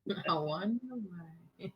I wonder why.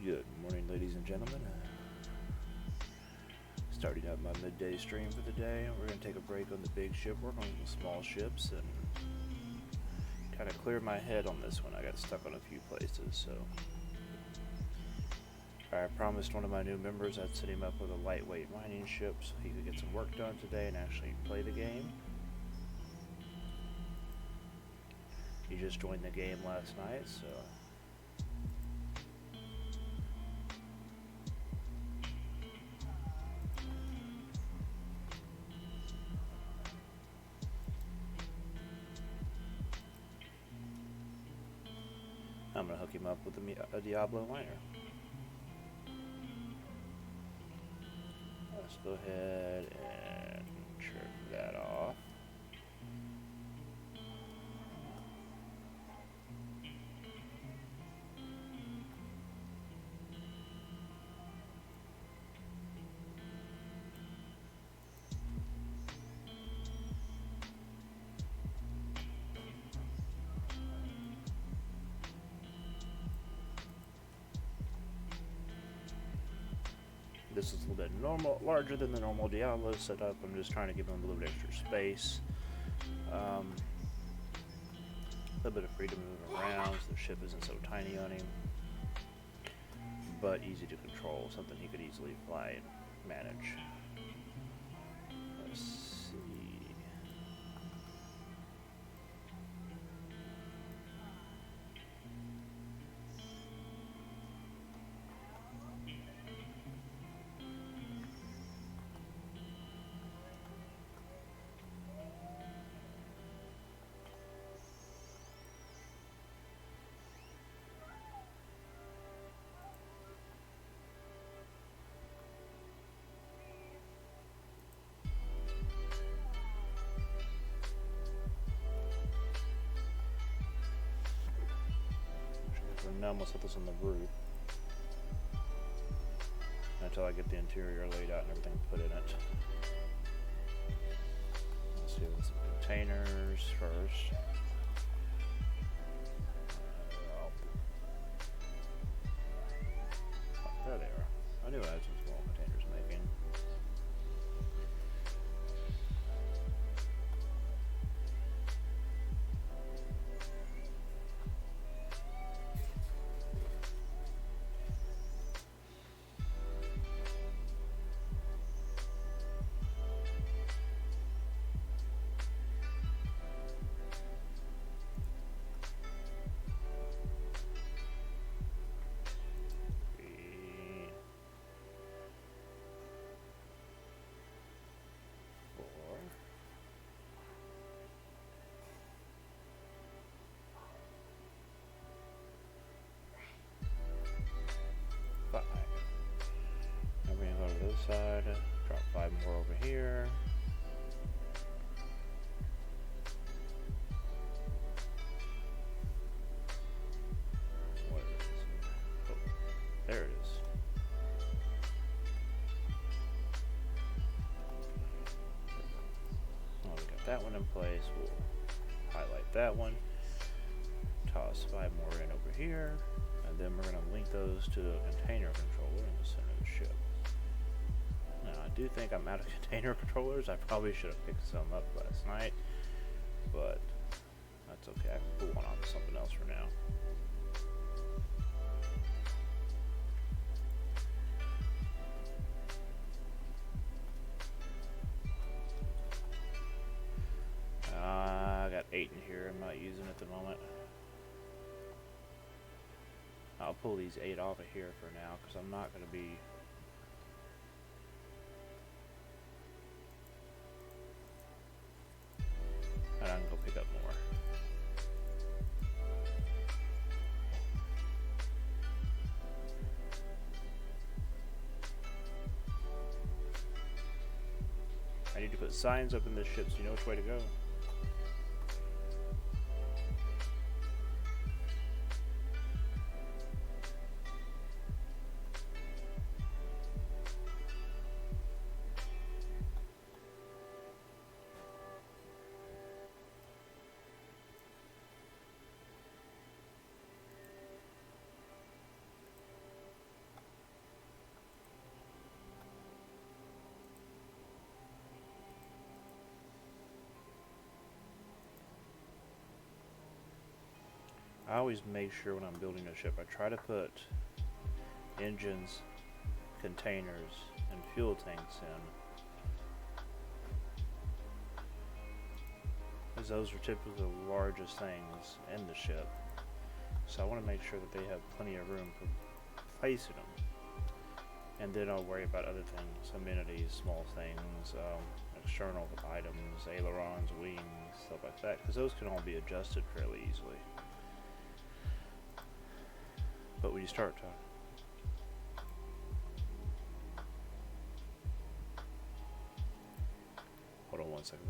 Good morning, ladies and gentlemen. Starting up my midday stream for the day. We're going to take a break on the big ship, work on the small ships, and kind of clear my head on this one. I got stuck on a few places, so I promised one of my new members I'd set him up with a lightweight mining ship so he could get some work done today and actually play the game. He just joined the game last night, so I'm going to hook him up with a Diablo miner. Let's go ahead and turn that off. This is a little bit larger than the normal Diablo setup. I'm just trying to give him a little bit extra space. A little bit of freedom to move around so the ship isn't so tiny on him. But easy to control, something he could easily fly and manage. Let's see. Now I'm going to set this on the roof until I get the interior laid out and everything put in it. Let's see, with some containers first. There they are. I knew I had some small containers making. Side, drop 5 more over here. What is this? Oh, there it is. Well, we got that one in place. We'll highlight that one. Toss 5 more in over here, and then we're going to link those to the container controller in the center of the ship. I do think I'm out of container controllers. I probably should have picked some up last night, but that's okay. I can pull one off of something else for now. I got 8 in here. I'm not using it at the moment. I'll pull these 8 off of here for now because I'm not going to be... and I can go pick up more. I need to put signs up in this ship so you know which way to go. I always make sure when I'm building a ship, I try to put engines, containers, and fuel tanks in, as those are typically the largest things in the ship. So I want to make sure that they have plenty of room for placing them. And then I'll worry about other things, amenities, small things, external items, ailerons, wings, stuff like that, because those can all be adjusted fairly easily. But when you start to hold on one second.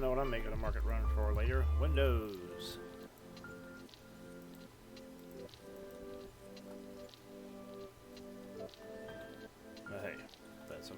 know what I'm making a market run for later. Windows. But hey, that's okay.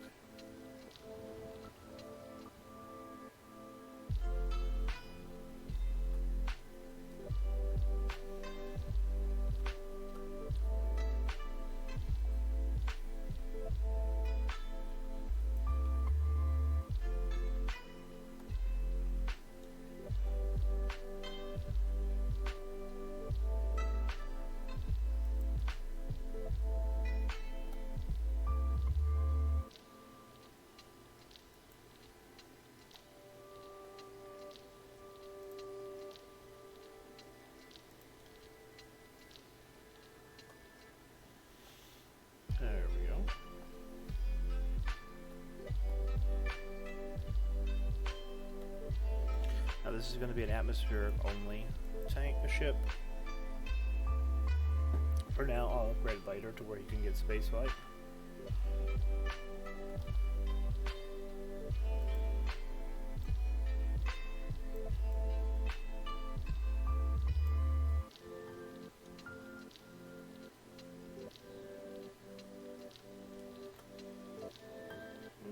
There we go. Now this is going to be an atmospheric only tank ship. For now, I'll upgrade later to where you can get spaceflight.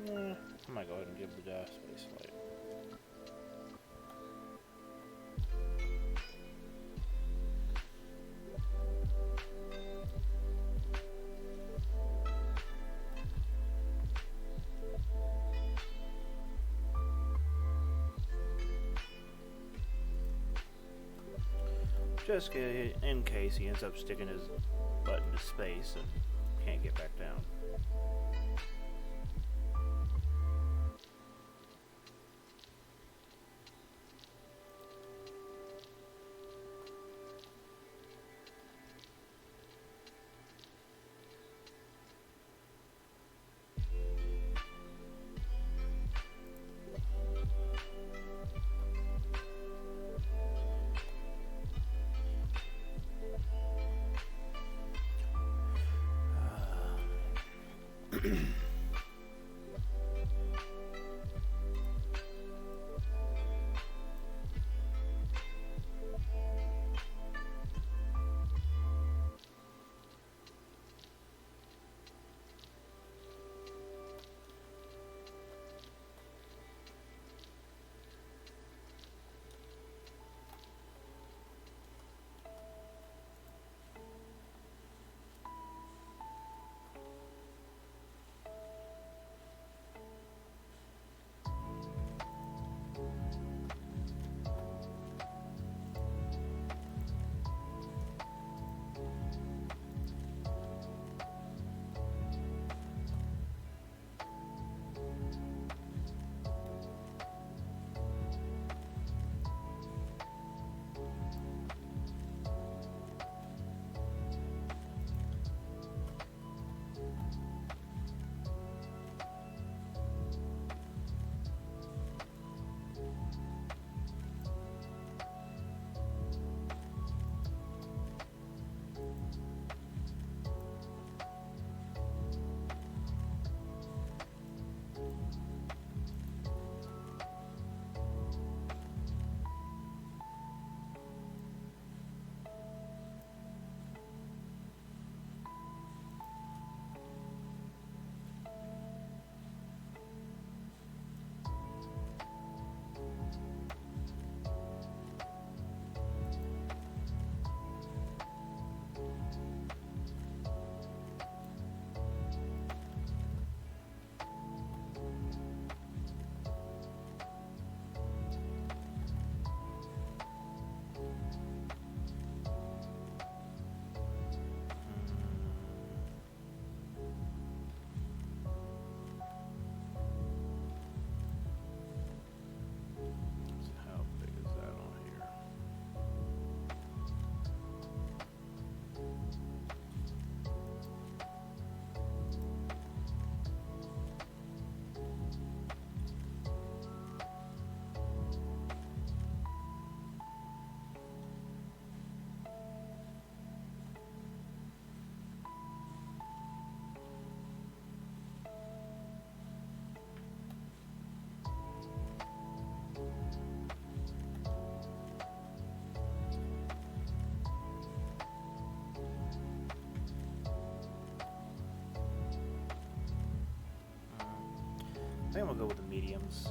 I might go ahead and give the spaceflight. Just in case he ends up sticking his butt into space and can't get back down. I think I'm gonna go with the mediums.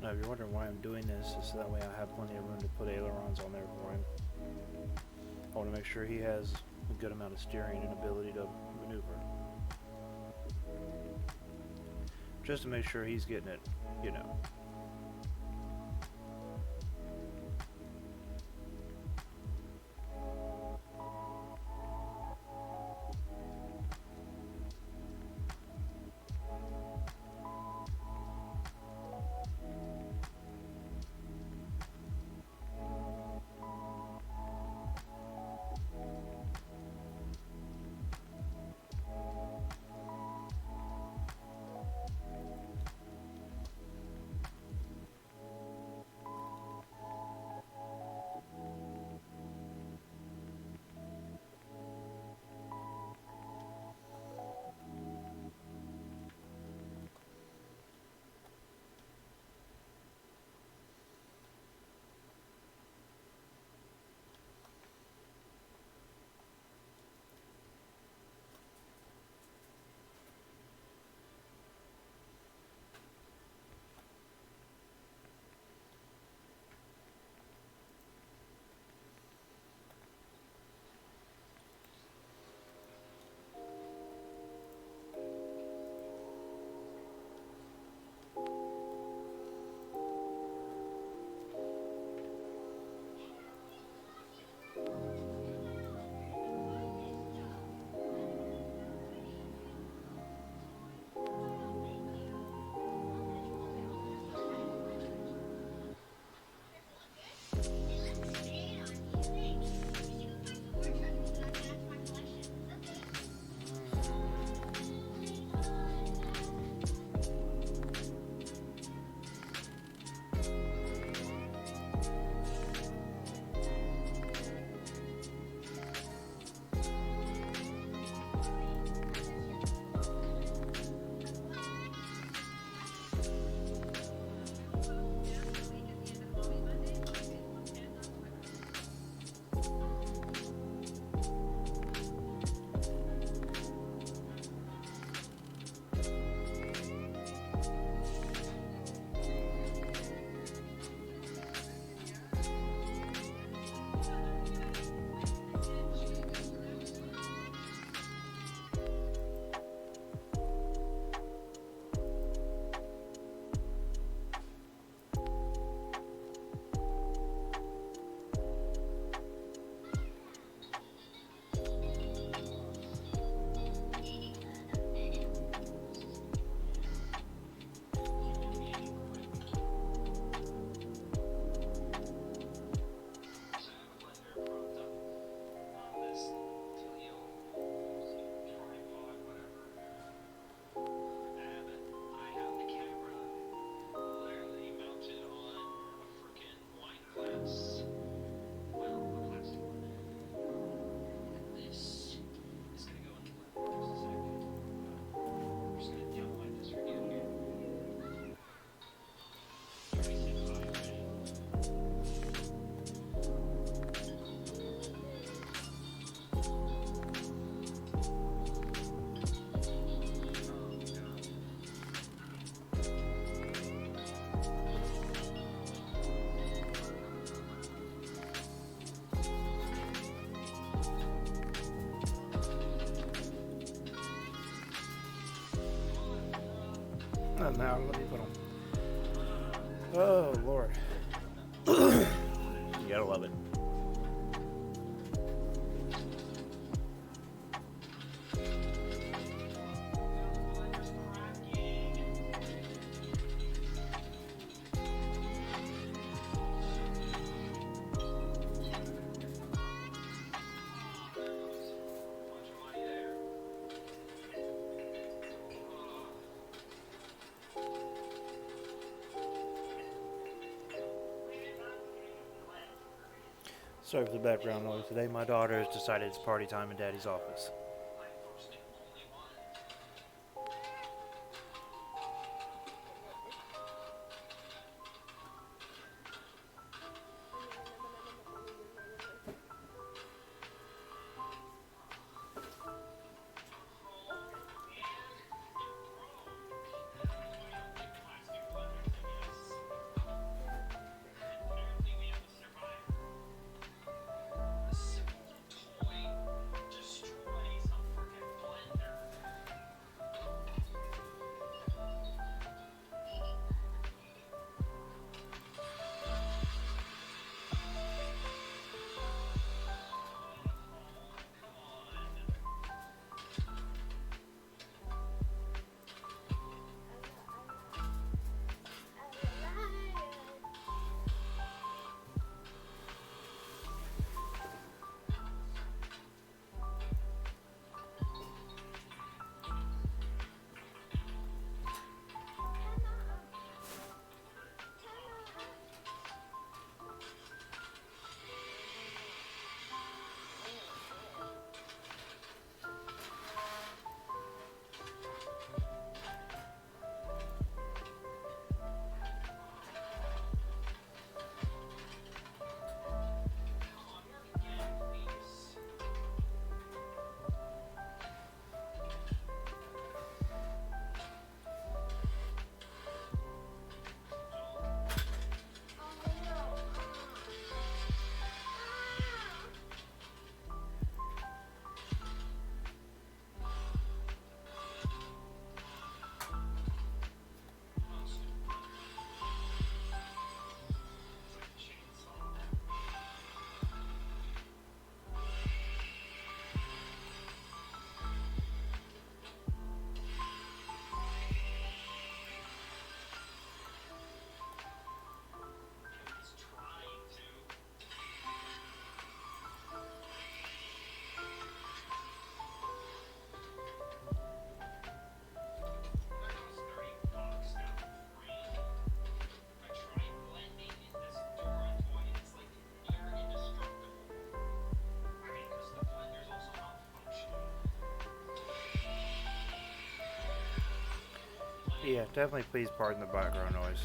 Now, if you're wondering why I'm doing this, is so that way I have plenty of room to put ailerons on there for him. I want to make sure he has a good amount of steering and ability to maneuver. Just to make sure he's getting it, you know. Now let me put them. Oh Lord, you gotta love it. Sorry for the background noise. Today my daughter has decided it's party time in Daddy's office. Yeah, definitely please pardon the background noise.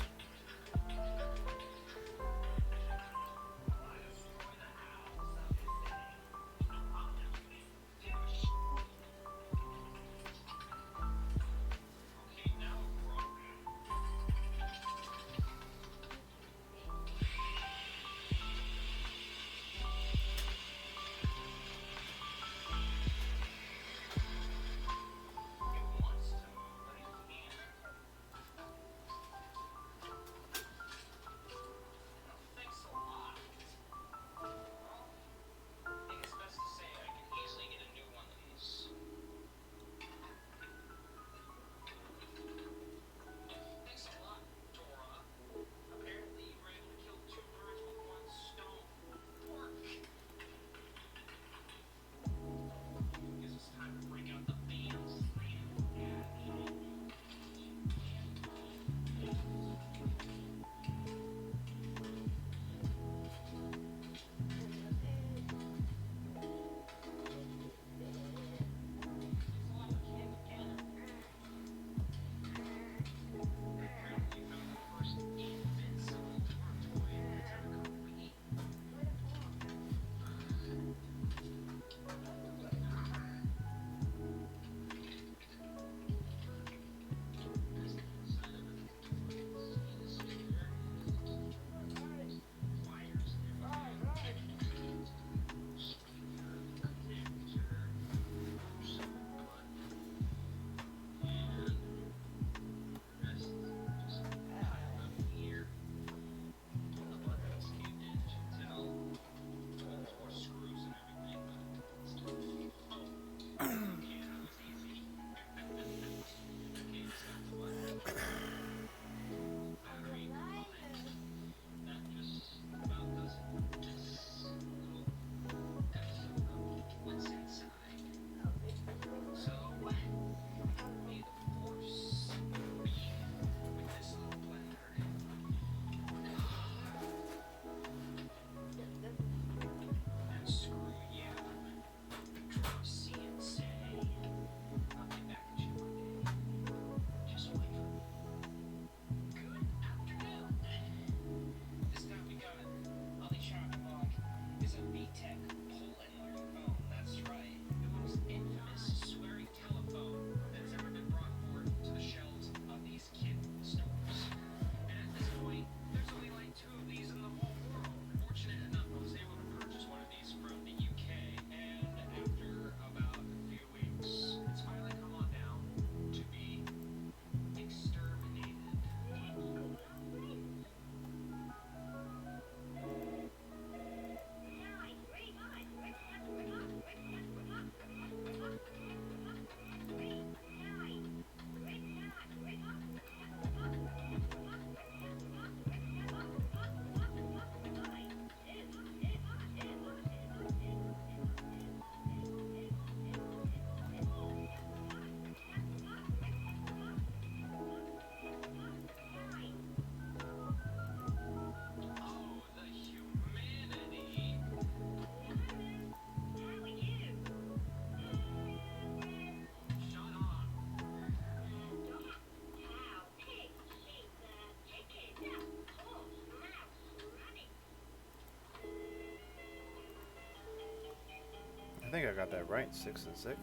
I think I got that right. 6 and 6.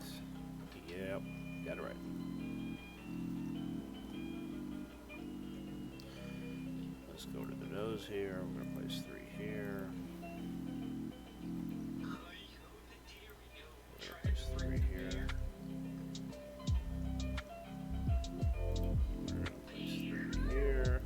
Yep, got it right. Let's go to the nose here. We're gonna place 3 here. We're gonna place 3 here. We're gonna place 3 here.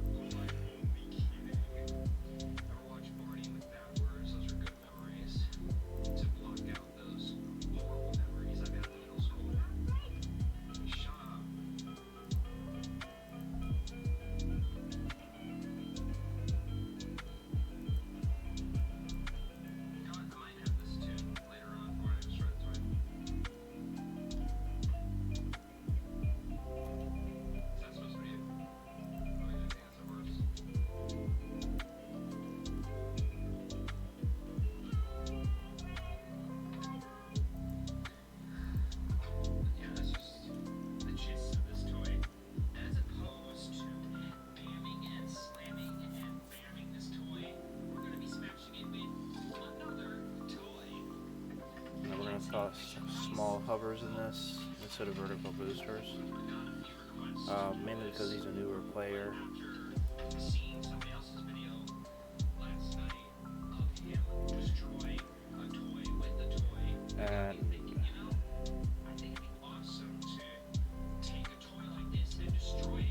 Toss small hovers in this instead of vertical boosters, mainly because he's a newer player. And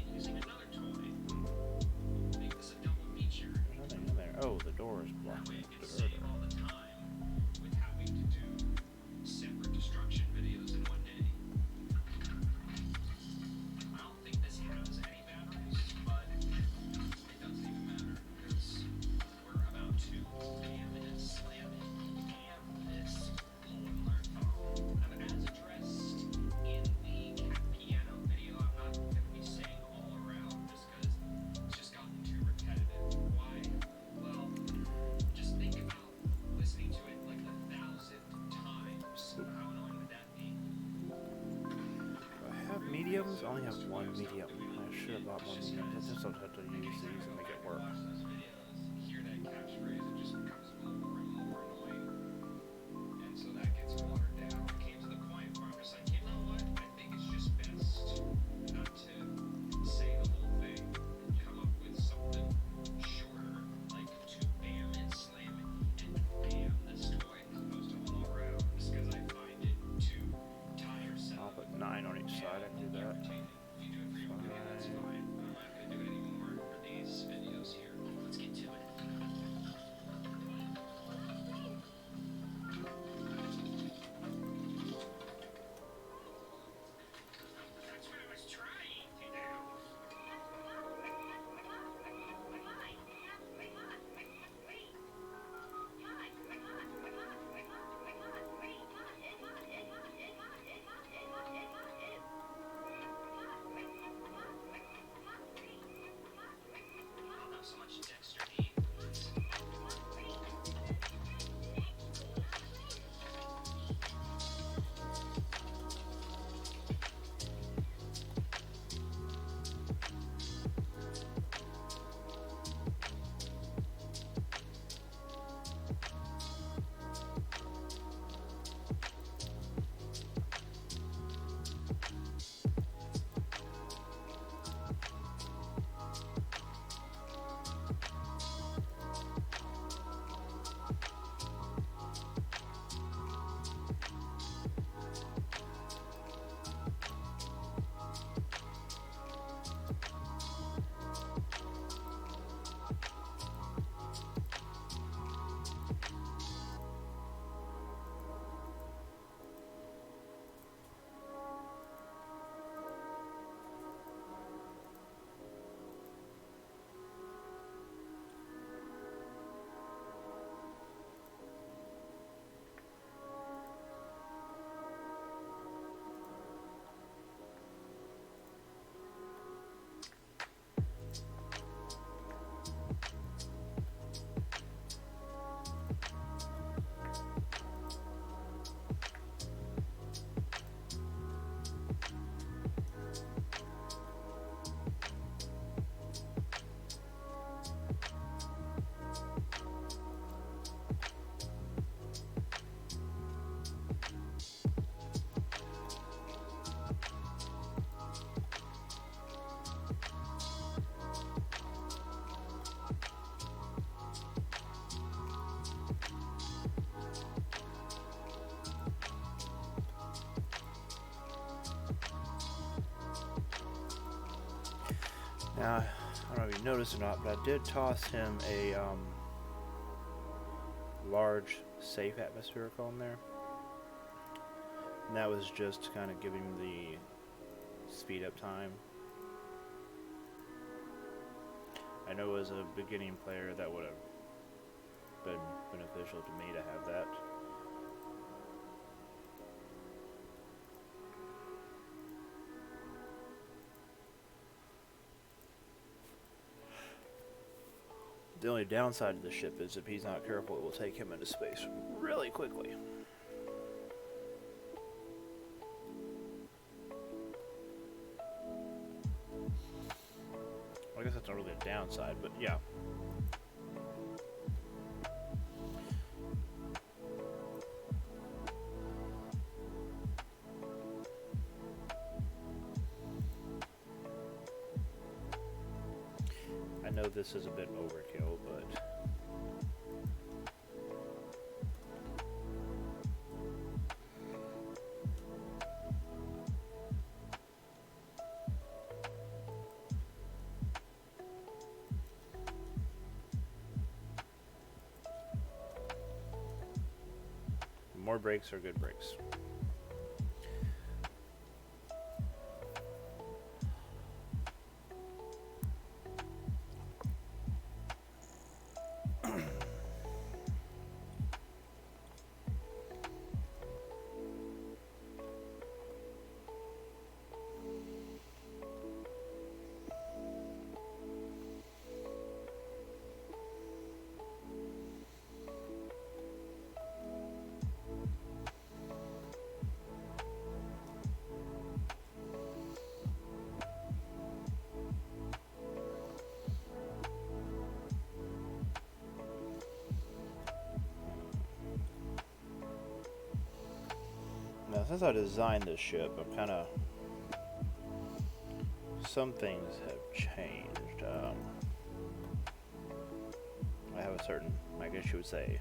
there's nothing in there. Oh, the door is blocked. Mediums? I only have 1 medium. I should have bought 1 medium. I just don't have to use these and make it work. I'll put 9 on each side. I can do that. 5. Now, I don't know if you noticed or not, but I did toss him a large safe atmospheric on there. And that was just kind of giving the speed up time. I know as a beginning player that would have been beneficial to me to have that. The only downside of the ship is if he's not careful, it will take him into space really quickly. I guess that's not really a downside, but yeah. I know this is a bit overkill, but more breaks are good breaks. Now, since I designed this ship, I'm kind of... some things have changed. I have a certain, I guess you would say,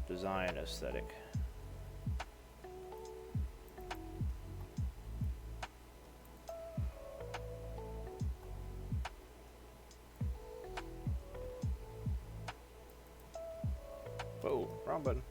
design aesthetic. Whoa, wrong button.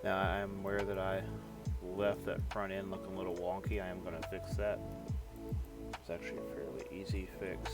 Now, I'm aware that I left that front end looking a little wonky. I am going to fix that. It's actually a fairly easy fix.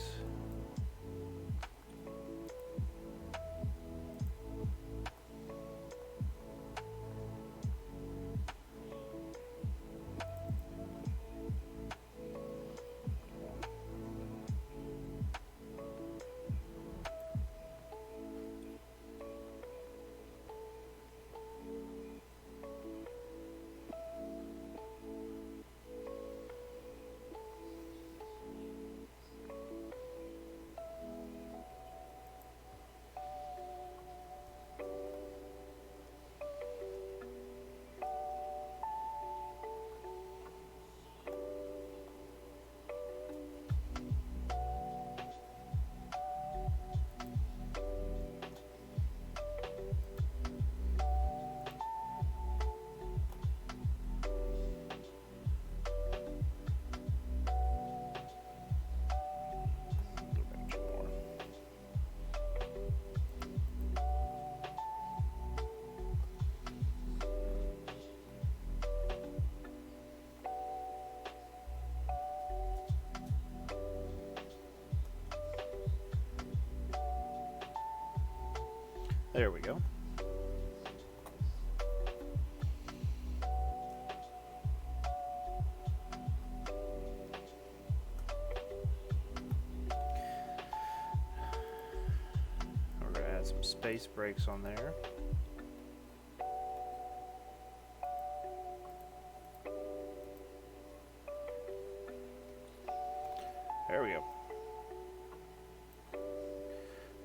There we go. We're going to add some space brakes on there. There we go.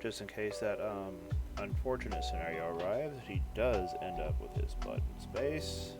just in case that unfortunate scenario arrives, he does end up with his butt in space.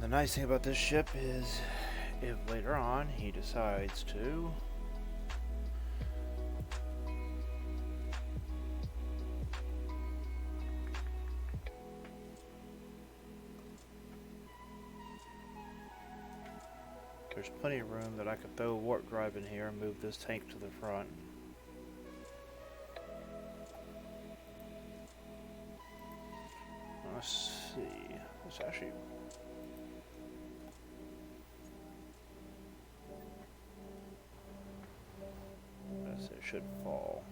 The nice thing about this ship is if later on he decides to there's plenty of room that I could throw a warp drive in here and move this tank to the front. Let's see. Let's actually. It should fall.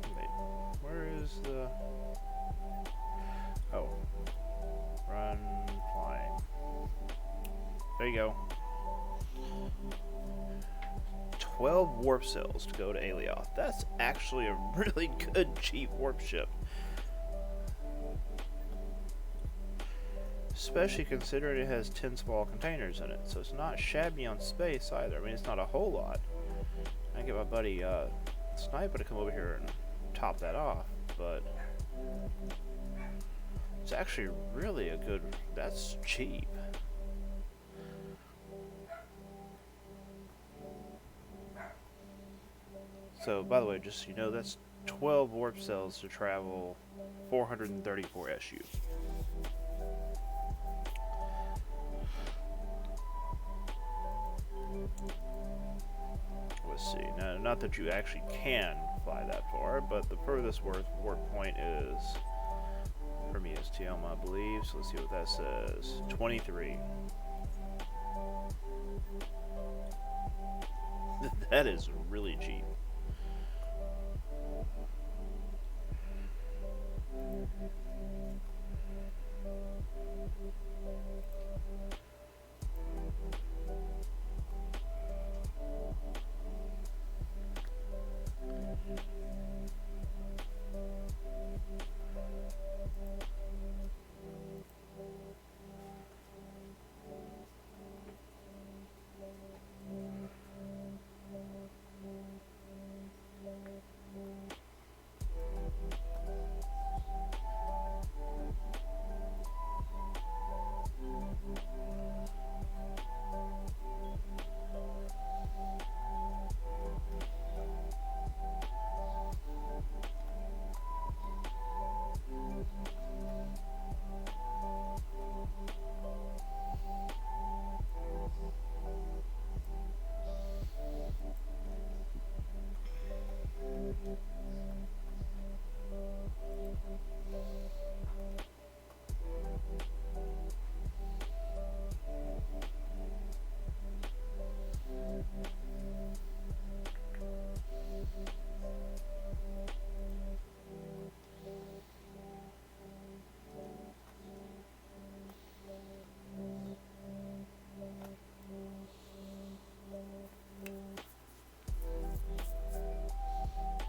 Wait, where is the? Oh, run flying. There you go. 12 warp cells to go to Alioth. That's actually a really good cheap warp ship. Especially considering it has 10 small containers in it. So it's not shabby on space either. I mean, it's not a whole lot. I get my buddy Sniper to come over here and top that off. But it's actually really a good... That's cheap. So, by the way, just so you know, that's 12 warp cells to travel 434 SU. Let's see. Now, not that you actually can fly that far, but the furthest warp point is Prometheus Tioma, I believe. So let's see what that says. 23. That is really cheap.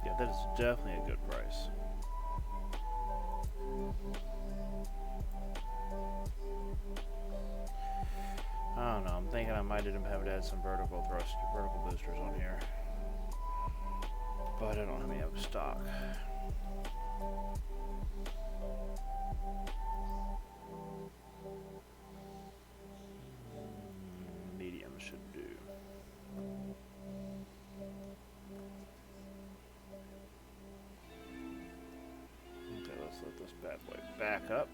Yeah, that is definitely a good price. I don't know, I'm thinking I might end up having to add some vertical boosters on here. But I don't have any of stock. Medium should do. Okay, let's let this bad boy back up.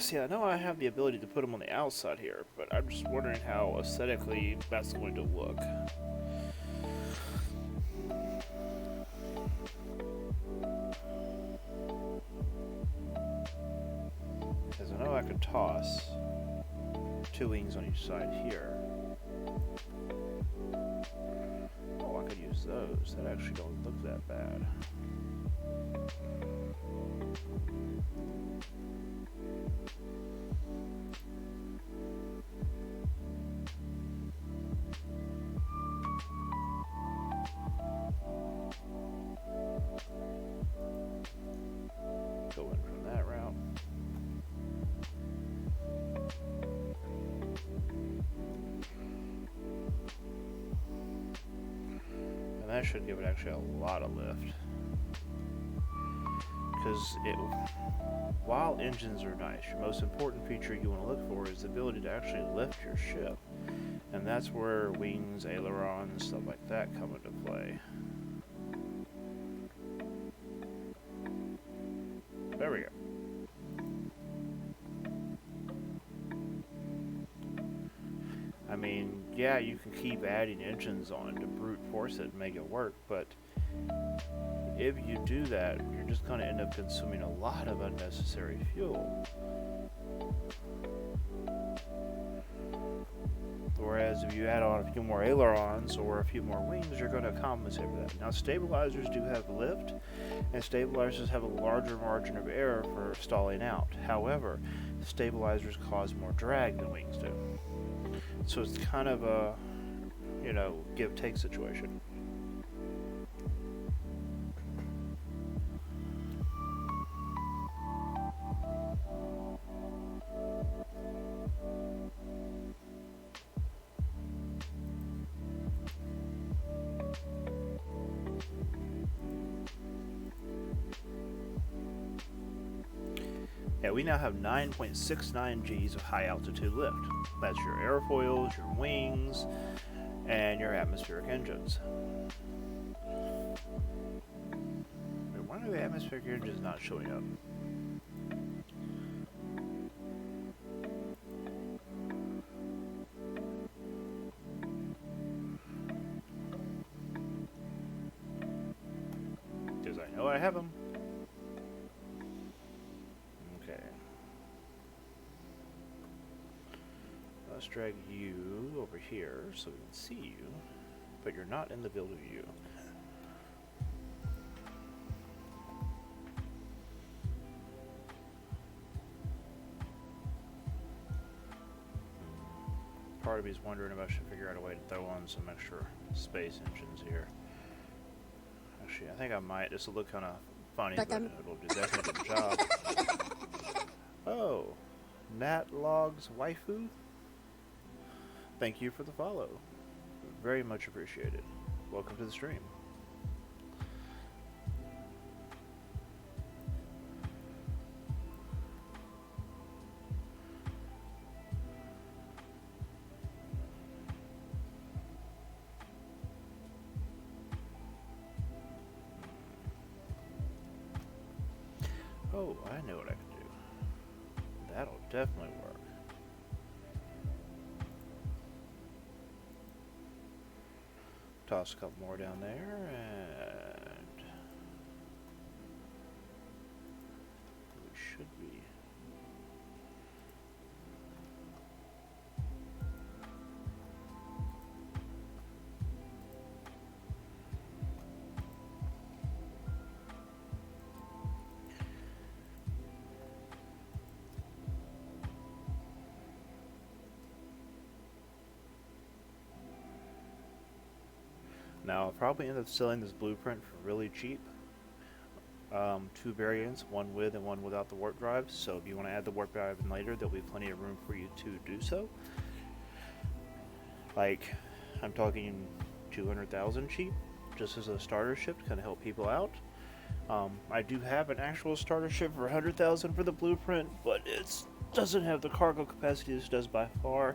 See, I know I have the ability to put them on the outside here, but I'm just wondering how aesthetically that's going to look. Because I know I could toss 2 wings on each side here. Oh, I could use those. That actually don't look that bad. Go in from that route. And that should give it actually a lot of lift. Because while engines are nice, your most important feature you want to look for is the ability to actually lift your ship. And that's where wings, ailerons, stuff like that come into play. There we go. I mean, yeah, you can keep adding engines on to brute force it and make it work, but if you do that, you're just going to end up consuming a lot of unnecessary fuel. Whereas if you add on a few more ailerons or a few more wings, you're going to compensate for that. Now, stabilizers do have lift, and stabilizers have a larger margin of error for stalling out. However, stabilizers cause more drag than wings do. So it's kind of a, give-take situation. Yeah, we now have 9.69 Gs of high altitude lift. That's your airfoils, your wings, and your atmospheric engines. Why are the atmospheric engines not showing up? Because I know I have them. Let's drag you over here so we can see you, but you're not in the field of view. Part of me is wondering if I should figure out a way to throw on some extra space engines here. Actually, I think I might. This will look kind of funny, but it'll do definitely a good job. Oh, Nat Logs Waifu? Thank you for the follow. Very much appreciated. Welcome to the stream. Oh, I know what I can do. That'll definitely work. Toss a couple more down there, and we should be. Now, I'll probably end up selling this blueprint for really cheap. 2 variants, one with and one without the warp drive. So if you want to add the warp drive in later, there'll be plenty of room for you to do so. Like, I'm talking 200,000 cheap, just as a starter ship to kind of help people out. I do have an actual starter ship for 100,000 for the blueprint, but it doesn't have the cargo capacity this does by far.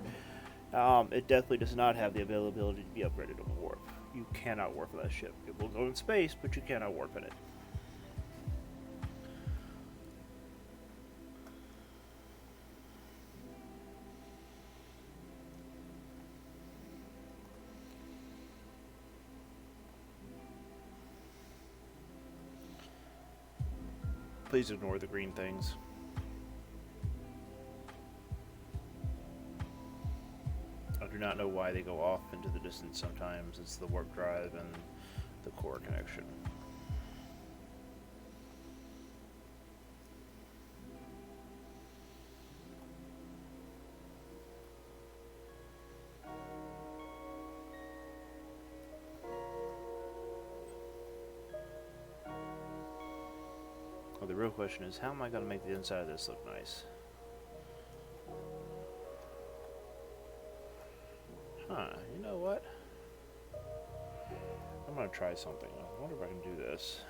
It definitely does not have the availability to be upgraded on the warp. You cannot warp that ship. It will go in space, but you cannot warp in it. Please ignore the green things. I do not know why they go off into the distance sometimes. It's the warp drive and the core connection. Well, the real question is, how am I going to make the inside of this look nice? Huh, you know what? I'm going to try something. I wonder if I can do this.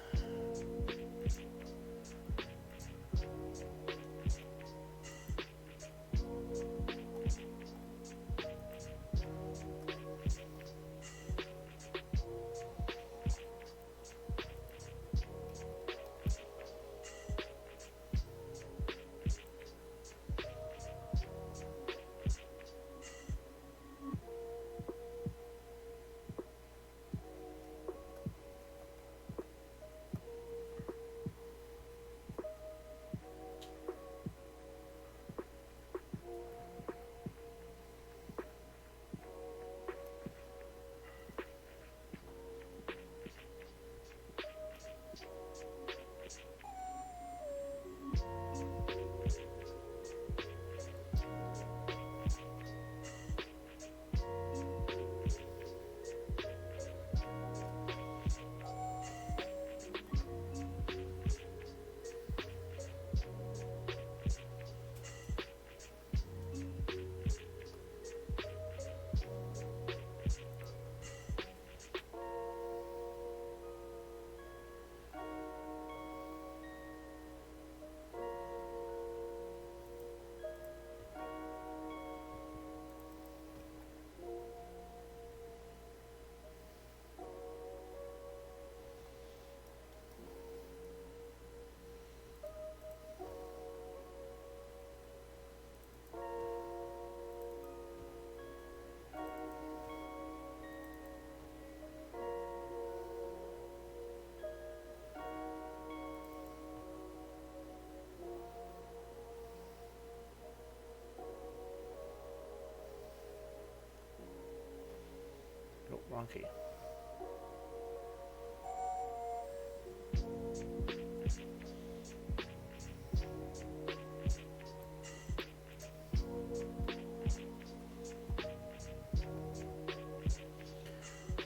Oh, wrong key.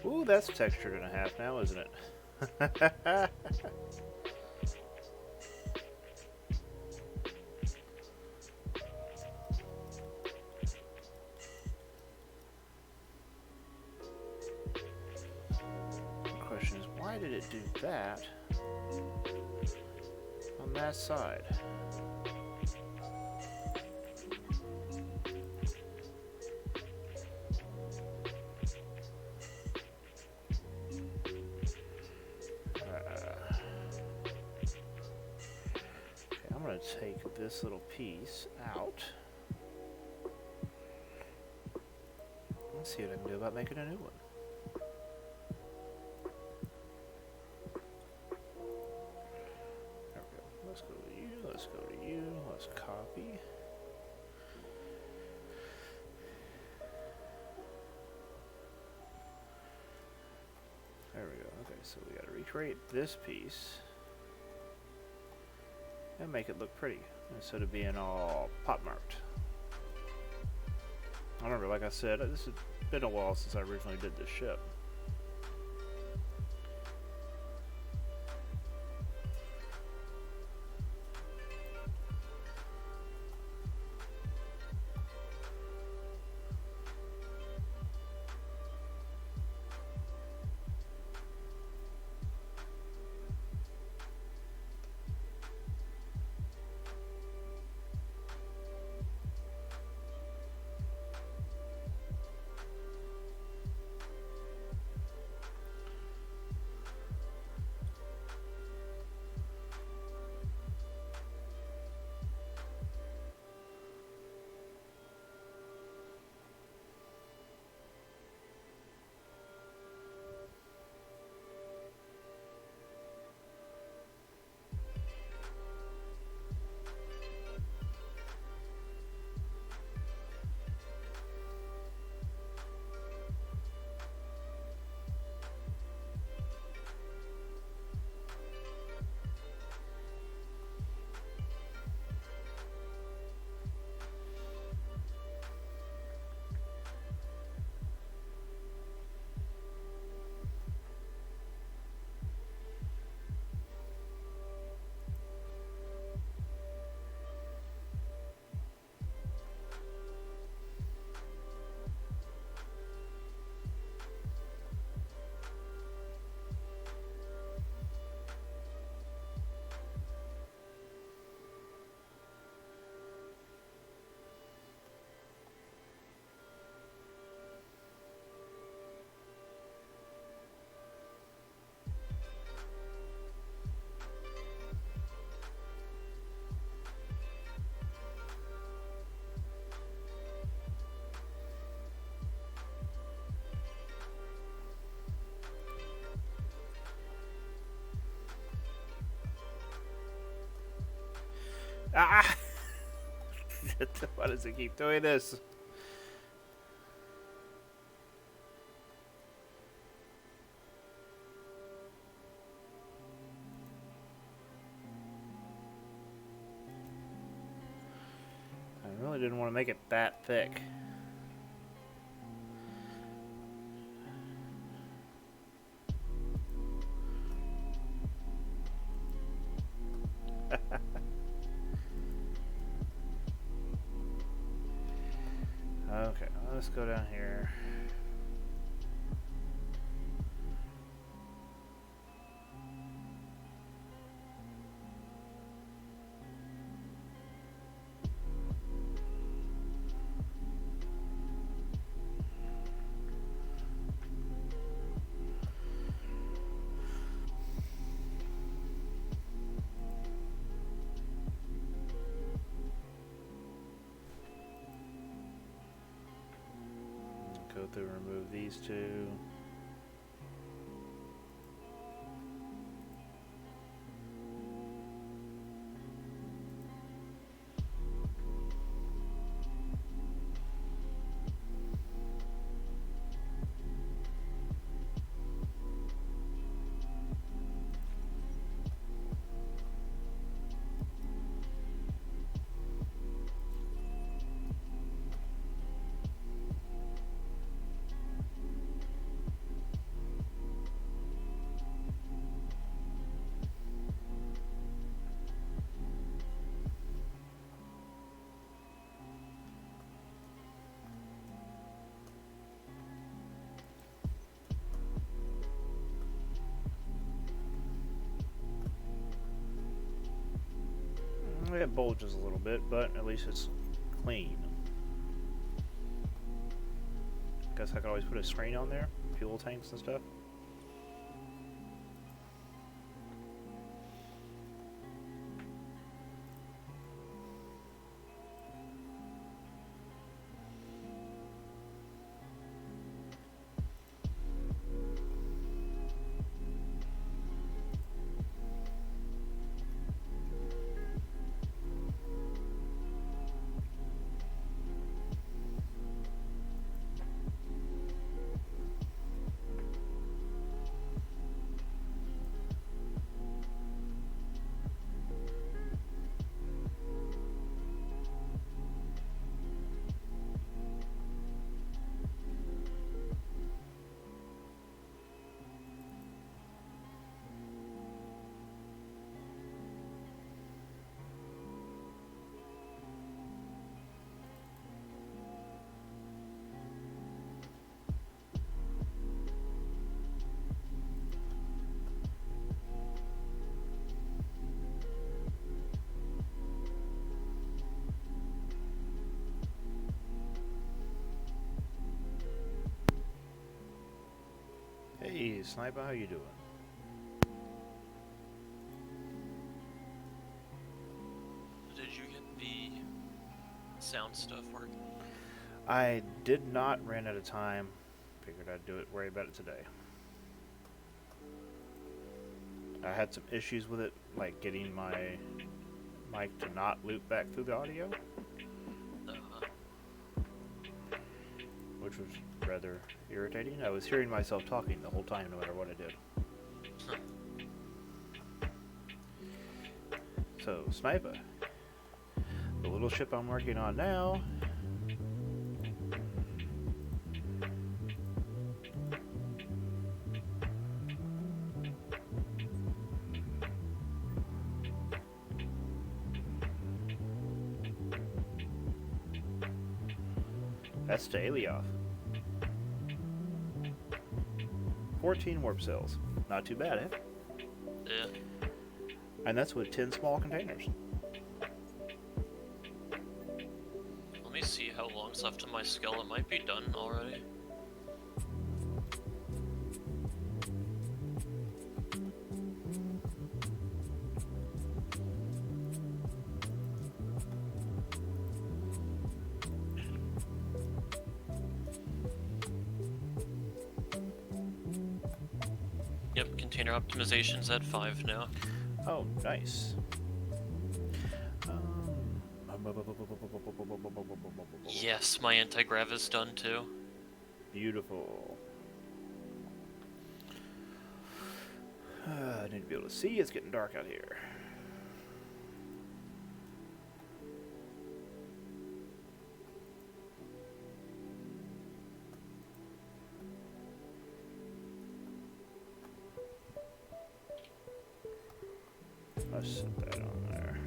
Ooh, that's textured and a half now, isn't it? Why did it do that on that side? Okay, I'm going to take this little piece out. Let's see what I can do about making a new one. Let's go to you, let's go to you, let's copy. There we go. Okay, so we got to recreate this piece and make it look pretty instead of being all pot marked. I remember, like I said, this has been a while since I originally did this ship. Ah! Why does it keep doing this? I really didn't want to make it that thick. Okay, let's go down here. Go through and remove these two. It bulges a little bit, but at least it's clean. Guess I could always put a screen on there, fuel tanks and stuff. Hey, Sniper, how you doing? Did you get the sound stuff working? I did not, ran out of time. Figured I'd do it, worry about it today. I had some issues with it, like getting my mic to not loop back through the audio, which was rather irritating. I was hearing myself talking the whole time, no matter what I did. So, Sniper, the little ship I'm working on now, that's to Alioth. 14 warp cells. Not too bad, eh? Yeah. And that's with 10 small containers. Let me see how long's left on my skill. It might be done already. Yep, container optimization's at 5 now. Oh, nice. Yes, my anti-grav is done too. Beautiful. I need to be able to see. It's getting dark out here. Let's set that on there.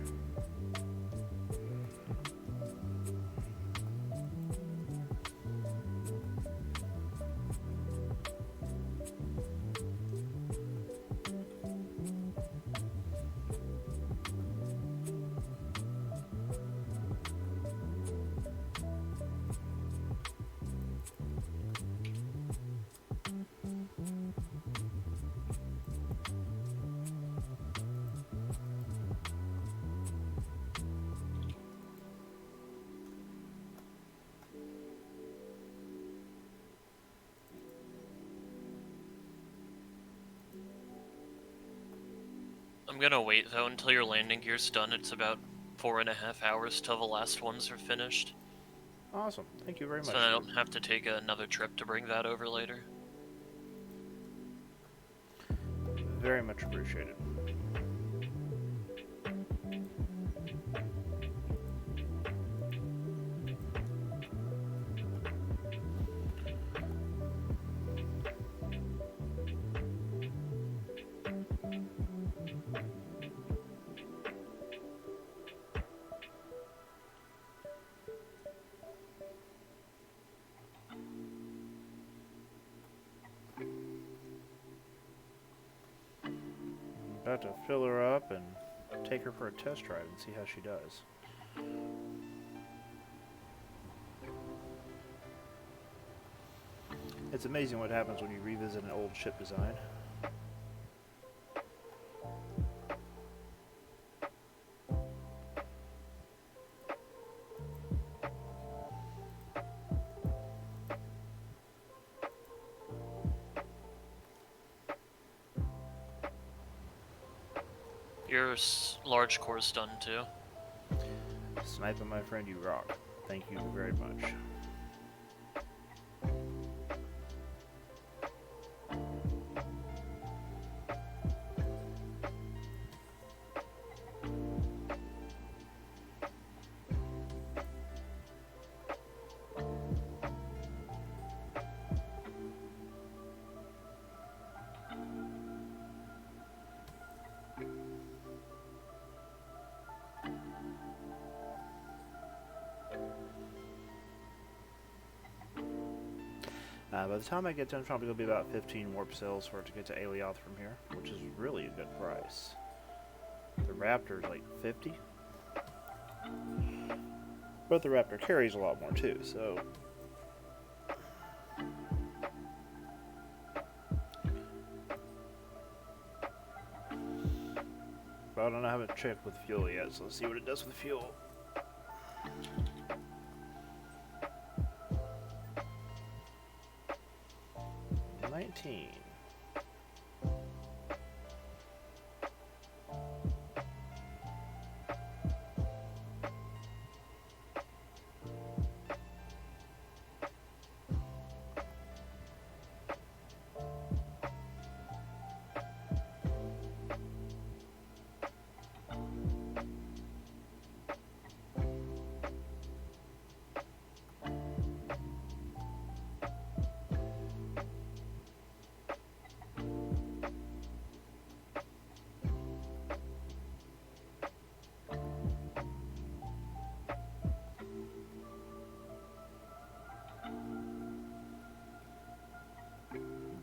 I'm gonna wait though until your landing gear's done. It's about 4.5 hours till the last ones are finished. Awesome. Thank you very much. So I don't have to take another trip to bring that over later. Very much appreciated. About to fill her up and take her for a test drive and see how she does. It's amazing what happens when you revisit an old ship design. Your large core's done too. Sniping, my friend, you rock. Thank you very much. By the time I get done, it's probably going to be about 15 warp cells for it to get to Alioth from here, which is really a good price. The Raptor's like 50. But the Raptor carries a lot more too, so... But I don't know, I haven't checked with fuel yet, so let's see what it does with fuel.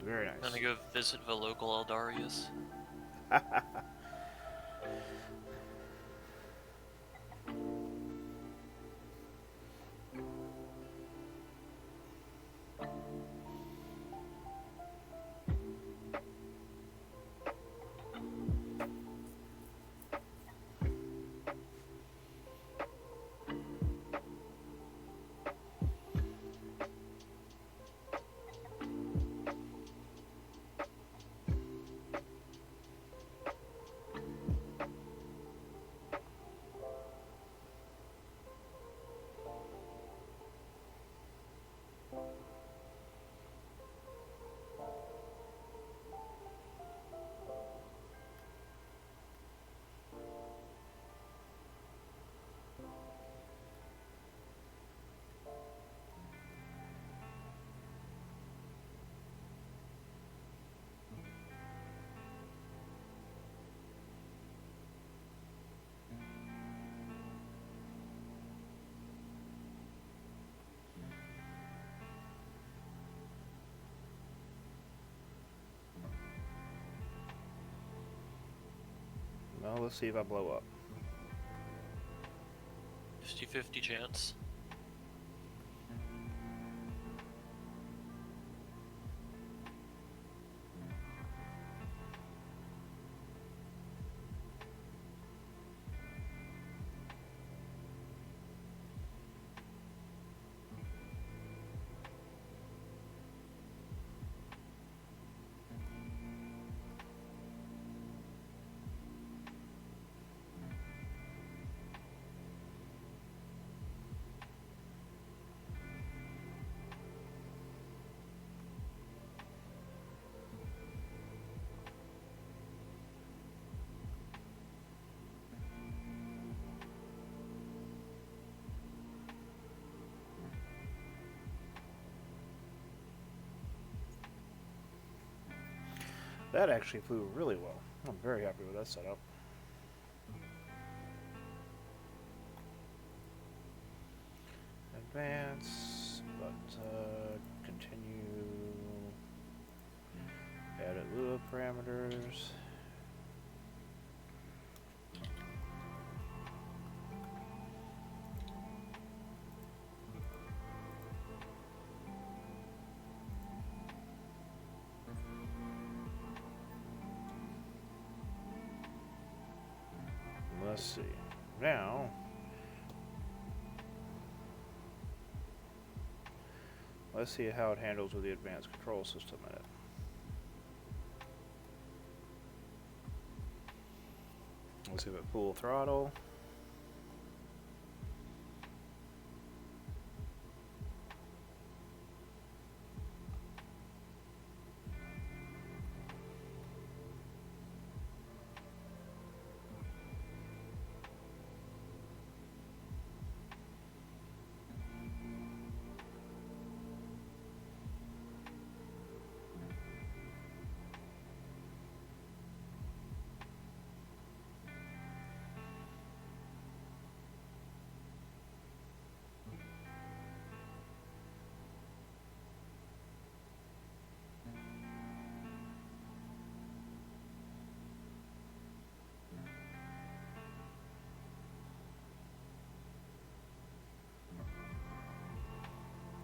Very nice. I'm gonna go visit the local Eldarius. let's see if I blow up. 50-50 chance. That actually flew really well. I'm very happy with that setup. Advance, but continue. Added Lua parameters. Let's see. Now, let's see how it handles with the advanced control system in it. Let's see if it full throttle.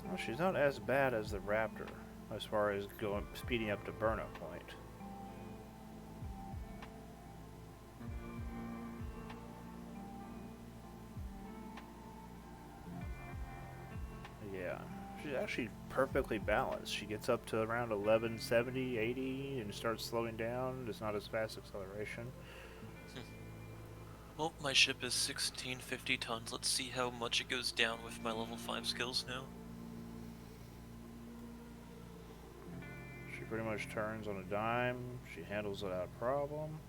Well, she's not as bad as the Raptor as far as speeding up to burnout point. Yeah, she's actually perfectly balanced. She gets up to around 1170, 80 and starts slowing down. It's not as fast acceleration. Well, my ship is 1650 tons. Let's see how much it goes down with my level 5 skills now. She pretty much turns on a dime. She handles it without a problem.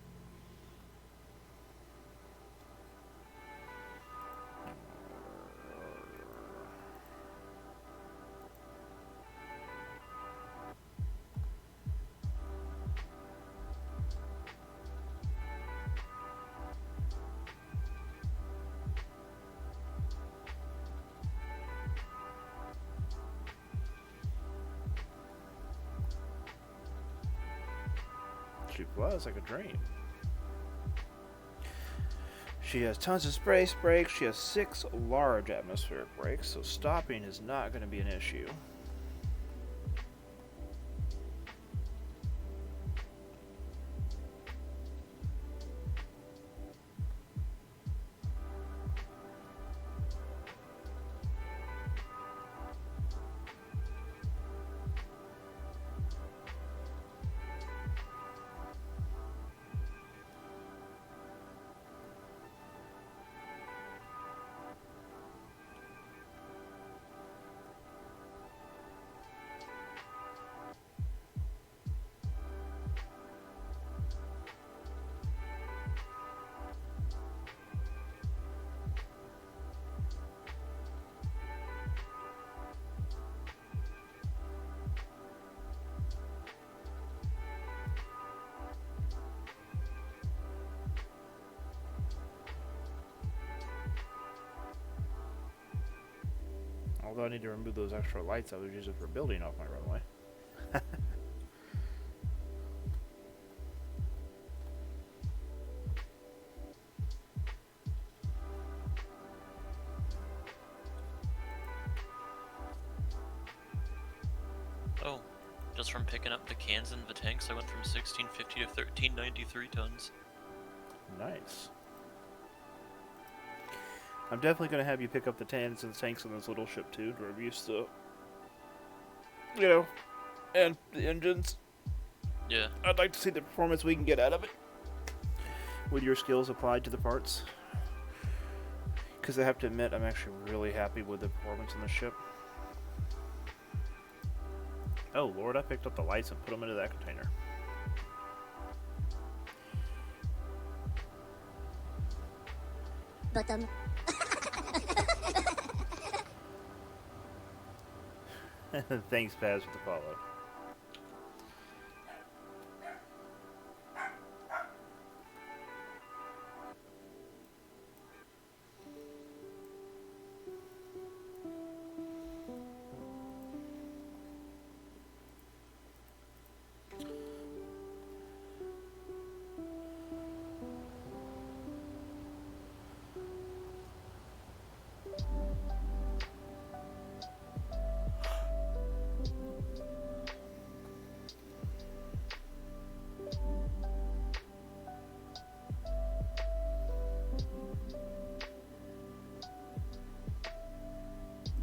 She flies like a dream. She has tons of space brakes. She has 6 large atmospheric brakes, so stopping is not going to be an issue. Although I need to remove those extra lights I was using for building off my runway. Just from picking up the cans and the tanks, I went from 1650 to 1393 tons. Nice. I'm definitely going to have you pick up the cans and the tanks on this little ship too, to review stuff. You know, and the engines. Yeah. I'd like to see the performance we can get out of it with your skills applied to the parts. Because I have to admit, I'm actually really happy with the performance on the ship. Oh Lord, I picked up the lights and put them into that container. Bottom. Thanks, Paz, for the follow.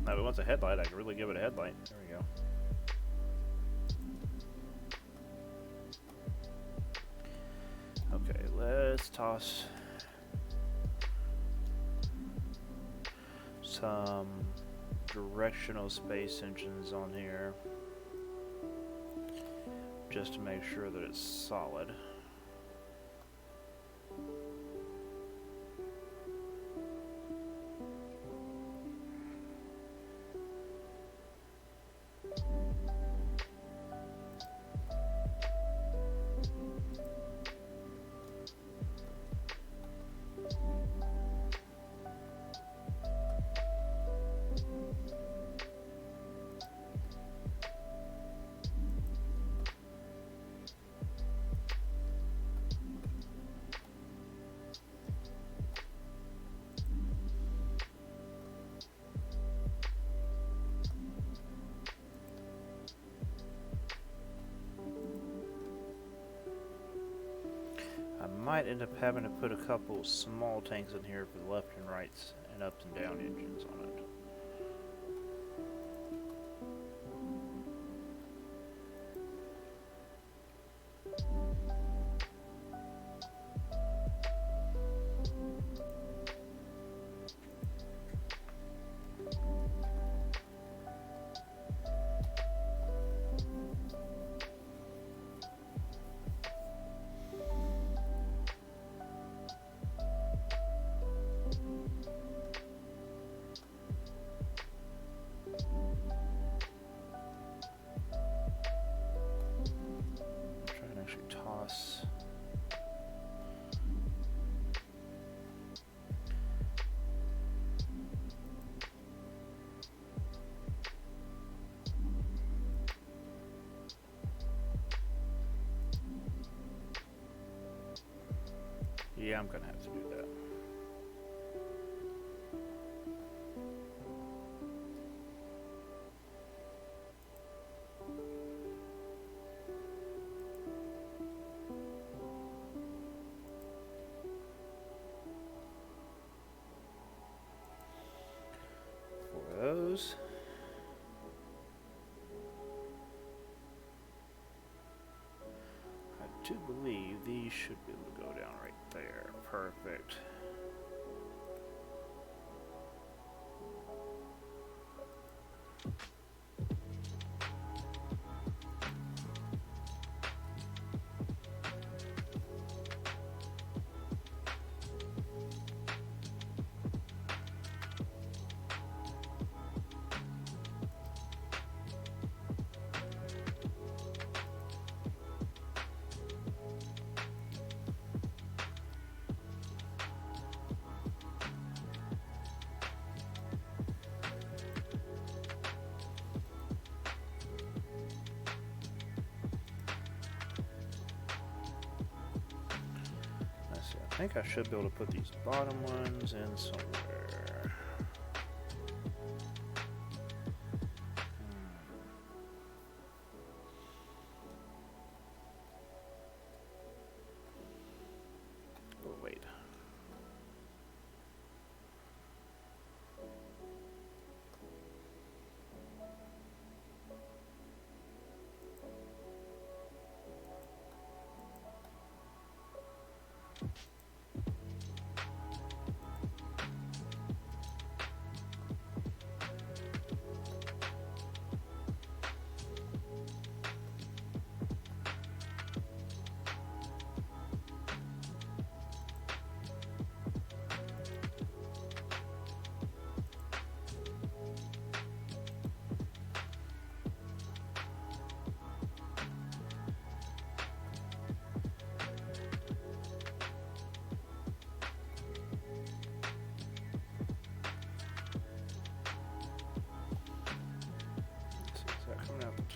Now, if it wants a headlight, I can really give it a headlight. There we go. Okay, let's toss some directional space engines on here just to make sure that it's solid. I might end up having to put a couple small tanks in here for the left and rights and up and down engines on it. Yeah, I'm gonna have to do that. For those. I do believe these should be able to go down right there. Perfect. I think I should be able to put these bottom ones in somewhere.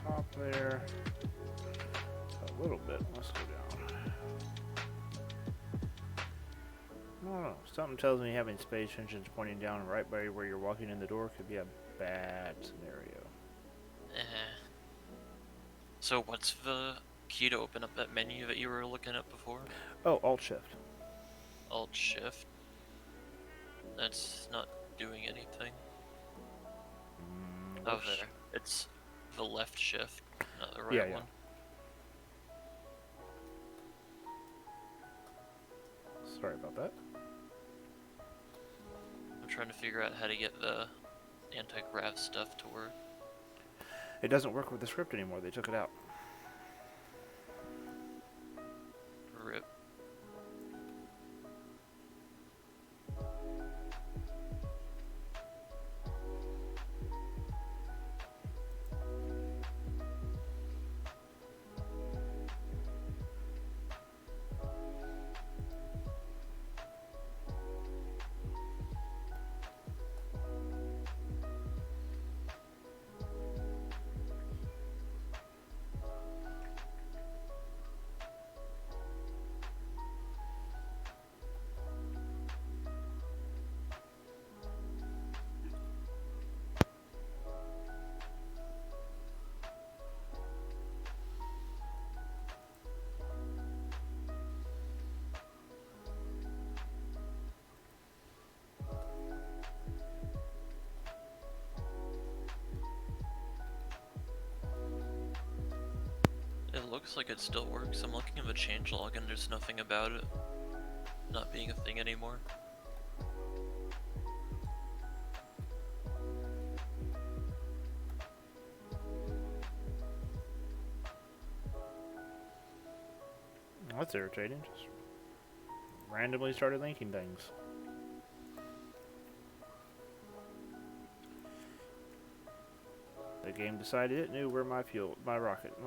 top there. A little bit. Let's go down. I don't know. Something tells me having space engines pointing down right by where you're walking in the door could be a bad scenario. So what's the key to open up that menu that you were looking at before? Oh, Alt Shift. Alt Shift. That's not doing anything. Oh, there. It's the left shift, not the right one. Sorry about that. I'm trying to figure out how to get the anti-grav stuff to work. It doesn't work with the script anymore. They took it out. RIP. It looks like it still works. I'm looking at the changelog and there's nothing about it not being a thing anymore. That's irritating. Just randomly started linking things. The game decided it knew where my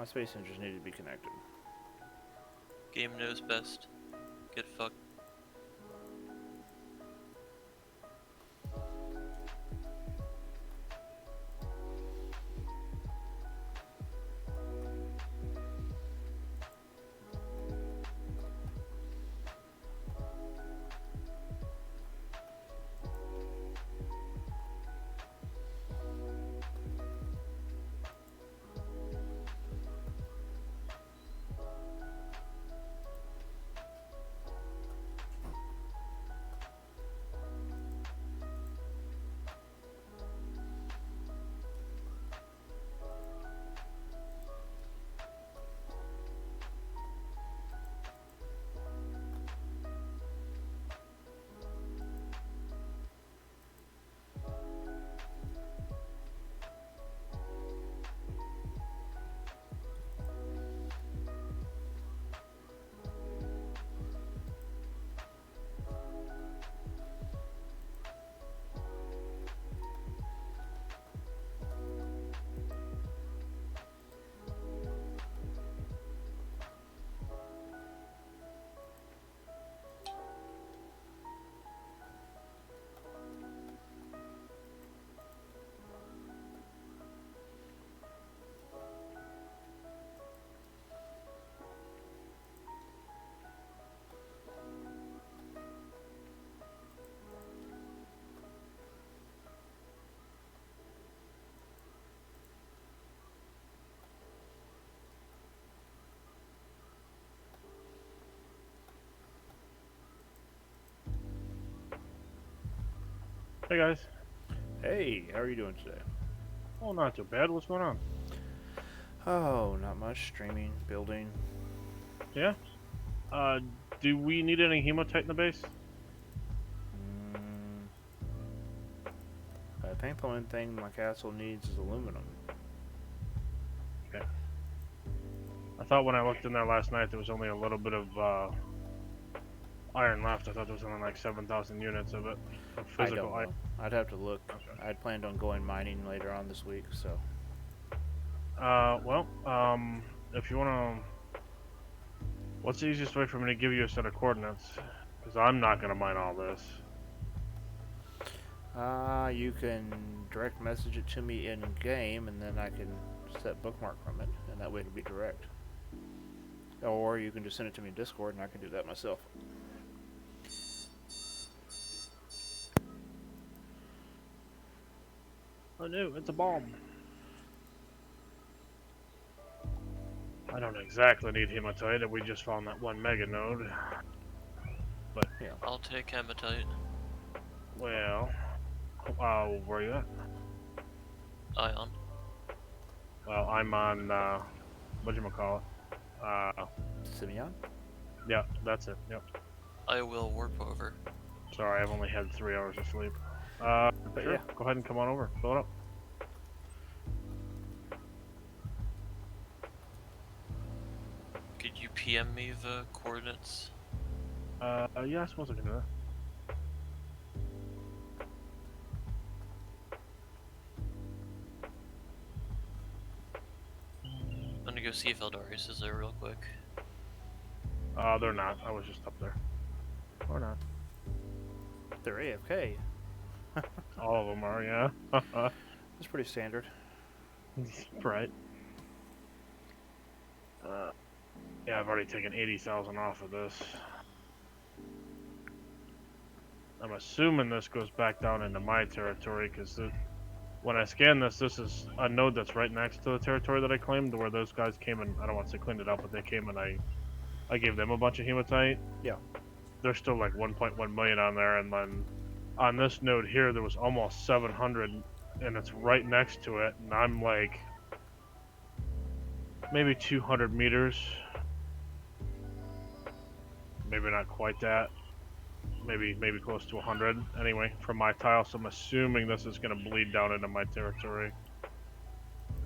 space engines needed to be connected. Game knows best. Get fucked. Hey guys. Hey, how are you doing today? Oh, not too bad. What's going on? Oh, not much. Streaming, building. Yeah? Do we need any hematite in the base? I think the only thing my castle needs is aluminum. Okay. I thought when I looked in there last night there was only a little bit of iron left. I thought there was only like 7,000 units of it. Of physical I don't know. I'd have to look. Okay. I'd planned on going mining later on this week, so. If you wanna... What's the easiest way for me to give you a set of coordinates? Because I'm not gonna mine all this. You can direct message it to me in game, and then I can set bookmark from it, and that way it'll be direct. Or you can just send it to me in Discord, and I can do that myself. Oh no, it's a bomb. I don't exactly need hematite, we just found that one mega node. But Yeah. I'll take hematite. well, where are you at? Ion. Well, I'm on whatchamacallit. Simeon? Yeah, that's it. Yep. I will warp over. Sorry, I've only had 3 hours of sleep. But Sure. yeah. Go ahead and come on over. Fill it up. Could you PM me the coordinates? Yeah, I suppose I can do that. I'm gonna go see if Eldarius is there real quick. They're not. I was just up there. Or not. They're AFK. All of them are, yeah. That's pretty standard. Right. Yeah, I've already taken 80,000 off of this. I'm assuming this goes back down into my territory, because when I scan this, this is a node that's right next to the territory that I claimed, where those guys came and, I don't want to say cleaned it up, but they came and I gave them a bunch of hematite. Yeah. There's still like 1.1 million on there, and then on this node here, there was almost 700, and it's right next to it, and I'm like maybe 200 meters. Maybe not quite that. Maybe close to 100. Anyway, from my tile, so I'm assuming this is going to bleed down into my territory.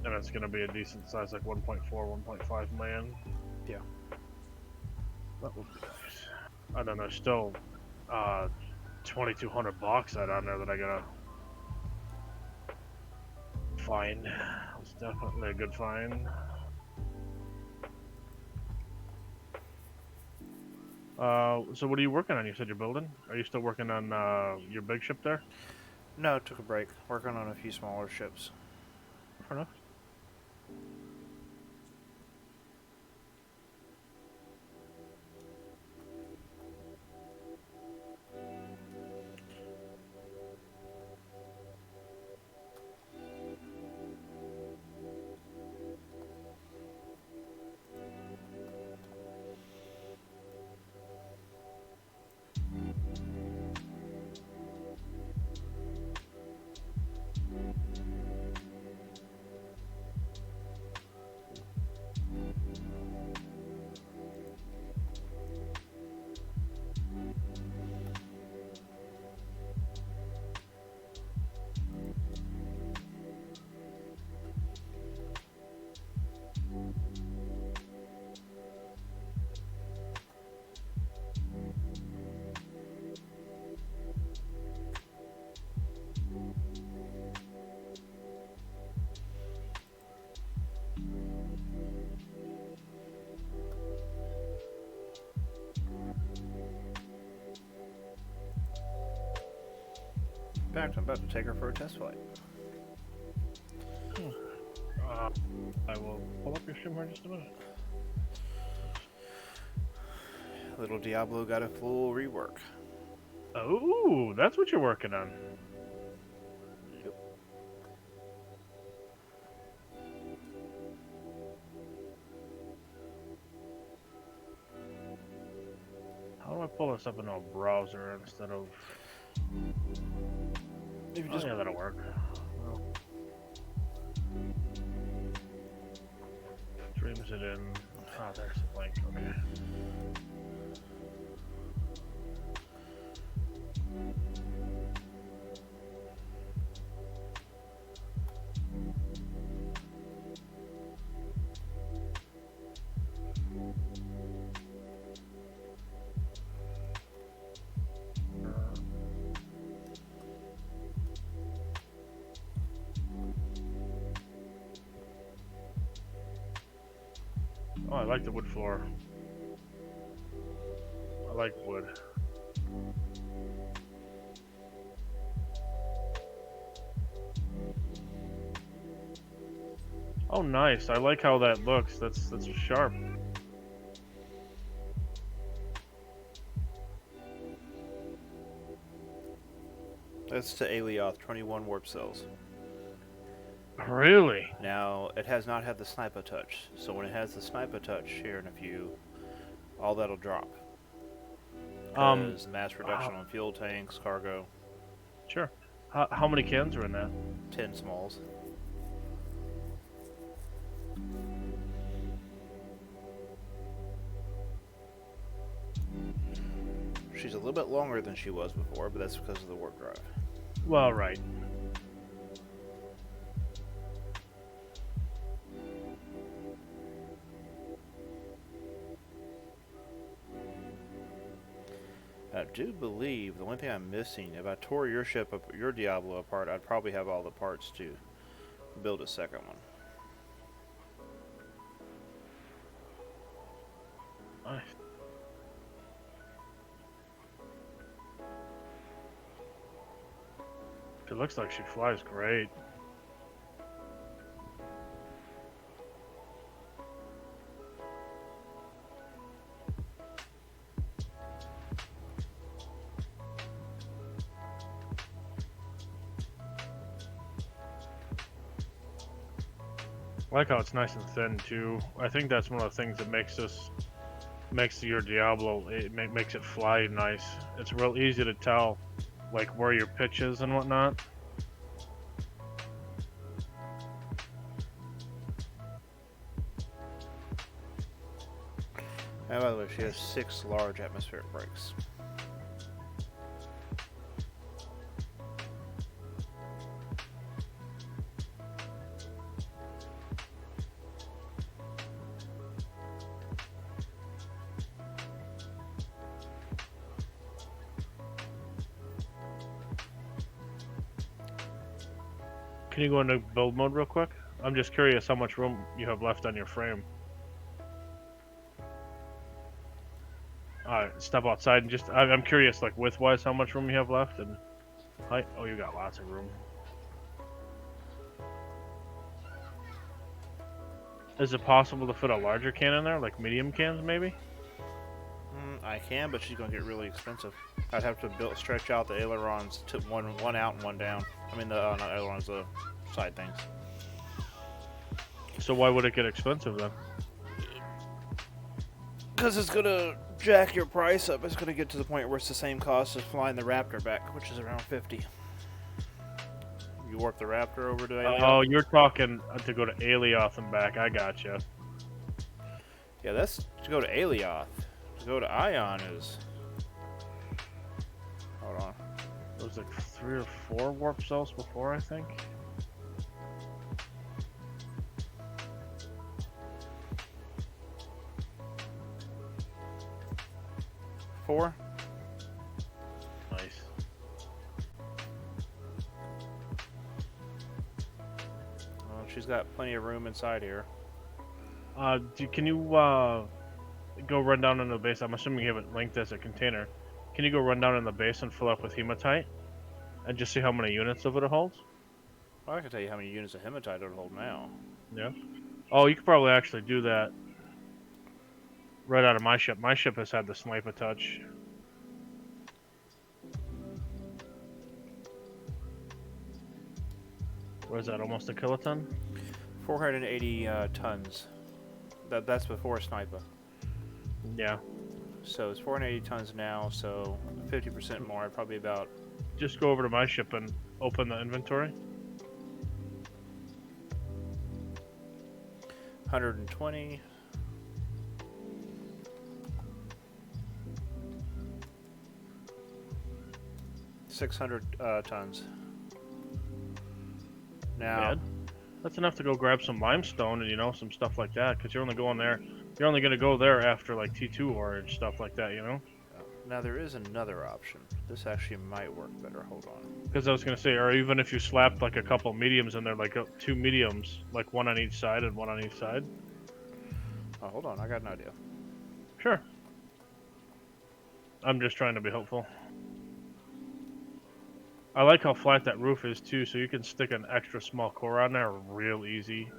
And it's going to be a decent size, like 1.4, 1.5 million. Yeah. That would be nice. And then there's still 2,200 bauxite on there that I gotta find. It's definitely a good find. So what are you working on? You said you're building? Are you still working on your big ship there? No, took a break. Working on a few smaller ships. Fair enough. In fact, I'm about to take her for a test flight. I will pull up your stream here in just a minute. Little Diablo got a full rework. Oh, that's what you're working on. Yep. How do I pull this up into a browser instead of... If you Oh, just yeah, that'll work. Streams it in... Ah, there's the link, okay. Oh, I like the wood floor. I like wood. Oh, nice. I like how that looks. That's sharp. That's to Alioth, 21 warp cells. Really? Now, it has not had the sniper touch, so when it has the sniper touch here in a few, all that'll drop. Because mass reduction on fuel tanks, cargo, Sure. How many cans are in that? 10 smalls. She's a little bit longer than she was before, but that's because of the warp drive. Well, right. I do believe the only thing I'm missing, if I tore your ship, your Diablo apart, I'd probably have all the parts to build a second one. Nice. It looks like she flies great. I like how it's nice and thin too. I think that's one of the things that makes your Diablo, makes it fly nice. It's real easy to tell like where your pitch is and whatnot. And by the way, she has 6 large atmospheric brakes. Can you go into build mode real quick? I'm just curious how much room you have left on your frame. Alright, step outside and just... I'm curious, like, width-wise, how much room you have left, and height? Oh, you got lots of room. Is it possible to fit a larger can in there, like medium cans, maybe? I can, but she's going to get really expensive. I'd have to stretch out the ailerons to one out and one down. I mean, not ailerons, the side things. So why would it get expensive, then? Because it's going to jack your price up. It's going to get to the point where it's the same cost as flying the Raptor back, which is around 50. You warp the Raptor over to Alioth? Oh, you're talking to go to Alioth and back. I gotcha. Yeah, that's to go to Alioth. To go to Ion is... Hold on. There was like 3 or 4 warp cells before, I think. Four? Nice. Well, she's got plenty of room inside here. Can you go run down in the base? I'm assuming you have it linked as a container. Can you go run down in the base and fill up with hematite? And just see how many units of it holds? Well, I can tell you how many units of hematite it would hold now. Yeah. Oh, you could probably actually do that right out of my ship. My ship has had the sniper touch. What is that, almost a kiloton? 480 tons. That's before sniper. Yeah. So it's 480 tons now, so 50% more, probably about... Just go over to my ship and open the inventory. 120. $600 tons. Now, Yeah. That's enough to go grab some limestone and, you know, some stuff like that, because you're only going there. You're only going to go there after, like, T2 ore and stuff like that, you know? now there is another option. This actually might work better. Hold on. Because I was going to say, or even if you slapped, like, a couple mediums in there, like, 2 mediums, like, 1 on each side and 1 on each side. Oh, hold on. I got an idea. Sure. I'm just trying to be helpful. I like how flat that roof is, too, so you can stick an extra small core on there real easy.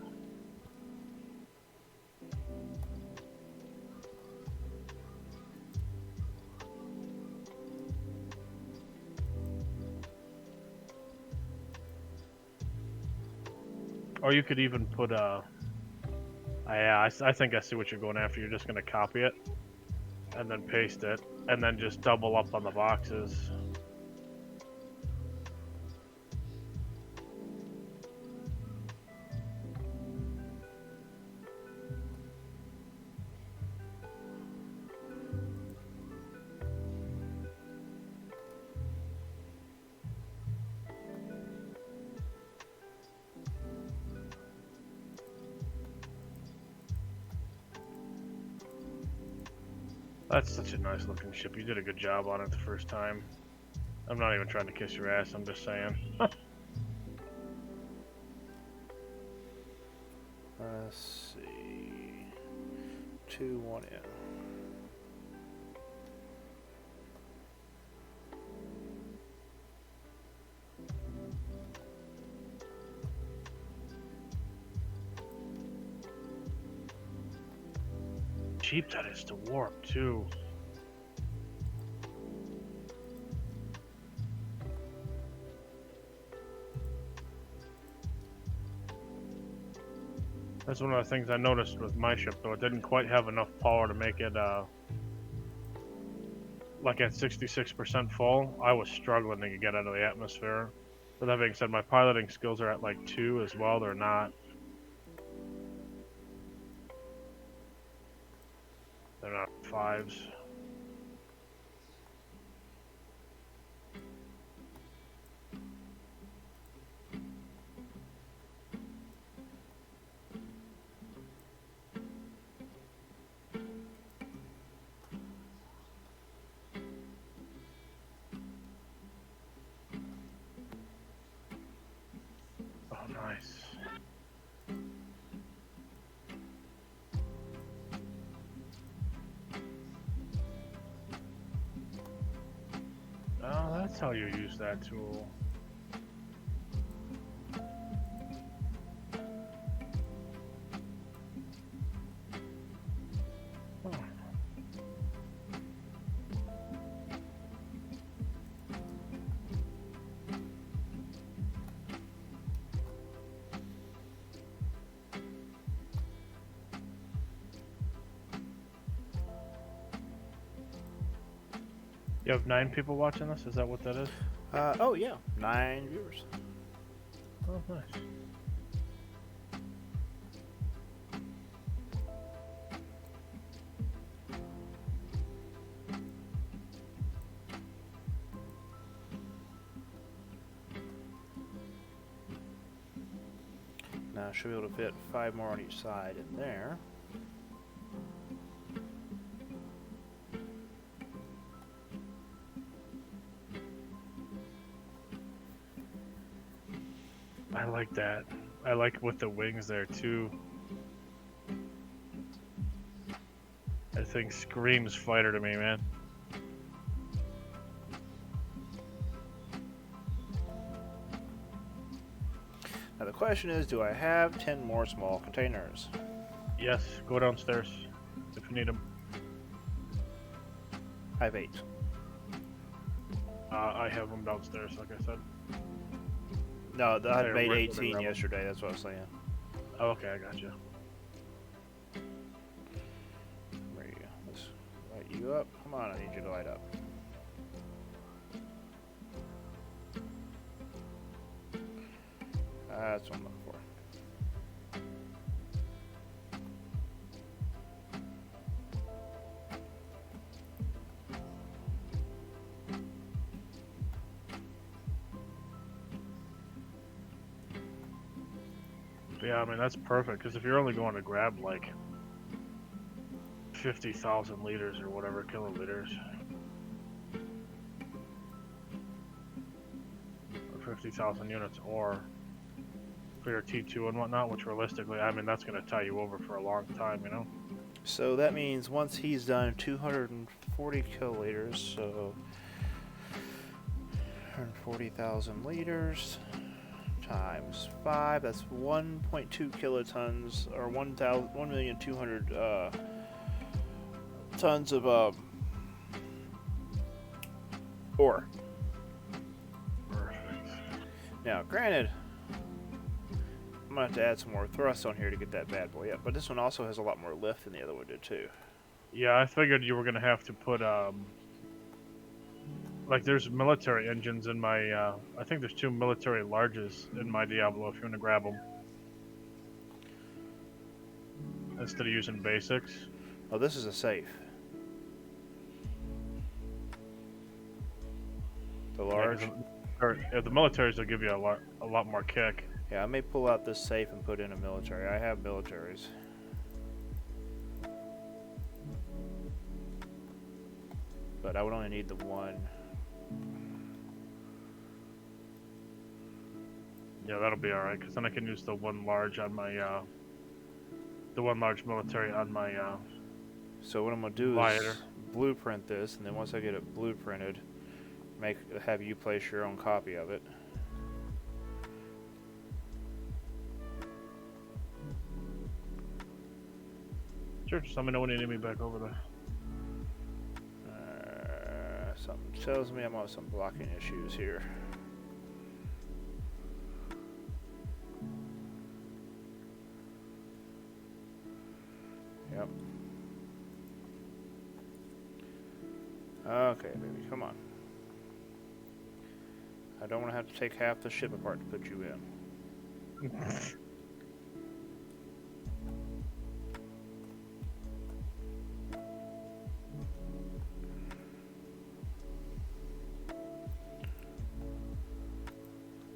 Or you could even put yeah, I think I see what you're going after. You're just gonna copy it and then paste it, and then just double up on the boxes. That's such a nice looking ship. You did a good job on it the first time. I'm not even trying to kiss your ass, I'm just saying. Let's see. 2, 1 in. Cheap that is to warp too. That's one of the things I noticed with my ship, though. It didn't quite have enough power to make it, like at 66% full. I was struggling to get out of the atmosphere. But that being said, my piloting skills are at like 2 as well. They're not. They're not 5s. Oh, nice. Oh, that's how you use that tool. Oh. You have 9 people watching this? Is that what that is? Oh yeah, 9 viewers. Oh, nice. Now I should be able to fit 5 more on each side in there. I like that. I like with the wings there too. That thing screams fighter to me, man. Now the question is, do I have 10 more small containers? Yes, go downstairs if you need them. I have 8. I have them downstairs, like I said. No, I They're made right where they 18 run. yesterday, that's what I was saying. Oh, okay, I got you. There you go. Let's light you up. Come on, I need you to light up. That's what I'm looking for. Yeah, I mean, that's perfect, because if you're only going to grab, like, 50,000 liters or whatever, kiloliters, or 50,000 units, or for your T2 and whatnot, which realistically, I mean, that's going to tie you over for a long time, you know? So that means once he's done 240 kiloliters, so 140,000 liters times 5, that's 1.2 kilotons, or 1,200,000 tons of ore. Perfect. Now, granted, gonna have to add some more thrust on here to get that bad boy up. But this one also has a lot more lift than the other one did too. Yeah, I figured you were gonna have to put like there's military engines in my I think there's 2 military larges in my Diablo if you want to grab them instead of using basics. Oh, this is a safe. The large. Yeah, the militaries will give you a lot more kick. Yeah, I may pull out this safe and put in a military. I have militaries. But I would only need the one. Yeah, that'll be all right because then I can use the one large on my the one large military on my So what I'm gonna do lighter. is blueprint this, and then once I get it blueprinted, have you place your own copy of it. Sure, just let me know when you need me back over there. Something tells me I'm on some blocking issues here. Yep. Okay, baby, come on. I don't want to have to take half the ship apart to put you in.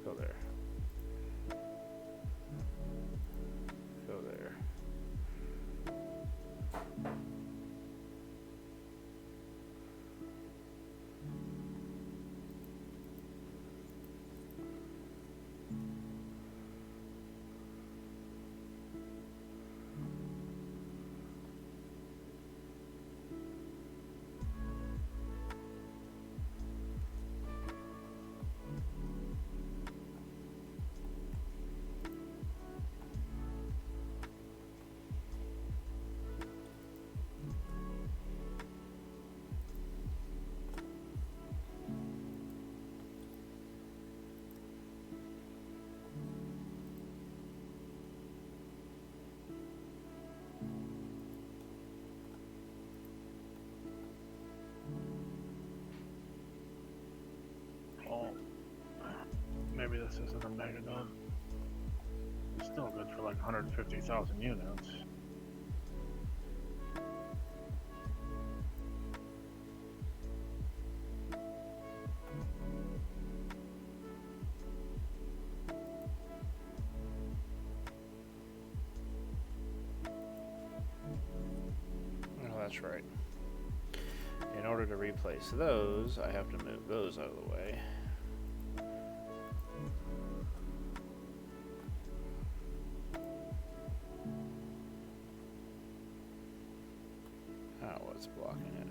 Go there. Go there. Oh, maybe this isn't a megadon. It's still good for like 150,000 units. Oh, that's right. In order to replace those, I have to move those out of the way. Oh, what's blocking it?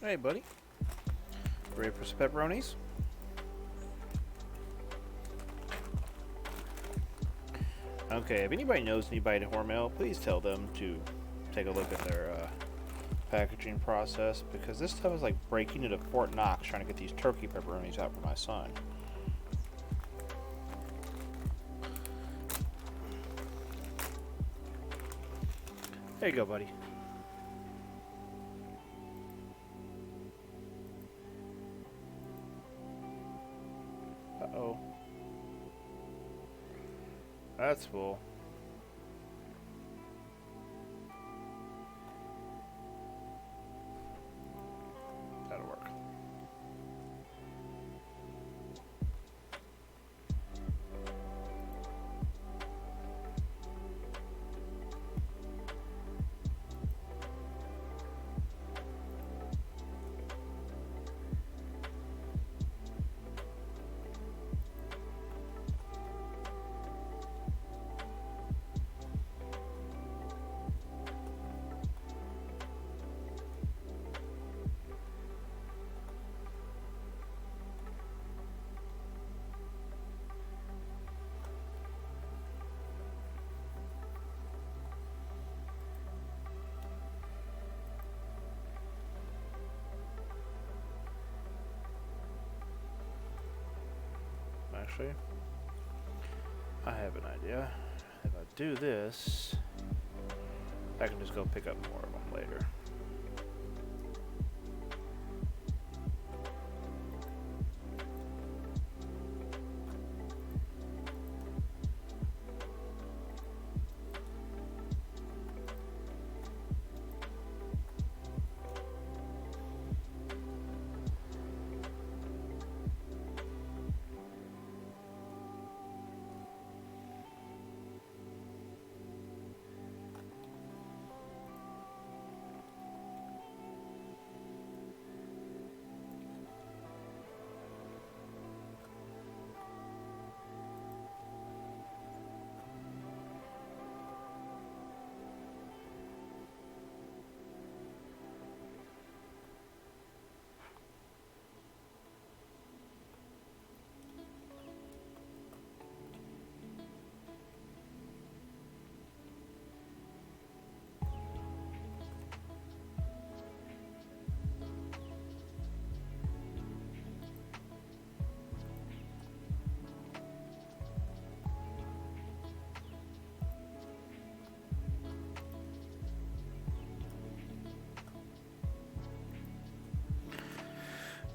Hey, buddy. Ready for some pepperonis? Okay, if anybody knows anybody at Hormel, please tell them to take a look at their packaging process because this stuff is like breaking into Fort Knox trying to get these turkey pepperonis out for my son. There you go, buddy. Uh-oh. That's full. That'll work. Actually, I have an idea. If I do this, I can just go pick up more of them later.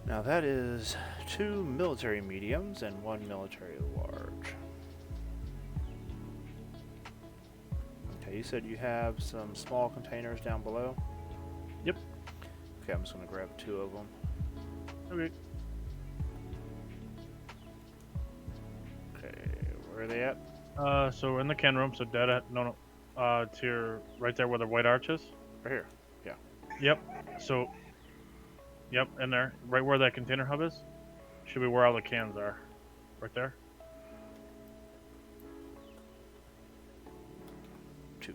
Now that is 2 military mediums and 1 military large. Okay, you said you have some small containers down below? Yep. Okay, I'm just going to grab 2 of them. Okay. Okay, where are they at? So we're in the can room, so dead at, no, to your, right there where the white arch is. Right here. Yep. So, yep, in there, right where that container hub is, should be where all the cans are. Right there. 2.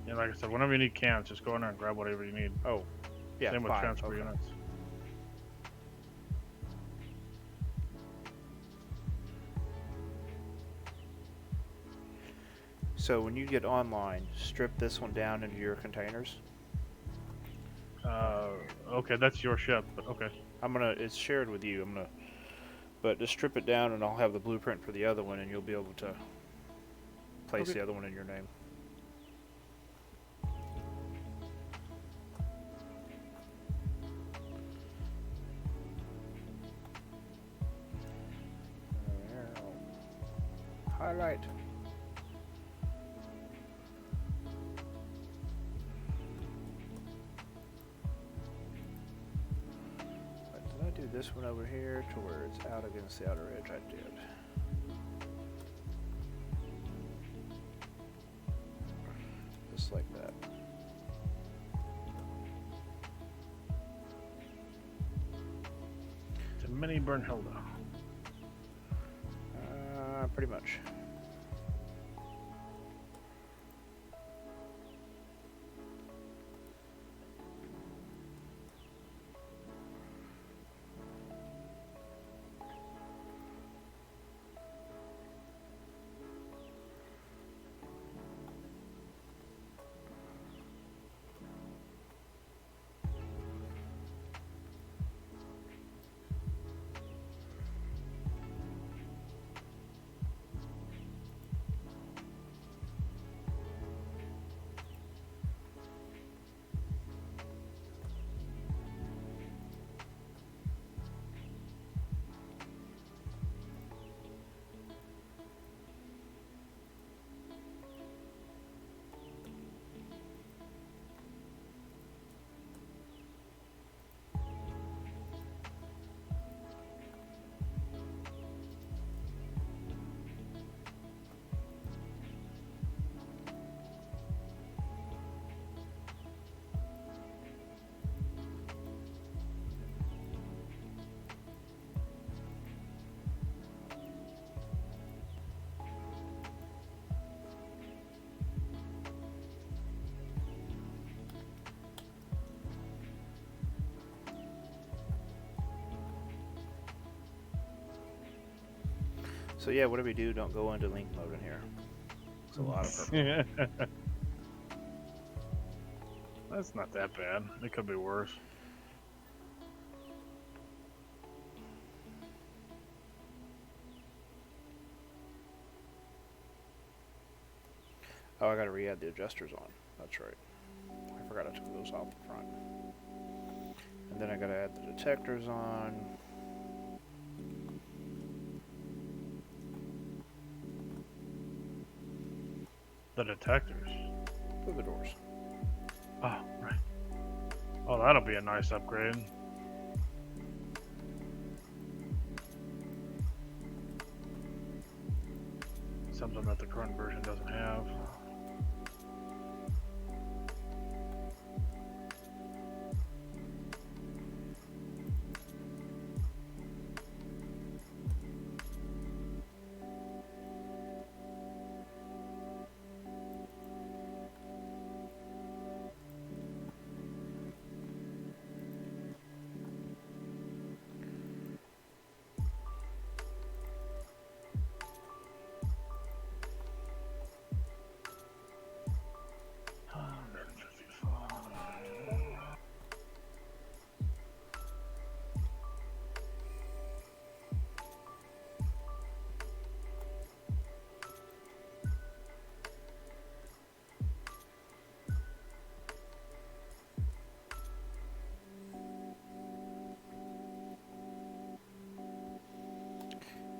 Yeah, like I said, whenever you need cans, just go in there and grab whatever you need. Oh, yeah, Same with fine. transport Okay. units. So when you get online, strip this one down into your containers. Okay, that's your ship, but okay. It's shared with you. But just strip it down and I'll have the blueprint for the other one and you'll be able to place the other one in your name. Highlight. Did I do this one over here to where it's out against the outer edge? I did. Just like that. It's a mini Bernhilda. Pretty much. So yeah, whatever you do, don't go into link mode in here. It's a lot of purple. That's not that bad. It could be worse. Oh, I gotta re-add the adjusters on. That's right. I forgot I took those off the front. And then I gotta add the detectors on. The detectors. For the doors. Oh, right. Oh, that'll be a nice upgrade. Something that the current version doesn't have.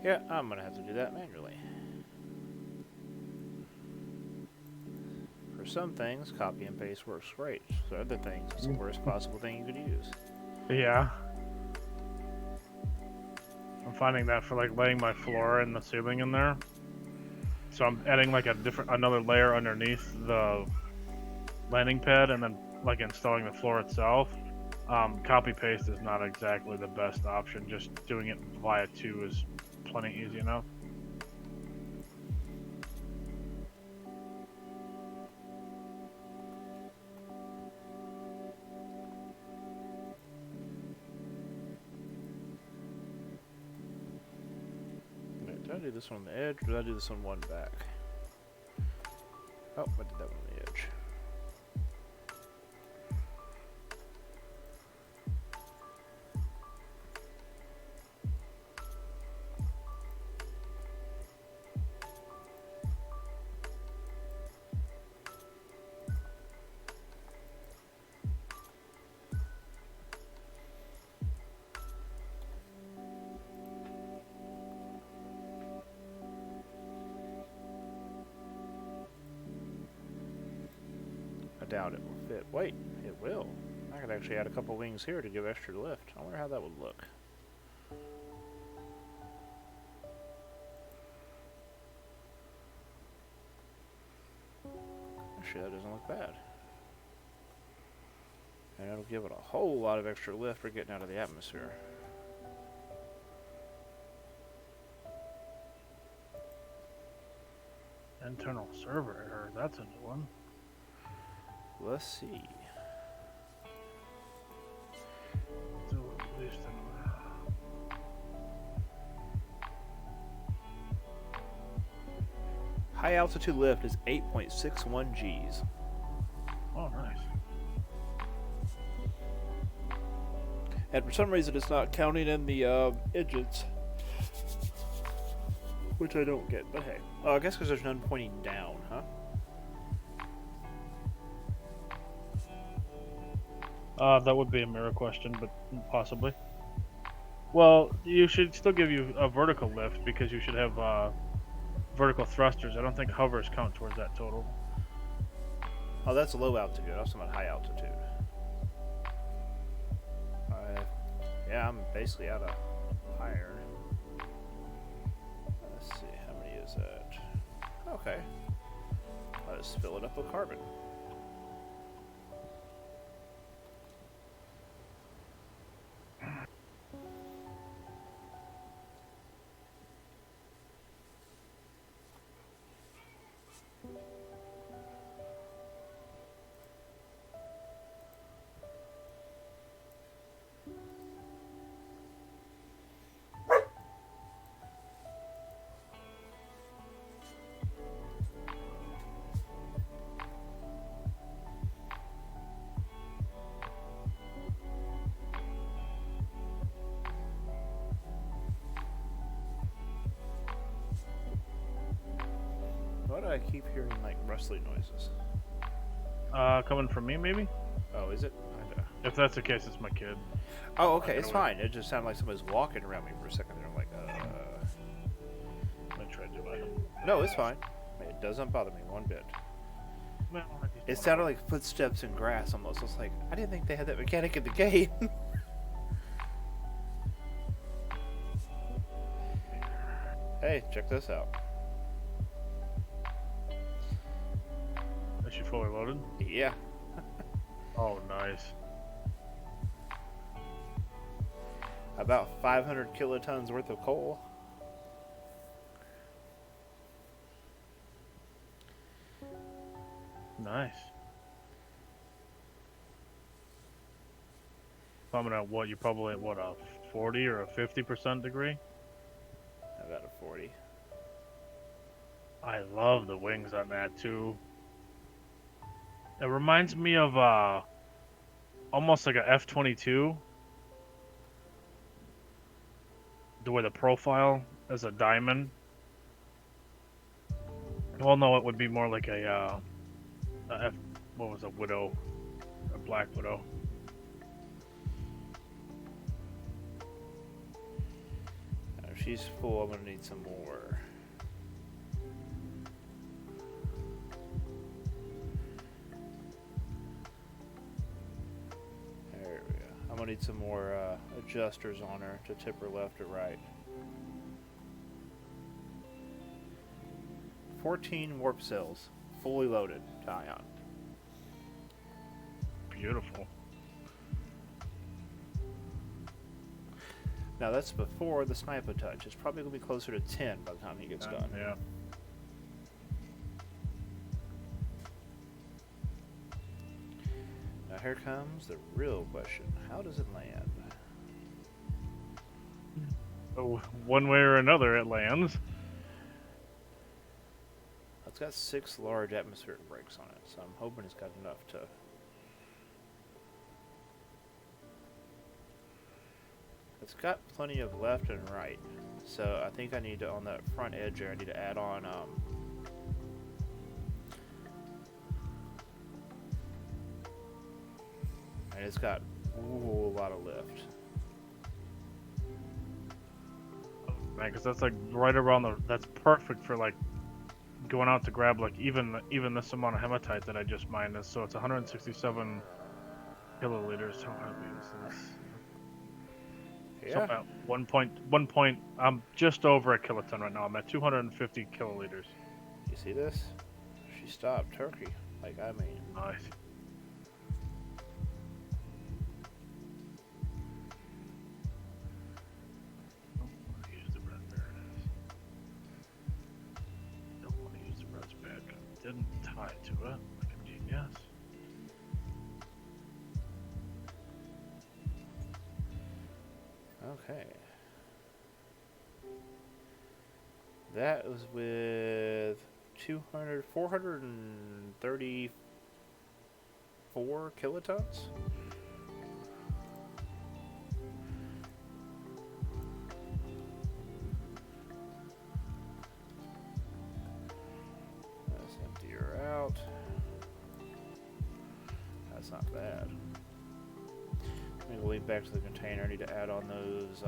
Yeah, I'm gonna have to do that manually. For some things, copy and paste works great. For other things, it's the worst possible thing you could use. Yeah. I'm finding that for like laying my floor and the ceiling in there. So I'm adding like another layer underneath the landing pad and then like installing the floor itself. Copy paste is not exactly the best option. Just doing it via 2 is plenty easy enough. Wait, did I do this one on the edge, or did I do this on one back? Oh, I did that one on the edge. I doubt it will fit. Wait, it will. I could actually add a couple wings here to give extra lift. I wonder how that would look. Actually, that doesn't look bad. And it'll give it a whole lot of extra lift for getting out of the atmosphere. Internal server error, that's a new one. Let's see. So at least High altitude lift is 8.61 Gs. oh, nice. And for some reason it's not counting in the engines. Which I don't get, but hey. Oh, I guess because there's none pointing down, huh? That would be a mirror question, but possibly. Well, you should still give you a vertical lift because you should have vertical thrusters. I don't think hovers count towards that total. Oh, that's low altitude. I was talking about high altitude. Yeah, I'm basically out of higher. Let's see, how many is that? Okay. I'll just fill it up with carbon. do I keep hearing like rustling noises? Coming from me, maybe? Oh, is it? If that's the case, it's my kid. Oh, okay, Walking it's away. fine. It just sounded like somebody was walking around me for a second. And I'm like, I tried to let him. No, it's fine. It doesn't bother me one bit. Well, It sounded like footsteps in grass almost. I was like, I didn't think they had that mechanic in the game. Hey, check this out. Is she fully loaded? Yeah. Oh, nice. About 500 kilotons worth of coal. Nice. Coming at what? You're probably at what, a 40 or a 50% degree? About a 40. I love the wings on that too. It reminds me of almost like a F-22. The way the profile is a diamond. Well, no, it would be more like a what was a Widow, a Black Widow. If she's full, I'm gonna need some more. There we go. I'm gonna need some more adjusters on her to tip her left or right. 14 warp cells, fully loaded to ion. Beautiful. Now that's before the sniper touch. It's probably gonna be closer to 10 by the time he gets done. Yeah. Now here comes the real question. How does it land? So one way or another, it lands. It's got 6 large atmospheric brakes on it, so I'm hoping it's got enough to... It's got plenty of left and right, so I think I need to, on that front edge there, I need to add on, and it's got a lot of lift. Man, because that's like right around the. That's perfect for like going out to grab like even this amount of hematite that I just mined. So it's 167 kiloliters. How heavy is this? Yeah. So at one point, I'm just over a kiloton right now. I'm at 250 kiloliters. You see this? She stopped turkey. Like, I mean... Nice. Don't want to use the red. There it is. Don't want to use the red's bad. Didn't tie to it like a genius. Okay. That was with 434 kilotons? Let's empty her out. That's not bad. Let me go lead back to the container. I need to add on those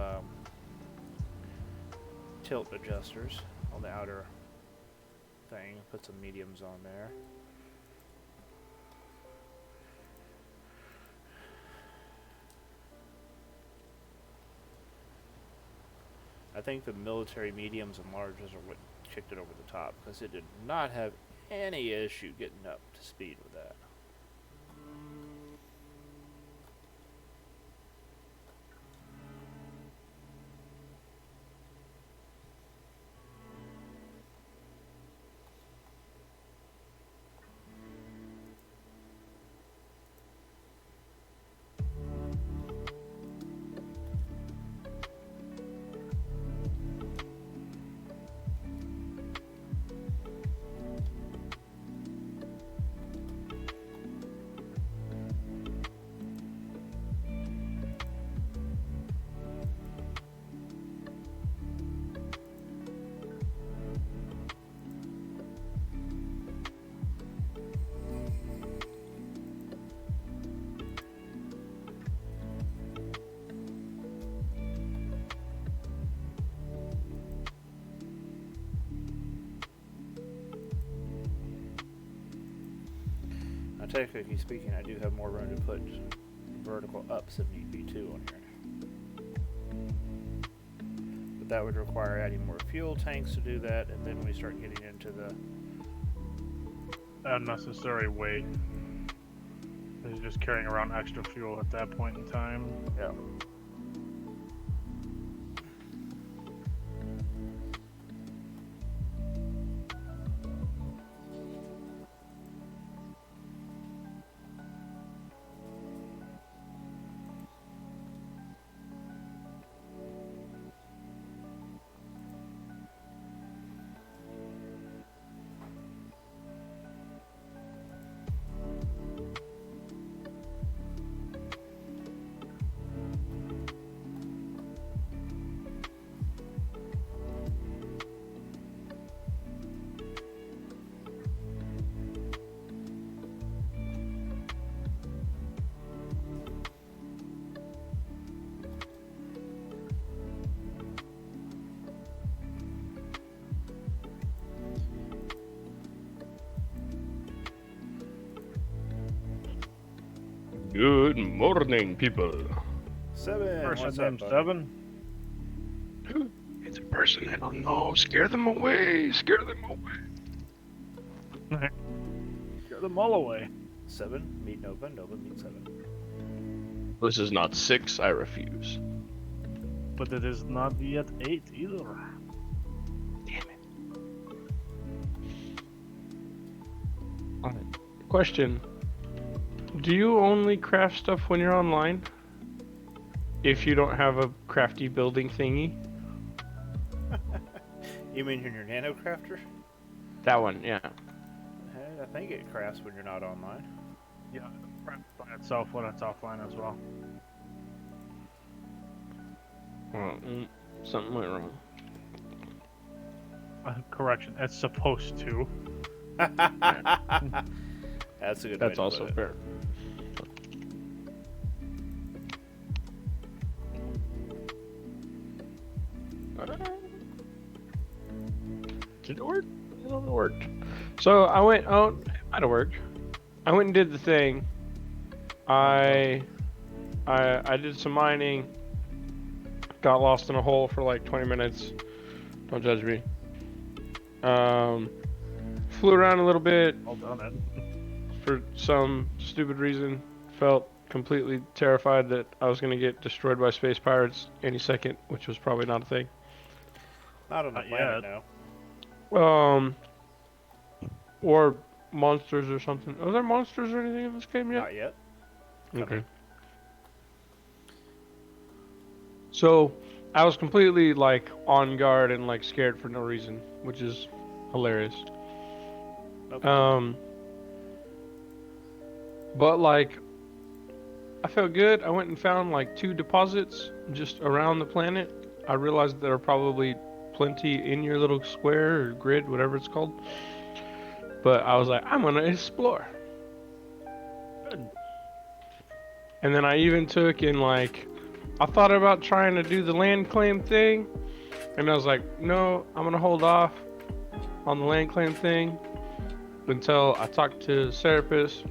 tilt adjusters on the outer thing. Put some mediums on there. I think the military mediums and larges are what kicked it over the top, because it did not have any issue getting up to speed with that. technically speaking, I do have more room to put vertical ups if need be too on here. But that would require adding more fuel tanks to do that, and then we start getting into the unnecessary weight. He's just carrying around extra fuel at that point in time. yeah. Good morning, people. Seven. Person What's up, named buddy? Seven. It's a person I don't know. Scare them away. Scare them away. Scare them all away. 7. Meet Nova. Nova meet 7. This is not 6. I refuse. But it is not yet 8 either. Damn it. Alright. Question. Do you only craft stuff when you're online? If you don't have a crafty building thingy? You mean in your nano crafter? That one, yeah. Hey, I think it crafts when you're not online. Yeah, craft by itself when it's offline as well. Well, something went wrong. Correction, it's supposed to. That's a good. That's way to also put it. fair. Did it work? I don't know it worked. So I went out. It might have worked. I went and did the thing. I did some mining. Got lost in a hole for like 20 minutes. Don't judge me. Flew around a little bit All done it. for some stupid reason. Felt completely terrified that I was gonna get destroyed by space pirates any second, which was probably not a thing. Not on the Not planet, yet. no. Or monsters or something. Are there monsters or anything in this game yet? Not yet. Okay. So, I was completely like on guard and like scared for no reason, which is hilarious. Nope. But like, I felt good. I went and found like 2 deposits just around the planet. I realized there are probably plenty in your little square or grid, whatever it's called. But I was like, I'm gonna explore. Good. And then I even took and like, I thought about trying to do the land claim thing. And I was like, no, I'm gonna hold off on the land claim thing until I talk to Serapis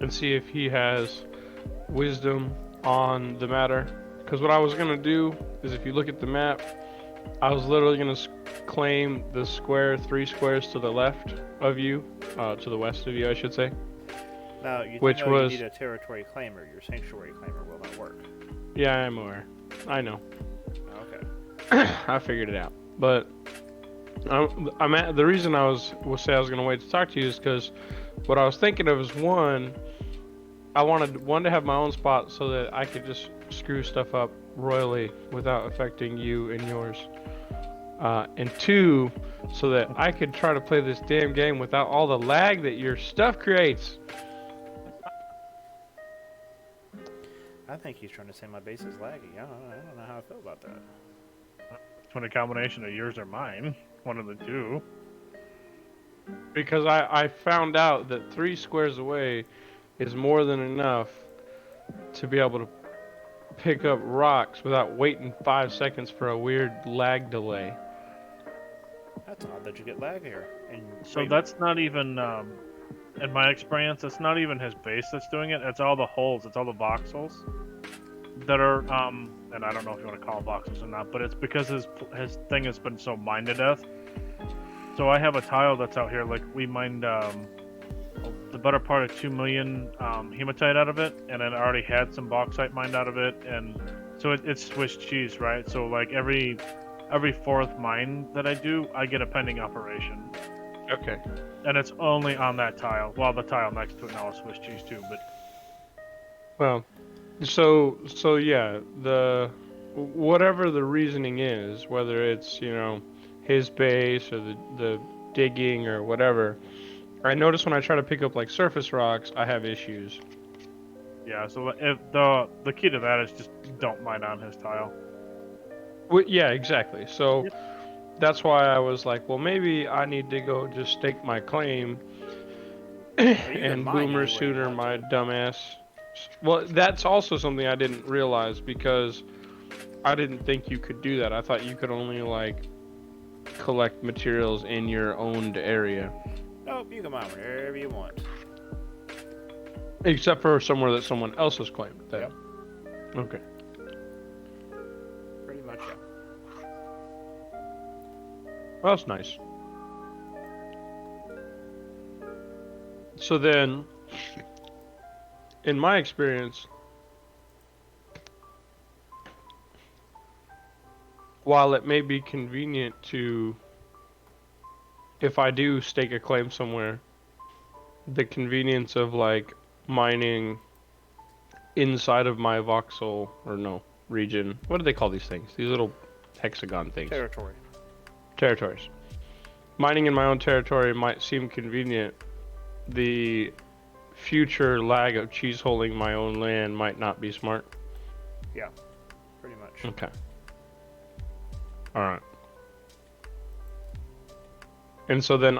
and see if he has wisdom on the matter. Because what I was gonna do is, if you look at the map, I was literally gonna claim the square 3 squares to the left of you, to the west of you, I should say. Now, you Which know was- you need a territory claimer. Your sanctuary claimer will not work. Yeah, I'm aware. I know. Okay. I figured it out. But I'm at the reason I was gonna wait to talk to you is because what I was thinking of is, one, I wanted to have my own spot so that I could just screw stuff up royally without affecting you and yours. And 2, so that I could try to play this damn game without all the lag that your stuff creates. I think he's trying to say my base is laggy. I don't know how I feel about that. It's when a combination of yours or mine. One of the two. Because I found out that 3 squares away is more than enough to be able to pick up rocks without waiting 5 seconds for a weird lag delay. That's odd that you get lag here. And So wait, that's not even in my experience, it's not even his base that's doing it. It's all the holes. It's all the voxels that are and I don't know if you want to call them voxels or not, but it's because his thing has been so mined to death. So I have a tile that's out here. Like we mined the better part of 2 million hematite out of it, and it already had some bauxite mined out of it, and so it's Swiss cheese, right? So like every fourth mine that I do, I get a pending operation. Okay. And it's only on that tile. Well, the tile next to it now is Swiss cheese too, but Well, so yeah, the whatever the reasoning is, whether it's, you know, his base or the digging or whatever, I notice when I try to pick up like surface rocks, I have issues. yeah. So if the key to that is just don't mine on his tile. Yeah, exactly. So that's why I was like, well, maybe I need to go just stake my claim and mine boomer anywhere you sooner want my to. dumbass. Well, that's also something I didn't realize because I didn't think you could do that. I thought you could only like collect materials in your owned area, Nope, you can mine wherever you want. except for somewhere that someone else has claimed. Then. Yep. Okay. Pretty much, yeah. Well, that's nice. So then, in my experience, while it may be convenient to, if I do stake a claim somewhere, the convenience of like mining inside of my voxel, or no, region, what do they call these things? These little hexagon things. Territory. Territories. Mining in my own territory might seem convenient. The future lag of cheese holding my own land might not be smart. Yeah, pretty much. Okay. Alright. And so then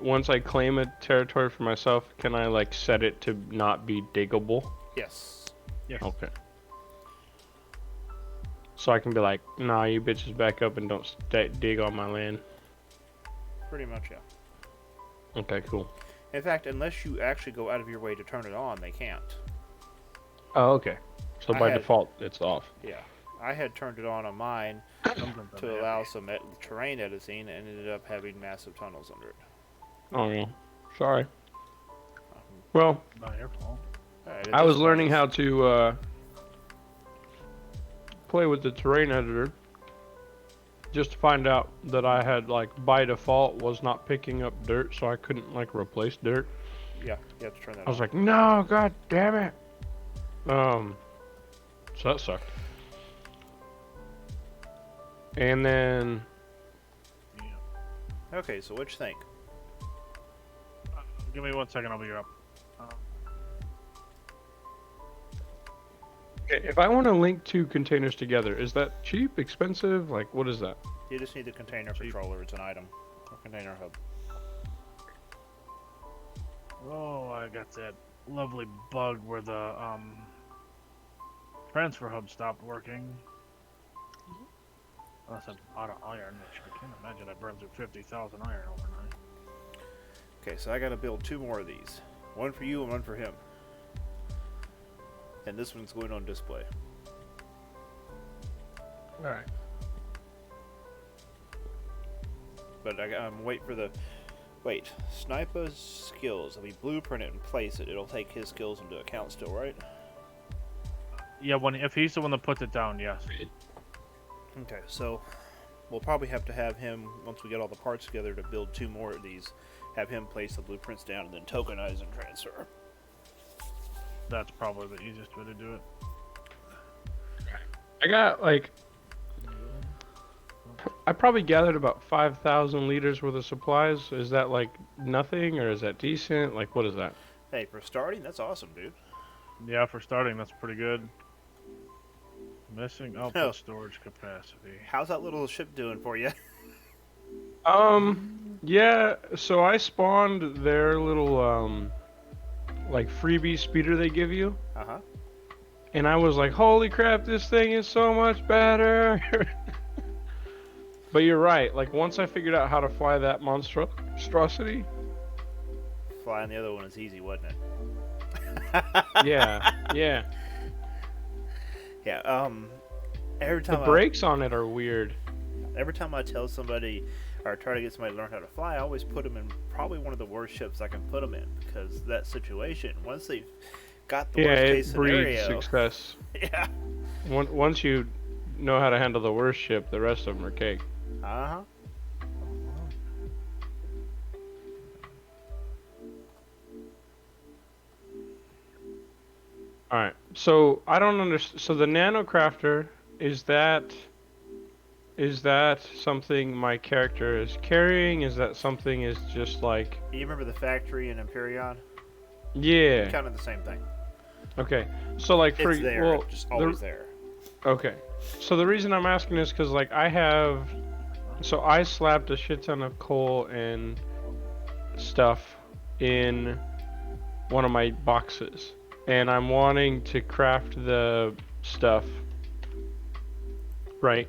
once I claim a territory for myself, can I like set it to not be diggable? Yes. Yes. Okay. So I can be like, nah, you bitches back up and don't dig on my land. Pretty much, yeah. Okay, cool. In fact, unless you actually go out of your way to turn it on, they can't. Oh, okay. So I by had- default, it's off. Yeah. I had turned it on mine to allow some terrain editing and ended up having massive tunnels under it. Oh, yeah. Sorry. Well, Not your fault. I was learning how to play with the terrain editor just to find out that I had like by default was not picking up dirt, so I couldn't like replace dirt. Yeah, you have to turn that I was on. like, no, god damn it. So that sucked. And then Okay, so what you think? Give me 1 second, I'll be up. if I want to link two containers together, is that cheap, expensive? Like, what is that? You just need the container controller. It's an item. A container hub. Oh, I got that lovely bug where the transfer hub stopped working. Unless I'm out of iron, which I can't imagine I burned through 50,000 iron overnight. Okay, so I gotta build 2 more of these. One for you and one for him. And this one's going on display. Alright. But I'm waiting for the... Wait, Sniper's skills. If we blueprint it and place it, it'll take his skills into account still, right? Yeah, if he's the one that puts it down, yes. Okay, so we'll probably have to have him, once we get all the parts together to build 2 more of these, have him place the blueprints down and then tokenize and transfer. That's probably the easiest way to do it. I got like, I probably gathered about 5,000 liters worth of supplies. Is that like nothing, or is that decent? Like, what is that? Hey, for starting, that's awesome, dude. Yeah, for starting, that's pretty good. Missing output Oh. storage capacity. How's that little ship doing for you? Yeah, so I spawned their little, like freebie speeder they give you. Uh-huh. And I was like, holy crap, this thing is so much better. But you're right, like once I figured out how to fly that monstrosity, flying the other one was easy, wasn't it? Yeah, yeah. Yeah. Every The time brakes on it are weird. every time I tell somebody or try to get somebody to learn how to fly, I always put them in probably one of the worst ships I can put them in, because that situation, once they've got the Yeah, worst it case breeds scenario, success. yeah. Once you know how to handle the worst ship, the rest of them are cake. Uh huh. All right. So I don't understand. So the nano crafter is that something my character is carrying? Is that something is just like You remember the factory in Empyrean? yeah? Kind of the same thing. Okay. So like for It's there, well, it's just the- always there. okay. So the reason I'm asking is because like I slapped a shit ton of coal and stuff in one of my boxes, and I'm wanting to craft the stuff, right?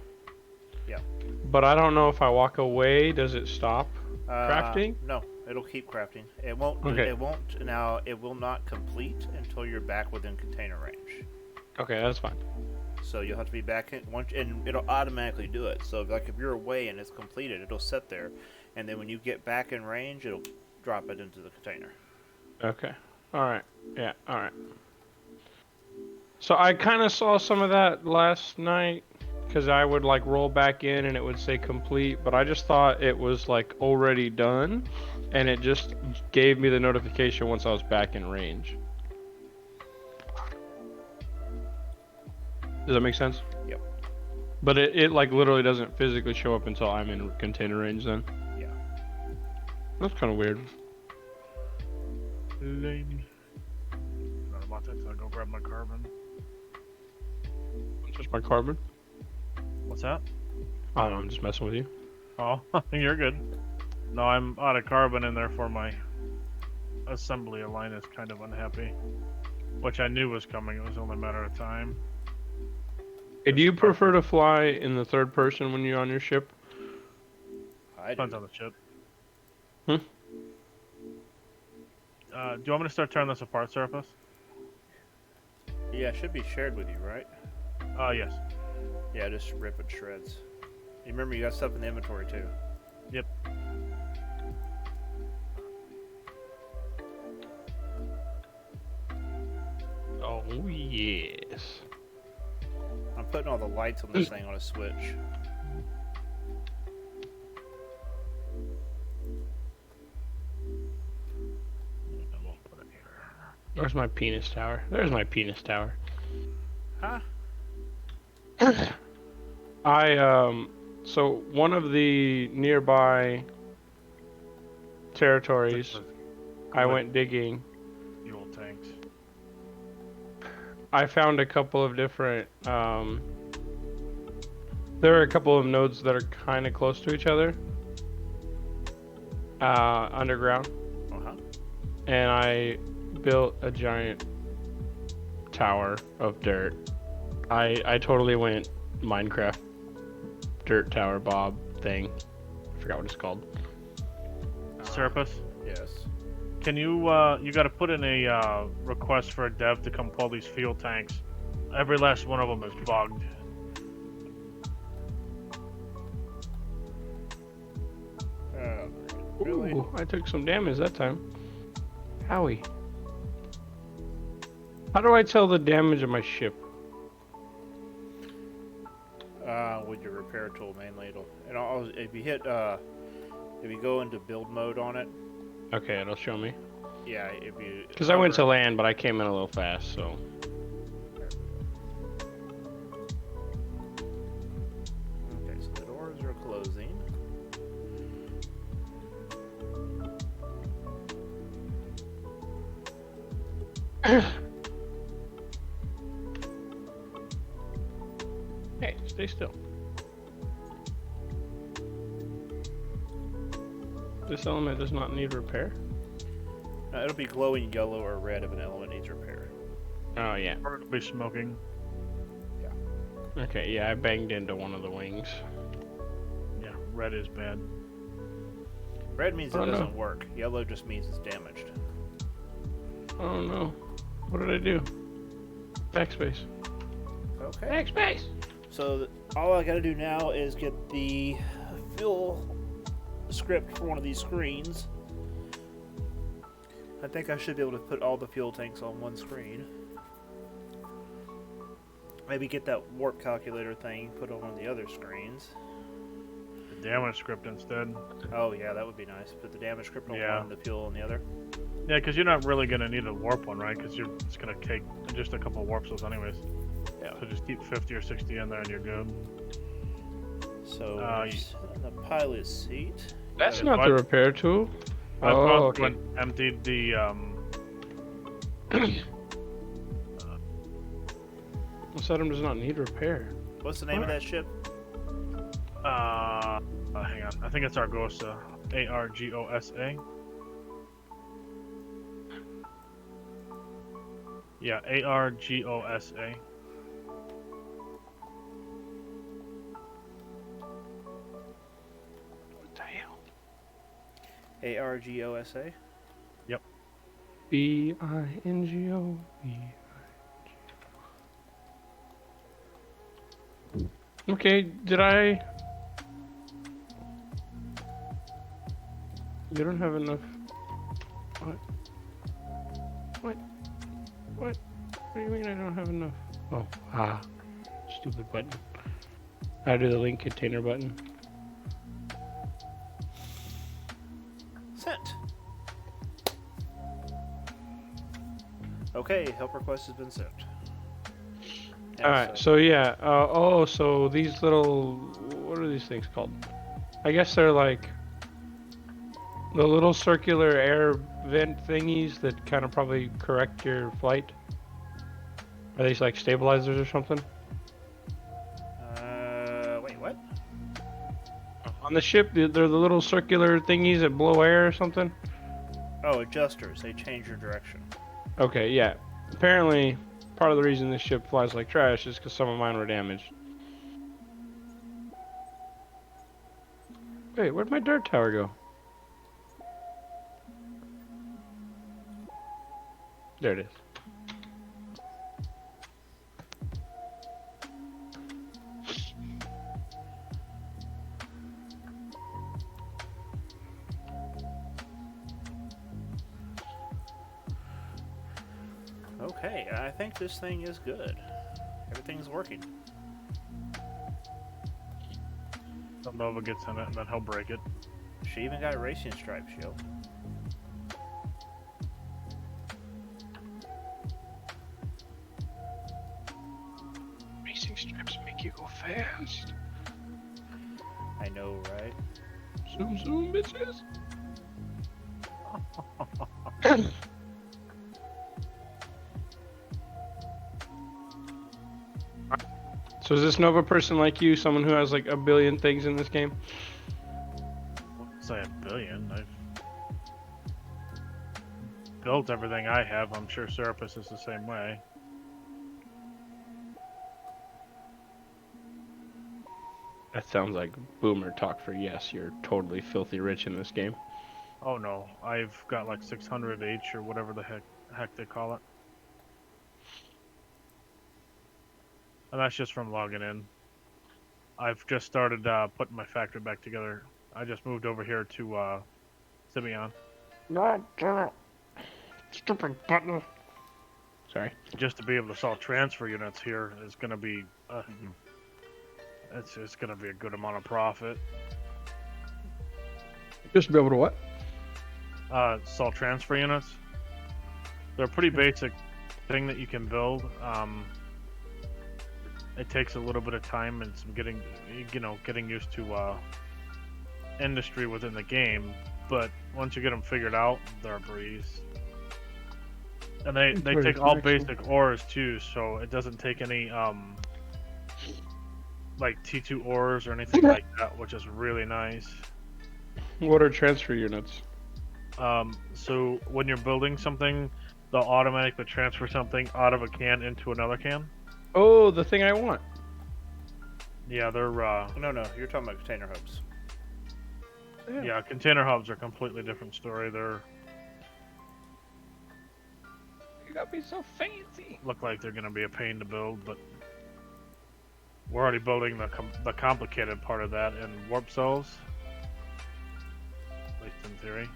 Yeah. But I don't know if I walk away, does it stop crafting? No, it'll keep crafting. It won't. Okay. It won't. Now it will not complete until you're back within container range. Okay, that's fine. So you'll have to be back in once, and it'll automatically do it. So like if you're away and it's completed, it'll sit there, and then when you get back in range, it'll drop it into the container. Okay. All right. Yeah. All right. So I kind of saw some of that last night because I would like roll back in and it would say complete, but I just thought it was like already done, and it just gave me the notification once I was back in range. Does that make sense? Yep. But it like literally doesn't physically show up until I'm in container range then. Yeah. That's kind of weird. Lame. Not about that, so I'll go grab my carbon. Just my carbon. What's that? I don't know, I'm just messing with you. Oh, you're good. No, I'm out of carbon and therefore my assembly line is kind of unhappy. Which I knew was coming, it was only a matter of time. Hey, do you prefer to fly in the third person when you're on your ship? I do. Depends on the ship. Hmm? Do you want me to start tearing this apart, Surface? Yeah, it should be shared with you, right? Yes. Yeah, just rip it shreds. You remember you got stuff in the inventory too. Yep. Oh, yes. I'm putting all the lights on this thing on a switch. I won't put it here. Where's my penis tower? There's my penis tower. Huh? So one of the nearby territories, I went digging. Fuel tanks. I found a couple of different, there are a couple of nodes that are kind of close to each other, underground, Uh-huh. and I built a giant tower of dirt. I totally went Minecraft dirt tower Bob thing. I forgot what it's called. Surface. Yes. Can you, you gotta put in a, request for a dev to come pull these fuel tanks. Every last one of them is bugged. Really? Ooh, I took some damage that time. Howie. How do I tell the damage of my ship? With your repair tool mainly, if you hit if you go into build mode on it, Okay, it'll show me. yeah, if you Because I went to land, but I came in a little fast, so. Okay, so the doors are closing. Hey, stay still. This element does not need repair? It'll be glowing yellow or red if an element needs repair. Oh, yeah. Or it'll be smoking. Okay, yeah, I banged into one of the wings. Yeah, red is bad. Red means it Oh, no. doesn't work. Yellow just means it's damaged. Oh no. What did I do? Backspace. Okay. Backspace! So all I gotta do now is get the fuel script for one of these screens. I think I should be able to put all the fuel tanks on one screen. Maybe get that warp calculator thing put on one of the other screens. The damage script instead. Oh yeah, that would be nice. Put the damage script on Yeah. one and the fuel on the other. Yeah, because you're not really gonna need a warp one, right? Because it's gonna take just a couple of warp cells anyways. Yeah. So just keep 50 or 60 in there and you're good. So you- the pilot seat. That's Yeah, not but- the repair tool. I've Oh, gone okay. through and emptied the This item does not need repair. What's the name of that ship? hang on. I think it's Argosa. Argosa. Yeah, Argosa. What the hell? Argosa. B-I-N-G-O-B. Okay, did I... You don't have enough... What? What? What? What do you mean I don't have enough? Oh, stupid button. How do the link container button? Sent. Okay, help request has been sent. Yeah, Alright, so yeah, so these little, what are these things called? I guess they're like the little circular air vent thingies that kind of probably correct your flight. Are these like stabilizers or something? Wait, what? On the ship, they're the little circular thingies that blow air or something? Oh, adjusters. They change your direction. Okay, yeah. Apparently, part of the reason this ship flies like trash is because some of mine were damaged. Wait, where'd my dirt tower go? There it is. Okay, I think this thing is good. Everything's working. Some Nova gets in it and then he'll break it. She even got racing stripes, yo. Racing straps make you go fast. I know, right? Zoom, zoom, bitches. So is this Nova person like you, someone who has like a billion things in this game? Wouldn't say a billion. I've built everything I have. I'm sure Serapis is the same way. That sounds like boomer talk for yes, you're totally filthy rich in this game. Oh no, I've got like 600 H or whatever the heck they call it. And that's just from logging in. I've just started putting my factory back together. I just moved over here to Simeon. God damn it. Stupid button. Sorry. Just to be able to sell transfer units here is going to be it's going to be a good amount of profit. Just to be able to what? Sell transfer units. They're a pretty basic thing that you can build. It takes a little bit of time and some getting used to industry within the game, but once you get them figured out, they're a breeze. And they take all basic ores too, so it doesn't take any like T2 ores or anything like that, which is really nice. What are transfer units? So when you're building something, they'll automatically transfer something out of a can into another can. Oh, the thing I want. Yeah, they're No, you're talking about container hubs. yeah, container hubs are a completely different story. gotta be so fancy. look like they're gonna be a pain to build, but we're already building the complicated part of that in warp cells. At least in theory.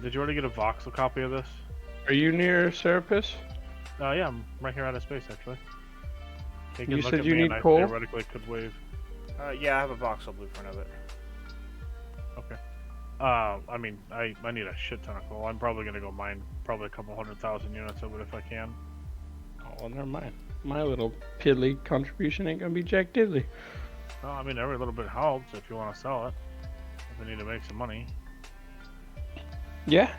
Did you already get a voxel copy of this? Are you near Serapis? Yeah, I'm right here out of space actually. You said you need coal? I theoretically could wave. Yeah, I have a voxel blueprint of it. Okay. I mean, I need a shit ton of coal. I'm probably gonna go mine probably a couple 100,000 units of it if I can. Oh, well, never mind. My little piddly contribution ain't gonna be jack diddly. Well, I mean, every little bit helps if you want to sell it. If I need to make some money. Yeah,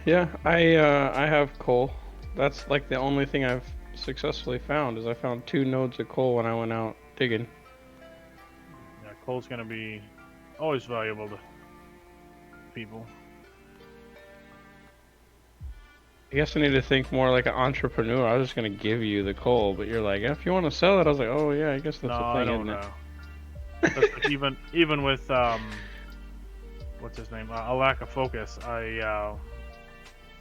I have coal. That's like the only thing I've successfully found is I found 2 nodes of coal when I went out digging. Yeah, coal's gonna be always valuable to people. I guess I need to think more like an entrepreneur. I was just gonna give you the coal, but you're like, if you want to sell it, I was like, oh yeah, I guess that's No, a thing, I don't isn't know. That's like even with what's his name? A lack of focus.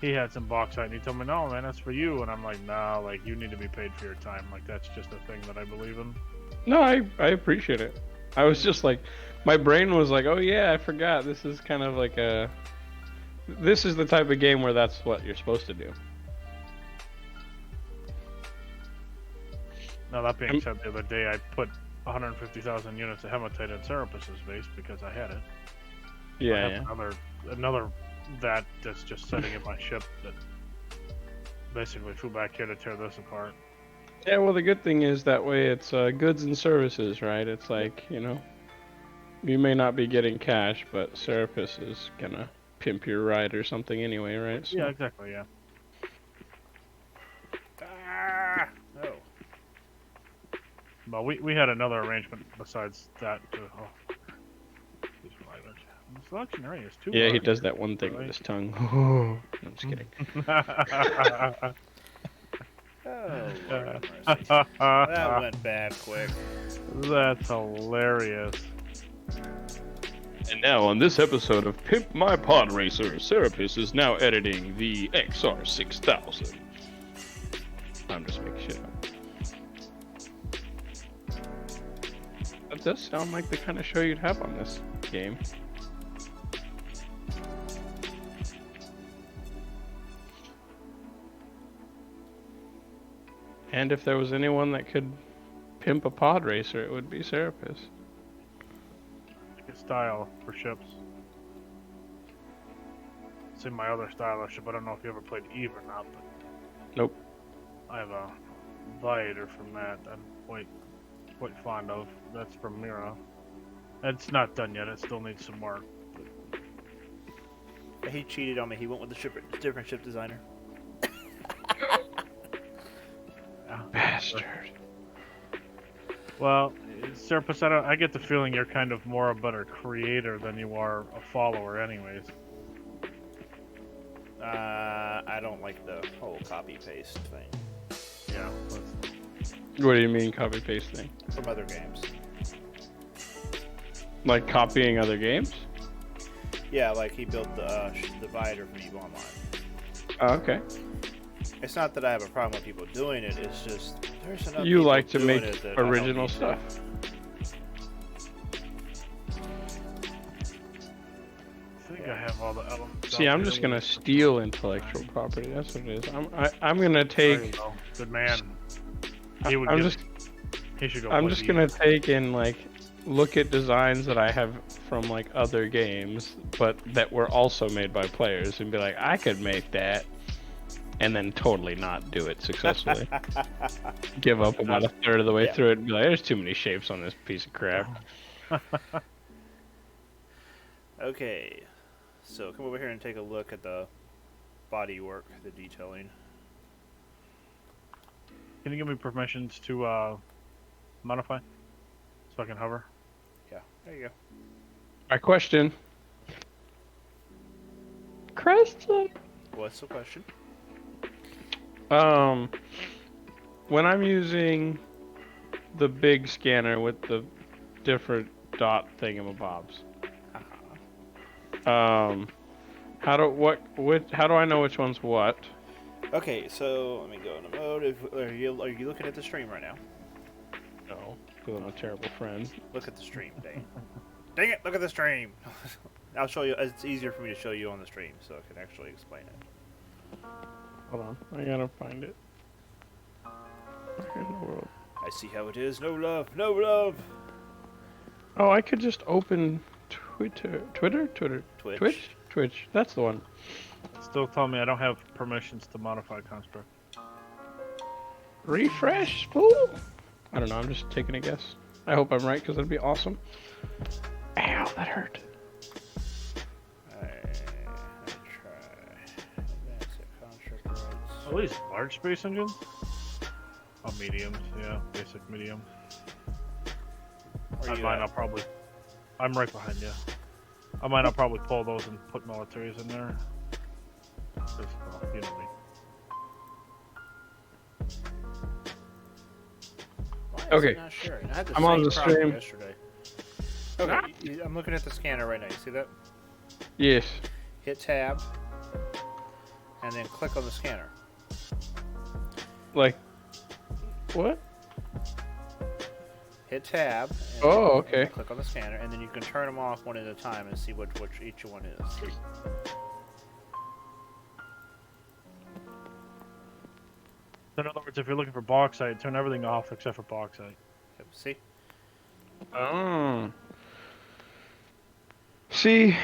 He had some bauxite and he told me, no man, that's for you, and I'm like, nah, like you need to be paid for your time. Like that's just a thing that I believe in. No, I appreciate it. I was just like, my brain was like, oh yeah, I forgot. This is kind of like this is the type of game where that's what you're supposed to do. Now that being said, the other day I put 150,000 units of hematite in Serapis' base because I had it. I Yeah, have another that's just sitting in my ship that basically flew back here to tear this apart. Yeah, well, the good thing is that way it's goods and services, right? It's like, you know, you may not be getting cash, but Serapis is gonna pimp your ride or something anyway, right? So, Yeah, exactly, yeah. No. But we had another arrangement besides that too. Oh. The selection area is too yeah, he large. does that one thing with his tongue. I'm just kidding. Oh, Lord have mercy. That went bad quick. That's hilarious. And now on this episode of Pimp My Pod Racer, Serapis is now editing the XR6000. I'm just making shit up. That does sound like the kind of show you'd have on this game. And if there was anyone that could pimp a pod racer, it would be Serapis. Like a style for ships. It's in my other style of ship. I don't know if you ever played Eve or not, but Nope. I have a Viator from that I'm quite fond of. That's from Mira. It's not done yet. It still needs some work. But he cheated on me. He went with the different ship designer. Bastard. Well, Serapis, I get the feeling you're kind of more a better creator than you are a follower, anyways. I don't like the whole copy paste thing Yeah. What do you mean copy paste thing? from other games. Like copying other games? Yeah, like he built the Viator from Eve Online. Oh, okay. It's not that I have a problem with people doing it. It's just there's enough. You people like to doing make it that I don't original need to. stuff. I think I have all the elements. See, out I'm here. just gonna steal intellectual property. That's what it is. I'm gonna There you take. go. Good man. He would I'm get- just. He should go. I'm play just Eve. gonna take and like look at designs that I have from like other games, but that were also made by players, and be like, I could make that, and then totally not do it successfully. Give up about a third of the way Yeah. through it, and be like, there's too many shapes on this piece of crap. Okay, so come over here and take a look at the body work, the detailing. Can you give me permissions to modify so I can hover? Yeah, there you go. My question. Question. What's the question? When I'm using the big scanner with the different dot thingamabobs, Uh-huh. How do I know which one's what? Okay, so let me go into mode. Are you looking at the stream right now? No, because I'm a terrible friend. Look at the stream, dang. Dang it, look at the stream! I'll show you, it's easier for me to show you on the stream, so I can actually explain it. Hold on, I gotta find it. Where in the world? I see how it is, no love, no love! Oh, I could just open Twitter. Twitch. That's the one. Still tell me I don't have permissions to modify construct. Refresh, fool. I don't know. I'm just taking a guess. I hope I'm right because that'd be awesome. Ow, that hurt. Alright, let me try. Advanced construct rights. At least large space engines? Oh, mediums, yeah, basic medium. Where I you might at? not probably. I'm right behind you. I might not probably pull those and put militaries in there. Just, you know me. Why is Okay. it not sharing? I had the I'm same on the problem stream. yesterday. Okay, I'm looking at the scanner right now. You see that? Yes. Hit tab, and then click on the scanner. Like, what? Hit tab. And Oh, then okay. Click on the scanner, and then you can turn them off one at a time and see which each one is. In other words, if you're looking for bauxite, turn everything off except for bauxite. Yep, see? Oh. See,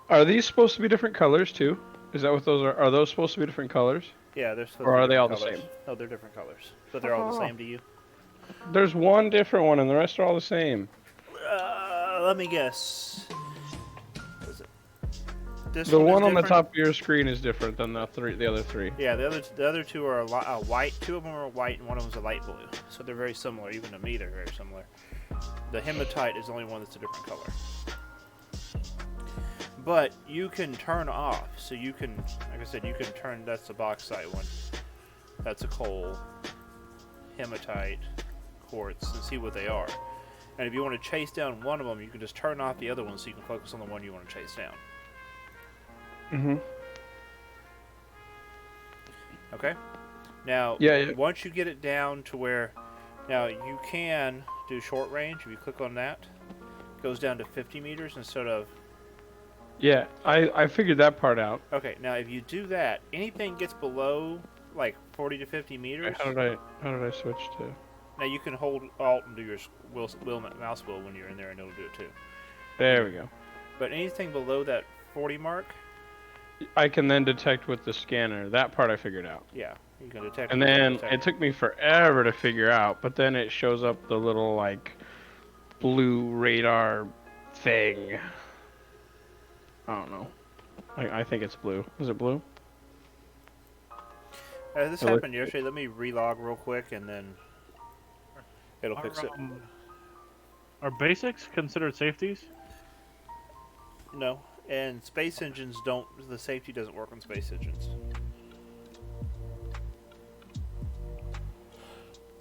are these supposed to be different colors too? Is that what those are? Are those supposed to be different colors? Yeah, they're supposed Or to be are they all different the colors. same? No, they're different colors, but they're all the Oh. same to you. There's one different one, and the rest are all the same. Let me guess. What is it? This The is one on the different? top of your screen is different than the other three. Yeah, the other two are white. Two of them are white, and one of them is a light blue. So they're very similar. Even to me, they're very similar. The hematite is the only one that's a different color. But you can turn off. So you can, like I said, you can turn. That's the bauxite one. That's a coal, hematite, quartz, and see what they are. And if you want to chase down one of them, you can just turn off the other one so you can focus on the one you want to chase down. Mm-hmm. Okay? Now, Yeah. once you get it down to where... Now, you can do short range. If you click on that, it goes down to 50 meters instead of... Yeah, I figured that part out. Okay, now if you do that, anything gets below, like, 40 to 50 meters... How did I switch to? Now, you can hold Alt and do your mouse wheel when you're in there, and it'll do it too. There we go. But anything below that 40 mark, I can then detect with the scanner. That part I figured out. yeah, you can detect... And then it took me forever to figure out, but then it shows up the little, like, blue radar thing. I don't know. I think it's blue. Is it blue? This happened yesterday. Let me relog real quick, and then it'll fix it. Are basics considered safeties? No, and space engines don't. The safety doesn't work on space engines.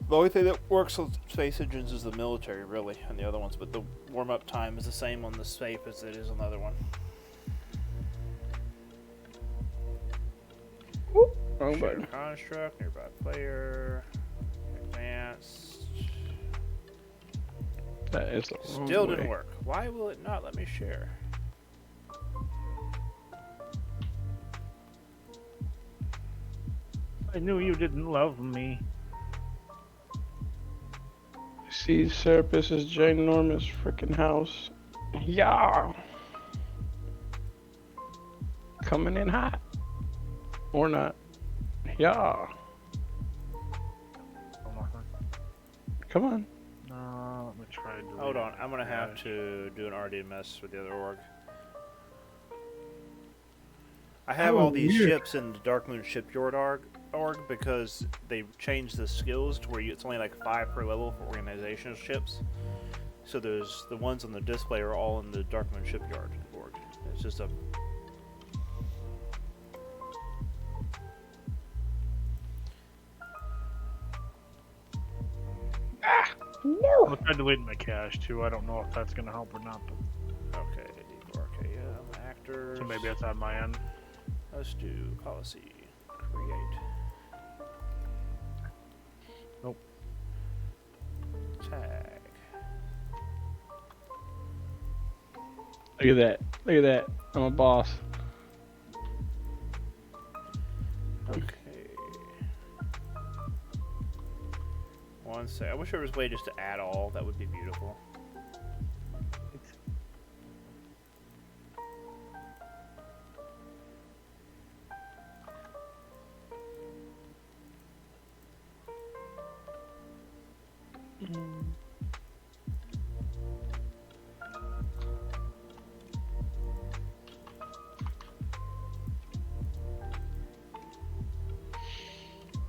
The only thing that works on space engines is the military, really, and the other ones. But the warm-up time is the same on the safe as it is on the other one. Wrong Share button. construct, nearby player, advanced. That is the wrong Still way. didn't work. Why will it not let me share? I knew you didn't love me. See Serapis' ginormous freaking house. Yeah. Coming in hot. Or not. Yeah. Come on. No, let me try to. Hold on, I'm gonna have to do an RDMS with the other org. I have all these weird. ships in the Dark Moon Shipyard org because they changed the skills to where it's only like 5 per level for organizational ships. So there's the ones on the display are all in the Dark Moon Shipyard org. It's just a I'll try deleting my cache too. I don't know if that's gonna help or not. But okay. RKM actor. characters. So maybe that's on my end. Let's do policy. Create. Nope. Tag. Look at that. Look at that. I'm a boss. Okay. One sec. I wish there was a way just to add all. That would be beautiful.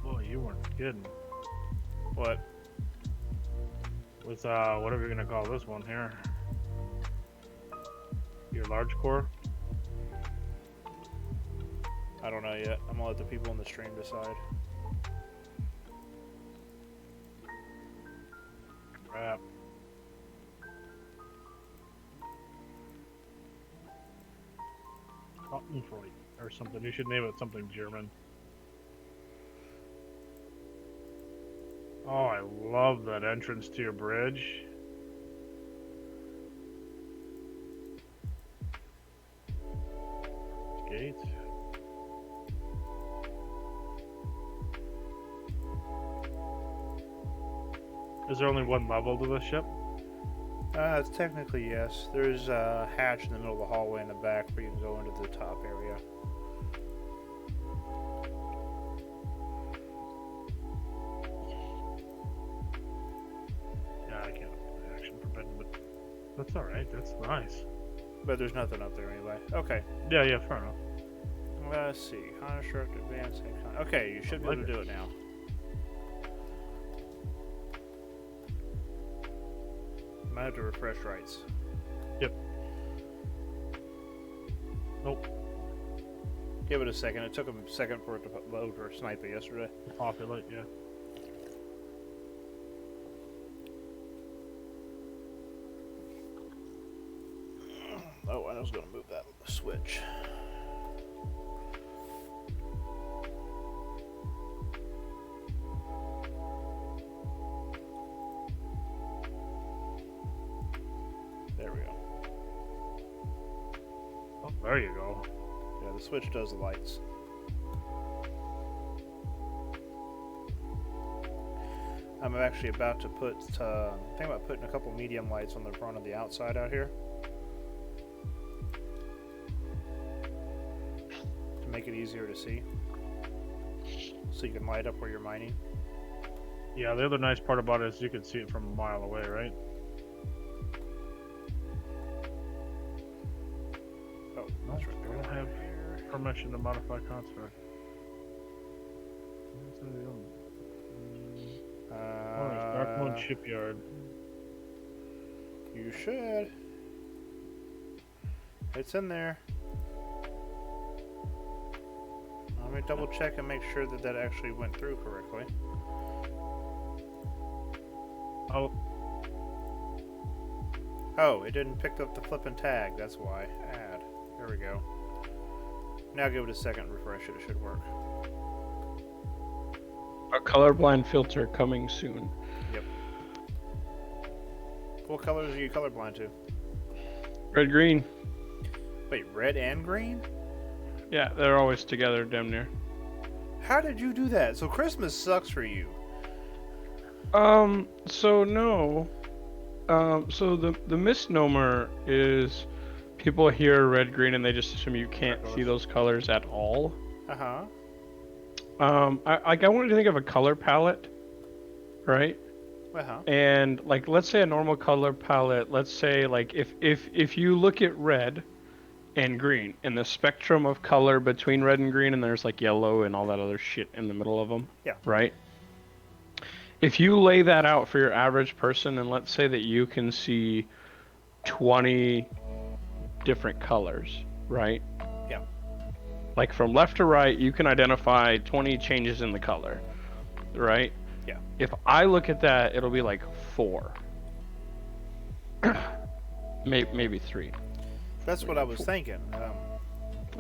Boy, you weren't kidding. What? With whatever you're gonna call this one here. Your large core. I don't know yet. I'm gonna let the people in the stream decide. Crap. Schottenfreud or something. You should name it something German. Oh, I love that entrance to your bridge. Gate. Is there only one level to the ship? It's technically yes. There's a hatch in the middle of the hallway in the back where you can go into the top area. Yeah, I can't play action forbidden, but that's alright. That's nice. But there's nothing up there anyway. Okay. Yeah, yeah, fair enough. Let's see. Construct, advance, and okay, you should be able to do it now. Might have to refresh rights. Yep. Nope. Give it a second. It took a second for it to load or snipe it yesterday. Populate, yeah. Oh, I was going to move that switch. There we go. Oh, there you go. Yeah, the switch does the lights. I'm actually about to put, think about putting a couple medium lights on the front and the outside out here. To make it easier to see. So you can light up where you're mining. Yeah, the other nice part about it is you can see it from a mile away, right? Oh, that's right. I don't have permission to modify construct. Oh, it's Darkmoon Shipyard. You should. It's in there. Let me double check and make sure that that actually went through correctly. Oh, Oh, it didn't pick up the flippin' tag. That's why. Add. There we go. Now give it a second. Refresh it. It should work. A colorblind filter coming soon. Yep. What colors are you colorblind to? Red, green. Wait, red and green? Yeah, they're always together, damn near. How did you do that? So Christmas sucks for you. So no. So the misnomer is people hear red, green, and they just assume you can't see those colors at all. Uh-huh. I wanted to think of a color palette, right? Uh-huh. And like, let's say a normal color palette. Let's say like if you look at red and green and the spectrum of color between red and green, and there's like yellow and all that other shit in the middle of them. Yeah. Right. If you lay that out for your average person, and let's say that you can see 20 different colors, right? Yeah. Like from left to right, you can identify 20 changes in the color, right? Yeah. If I look at that, it'll be like 4. Maybe 3. That's what I was thinking.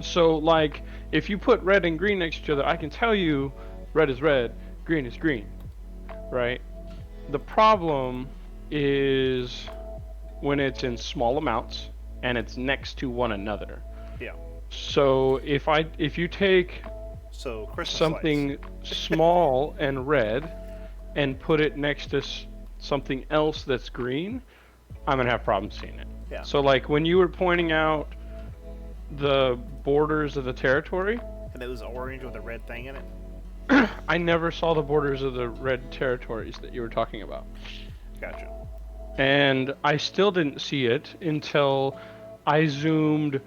So, like, if you put red and green next to each other, I can tell you red is red, green is green, right? The problem is when it's in small amounts and it's next to one another. Yeah. So if you take So Christmas lights. something small and red and put it next to something else that's green, I'm gonna have problems seeing it. Yeah. So like when you were pointing out the borders of the territory, And it was orange with a red thing in it. I never saw the borders of the red territories that you were talking about. Gotcha. And I still didn't see it until I zoomed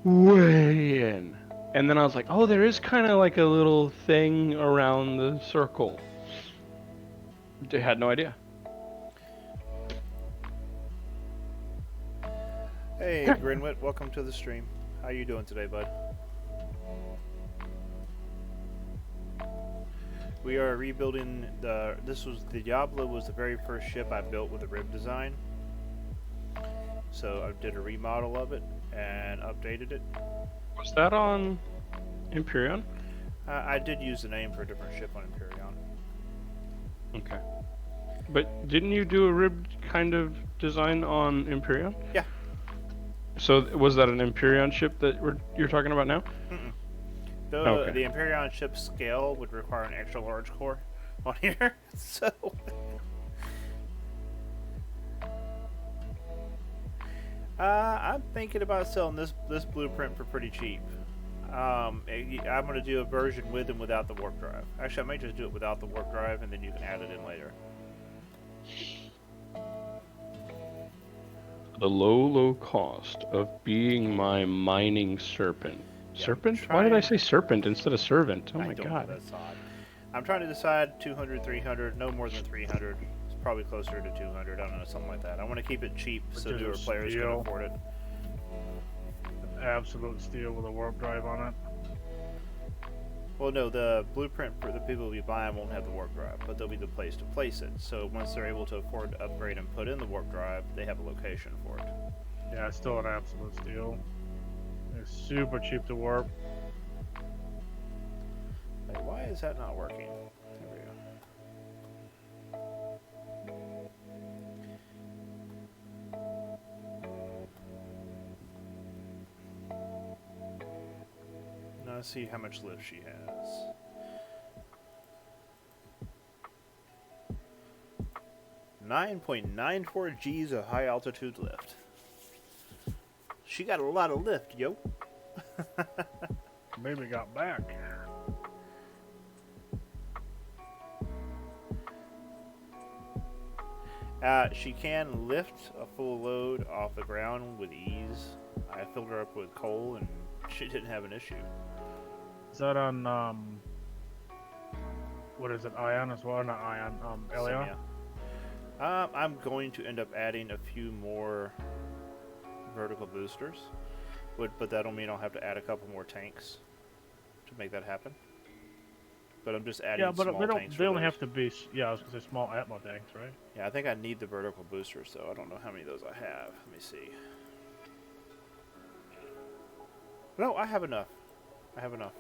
way in. And then I was like, oh, there is kind of like a little thing around the circle. I had no idea. Hey, Grinwit, welcome to the stream. How you doing today, bud? We are rebuilding the. The Diablo was the very first ship I built with a rib design. So I did a remodel of it and updated it. Was that on Imperion? I did use the name for a different ship on Imperion. Okay. But didn't you do a ribbed kind of design on Imperion? Yeah. So was that an Imperion ship that you're talking about now? Mm-mm. Okay. The Imperion ship scale would require an extra large core on here, so. I'm thinking about selling this blueprint for pretty cheap. I'm going to do a version with and without the warp drive. Actually, I might just do it without the warp drive, and then you can add it in later. The low cost of being my mining serpent. Yeah, Serpent? Why did I say serpent instead of servant? Oh my I don't god. know, that's odd. I'm trying to decide 200, 300, no more than 300. It's probably closer to 200. I don't know, something like that. I want to keep it cheap so Which is newer a players can steal. afford it. Absolute steal with a warp drive on it. Well, no, the blueprint for the people who be buying won't have the warp drive, but there'll be the place to place it. So once they're able to afford to upgrade and put in the warp drive, they have a location for it. Yeah, it's still an absolute steal. It's super cheap to warp. Like, why is that not working? There we go. Now let's see how much lift she has. .94 G's of high altitude lift. She got a lot of lift, yo. Maybe got back. She can lift a full load off the ground with ease. I filled her up with coal and she didn't have an issue. Is that on what is it? Ion as well? Not Ion. So, Elia. yeah. I'm going to end up adding a few more vertical boosters, but that'll mean I'll have to add a couple more tanks to make that happen. But I'm just adding Yeah, but small they don't. tanks They for only those. have to be. Yeah, I was gonna say small Atmo tanks, right? Yeah, I think I need the vertical boosters though. I don't know how many of those I have. Let me see. No, I have enough. I have enough.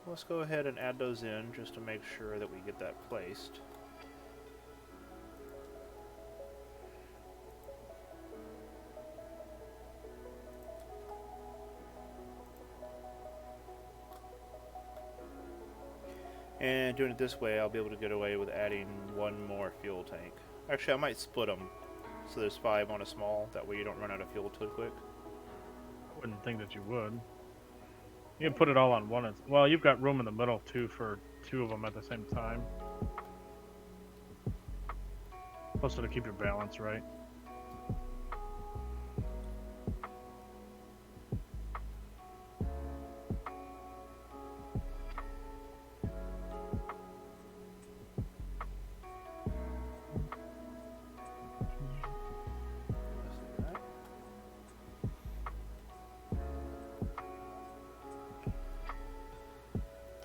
Let's go ahead and add those in just to make sure that we get that placed. And doing it this way, I'll be able to get away with adding one more fuel tank. Actually, I might split them. So there's 5 on a small. That way you don't run out of fuel too quick. I wouldn't think that you would. You can put it all on one. Well, you've got room in the middle too for 2 of them at the same time. Also to keep your balance right. Let's do that.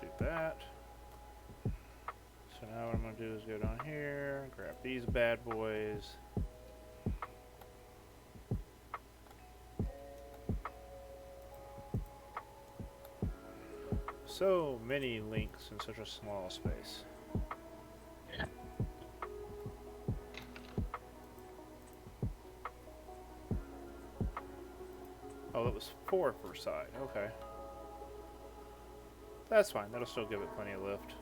Do that. So now what I'm going to do is go down here, grab these bad boys. so many links in such a small space. Oh, it was 4 per side. Okay. That's fine. That'll still give it plenty of lift.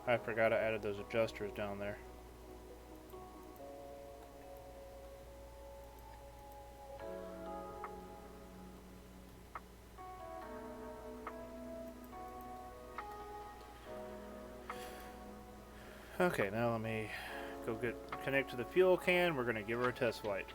I forgot I added those adjusters down there. Okay, now let me go connect to the fuel can. We're going to give her a test flight.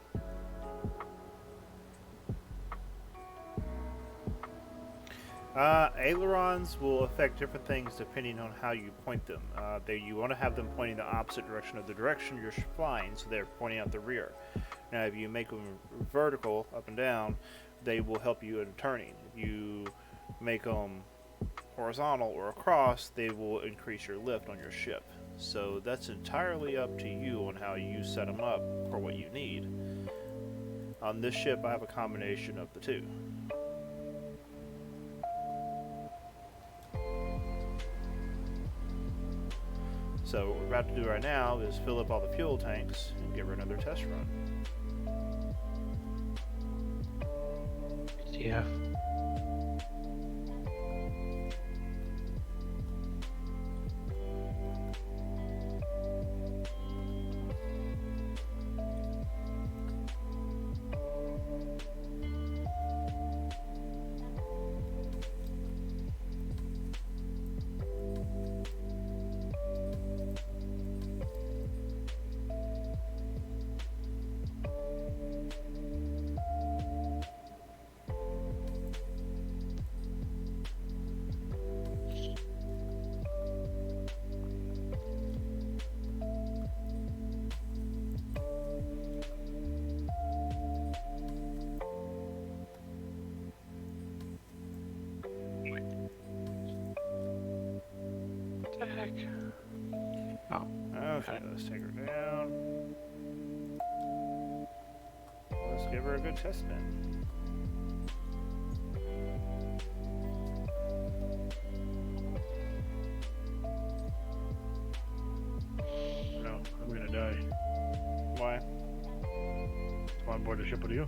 Ailerons will affect different things depending on how you point them. You want to have them pointing the opposite direction of the direction you're flying, so they're pointing out the rear. Now, if you make them vertical, up and down, they will help you in turning. If you make them horizontal or across, they will increase your lift on your ship. So that's entirely up to you on how you set them up for what you need. On this ship, I have a combination of the two. So what we're about to do right now is fill up all the fuel tanks and give her another test run. Yeah. Okay, let's take her down. Let's give her a good test spin. No, I'm gonna die. Why? I'm on board the ship with you.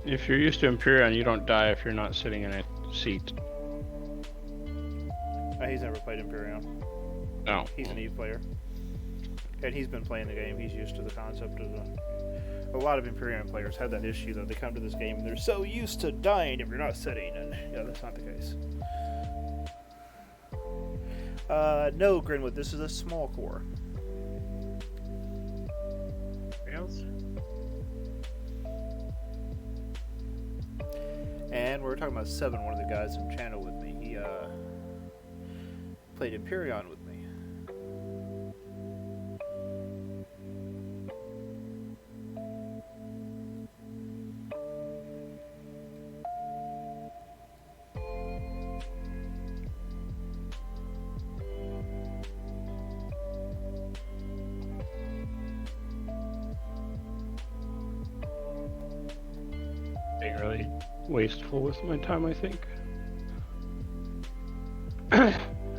If you're used to Empyrean, you don't die if you're not sitting in a seat. He's never played Imperium. No. He's an Eve player. And he's been playing the game. He's used to the concept of a lot of Imperium players have that issue, though. They come to this game and they're so used to dying if you're not sitting, and yeah, that's not the case. No, Grinwood, this is a small core. Anything else? And we were talking about Seven, one of the guys in the channel with me. He played Imperion with me. Being really wasteful with my time, I think.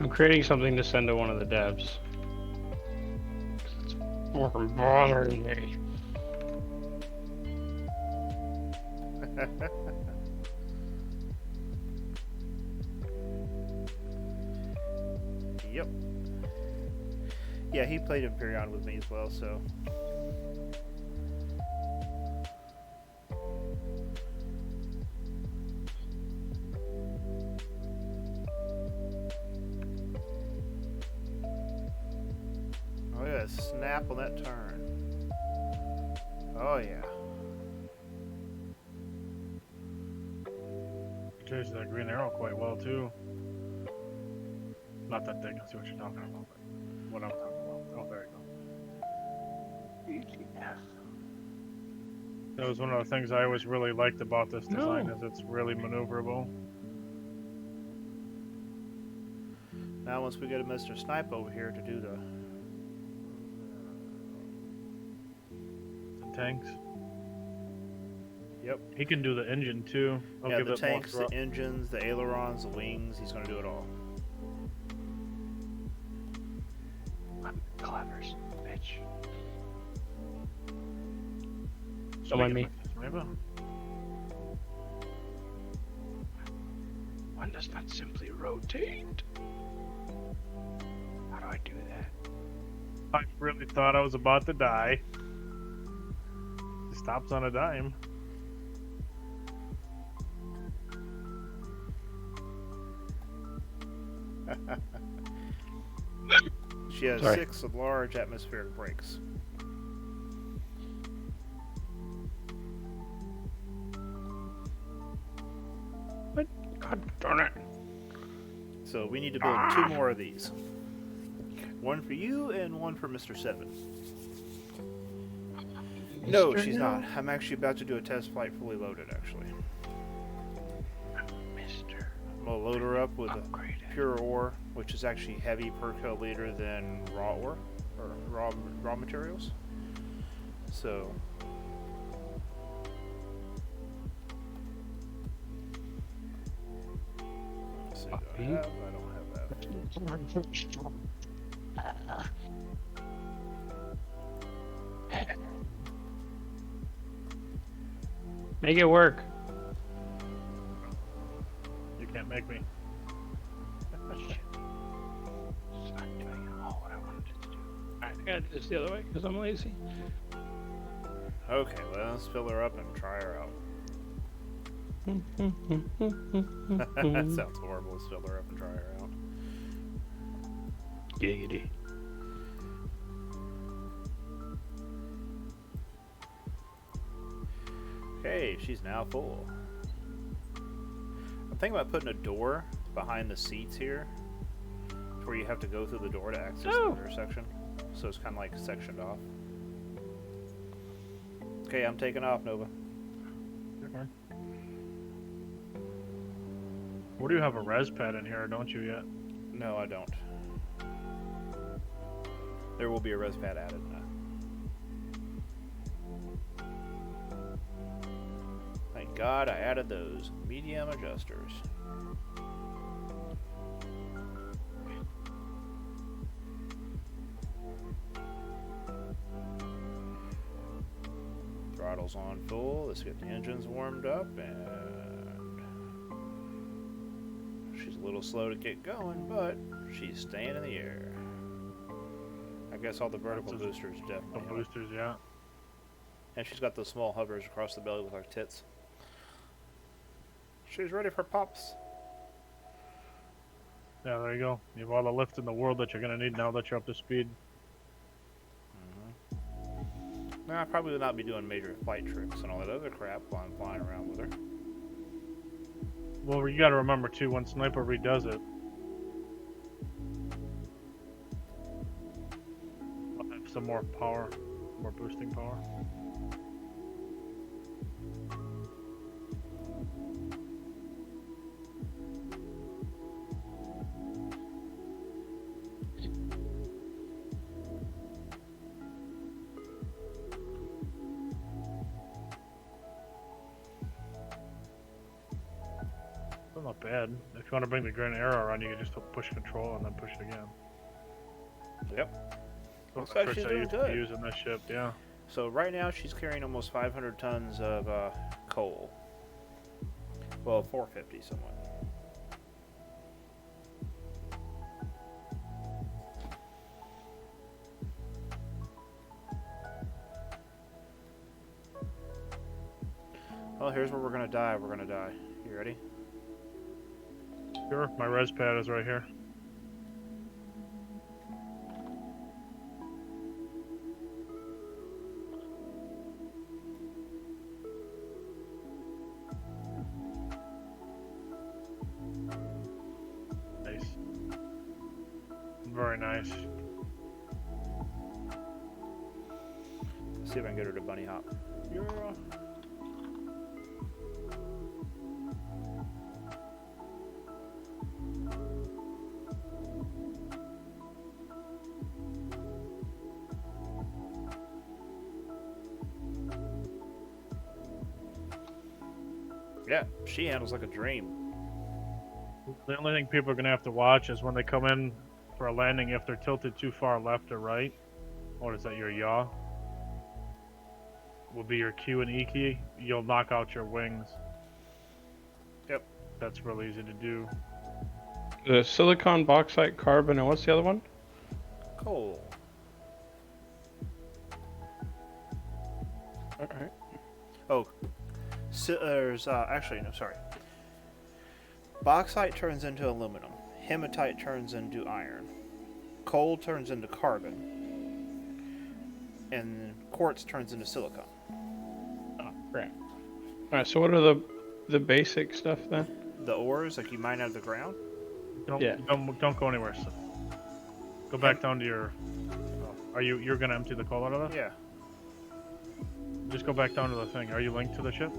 I'm creating something to send to one of the devs. It's more bothering me. Yep. Yeah, he played Imperion with me as well, so. Oh yeah, snap on that turn. Oh yeah. Changed that green arrow quite well too. Not that thing, I see what you're talking about, but what I'm talking about. Oh, there you go. That was one of the things I always really liked about this design, is it's really maneuverable. Now once we get a Mr. Snipe over here to do the Tanks. Yep. He can do the engine too. I'll Yeah, give the it more tanks, the thrust. engines, the ailerons, the wings. He's going to do it all. Clevers, bitch. Should Don't I mind get me. my sniper? One does not simply rotate. How do I do that? I really thought I was about to die. He stops on a dime. She has Sorry. 6 large atmospheric brakes. God darn it. So we need to build 2 more of these. One for you and one for Mr. 7. No, Mr. she's No. not. I'm actually about to do a test flight fully loaded, actually. Mr. I'm going to load her up with a Upgraded. pure ore, which is actually heavy per kiloliter than raw ore, or raw materials. So... let's see, do I have? I don't have that. Make it work. You can't make me. It's not doing at all what I wanted it to do. Alright, I gotta do this the other way because I'm lazy. Okay, let's fill her up and try her out. That sounds horrible. Let's fill her up and try her out. Giggity. Okay, she's now full. I'm thinking about putting a door behind the seats here, to where you have to go through the door to access the intersection. So it's kind of like sectioned off. Okay, I'm taking off, Nova. What do you have a res pad in here, don't you yet? No, I don't. There will be a res pad added now. Thank God I added those medium adjusters. Throttle's on full. Let's get the engines warmed up, and she's a little slow to get going, but she's staying in the air. I guess all the vertical boosters The definitely help. boosters, yeah. And she's got those small hovers across the belly with like tits. She's ready for pops. Yeah, there you go. You have all the lift in the world that you're gonna need now that you're up to speed. Nah, I probably will not be doing major flight tricks and all that other crap while I'm flying around with her. Well, you gotta remember too, when Sniper redoes it, I'll have some more power, more boosting power. Still not bad. If you want to bring the Grand Arrow around, you can just push control and then push it again. Yep. Those Looks are like tricks she's I doing used to good. use in this ship, yeah. So right now she's carrying almost 500 tons of coal. Well, 450 somewhat. Well, here's where we're gonna die. We're gonna die. You ready? Sure, my res pad is right here. Nice. Very nice. Let's see if I can get her to bunny hop. Yeah. Yeah, she handles like a dream. The only thing people are gonna have to watch is when they come in for a landing, if they're tilted too far left or right. What is that? Your yaw will be your Q and E key. You'll knock out your wings. Yep. That's real easy to do. The silicon, bauxite, carbon, and what's the other one? Cool. Alright. Oh, there's actually no, sorry. Bauxite turns into aluminum. Hematite turns into iron. Coal turns into carbon. And quartz turns into silicon. Oh, crap. Alright, so what are the basic stuff then? The ores, like you mine out of the ground. Don't go anywhere. So go back down to your. Oh, you're gonna empty the coal out of that? Yeah, Just go back down to the thing. Are you linked to the ship?